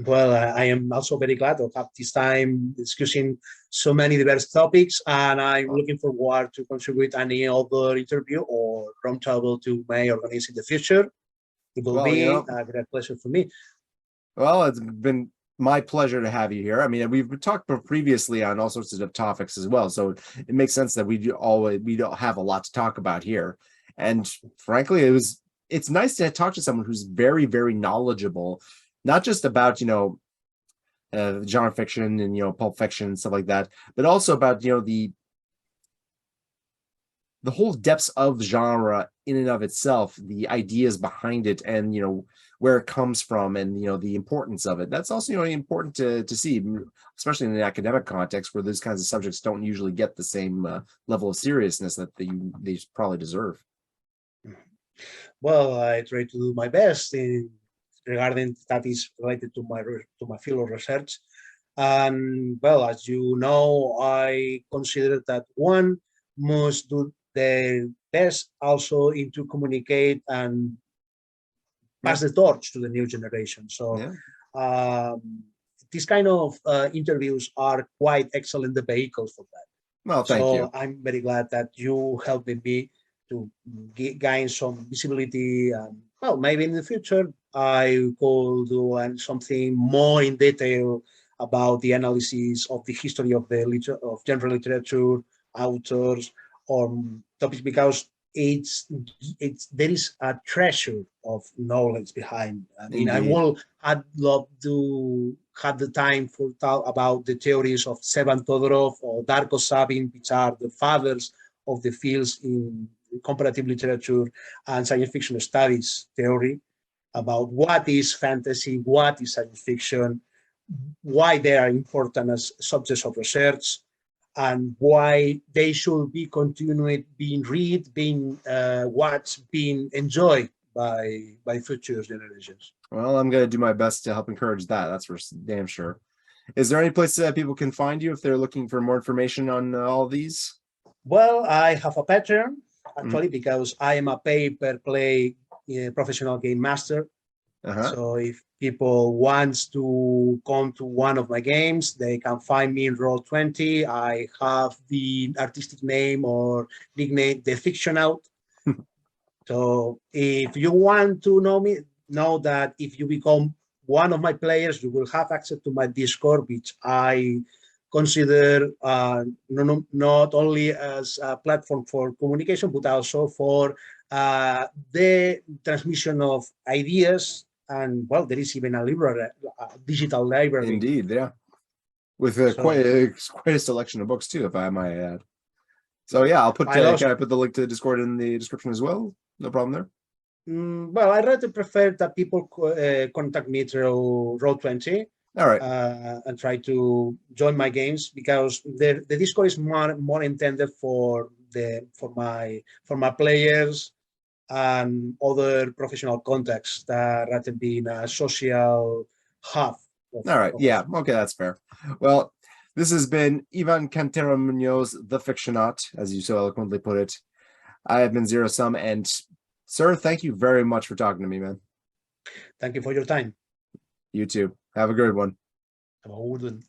Well, I am also very glad to have this time discussing so many diverse topics, and I'm looking forward to contribute any other interview or roundtable to may organize in the future. It will be a great pleasure for me. Well, it's been my pleasure to have you here. I mean, we've talked previously on all sorts of topics as well, so it makes sense that we don't have a lot to talk about here. And frankly, it's nice to talk to someone who's very, very knowledgeable, not just about genre fiction and pulp fiction and stuff like that, but also about the whole depths of genre in and of itself, the ideas behind it, and where it comes from, and the importance of it. That's also important to see, especially in the academic context where those kinds of subjects don't usually get the same level of seriousness that they probably deserve. Well, I try to do my best regarding that is related to my field of research. And well, as you know, I consider that one must do their best also to communicate and pass the torch to the new generation. So these kind of interviews are quite excellent, the vehicles for that. Well, thank you. I'm very glad that you helped me to gain some visibility. And, well, maybe in the future I could do something more in detail about the analysis of the history of of general literature, authors, or topics, because there is a treasure of knowledge behind. I mean, I'd love to have the time for talk about the theories of Sevan Todorov or Darko Sabin, which are the fathers of the fields in comparative literature and science fiction studies theory, about what is fantasy, what is science fiction, why they are important as subjects of research, and why they should be continued being read, being watched, being enjoyed by future generations. Well, I'm going to do my best to help encourage that. That's for damn sure. Is there any place that people can find you if they're looking for more information on all of these? Well, I have a Patreon, actually, because I am a pay-per-play professional game master. So if people want to come to one of my games, they can find me in Roll20. I have the artistic name or nickname, the Fictionaut. So if you want to know me, know that if you become one of my players, you will have access to my Discord, which I consider not only as a platform for communication, but also for the transmission of ideas. And, well, there is even a library, a digital library. Indeed, yeah. With quite a selection of books, too, if I might add. So, yeah, I'll put, can I put the link to the Discord in the description as well? No problem there? Well, I rather prefer that people contact me through Roll20. All right. And try to join my games, because the Discord is more intended for my players and other professional contacts rather than being a social hub. All right. Yeah. Okay, that's fair. Well, this has been Ivan Cantero Muñoz, the Fictionaut, as you so eloquently put it. I have been Zero Sum, and sir, thank you very much for talking to me, man. Thank you for your time. You too. Have a good one. Have a good one.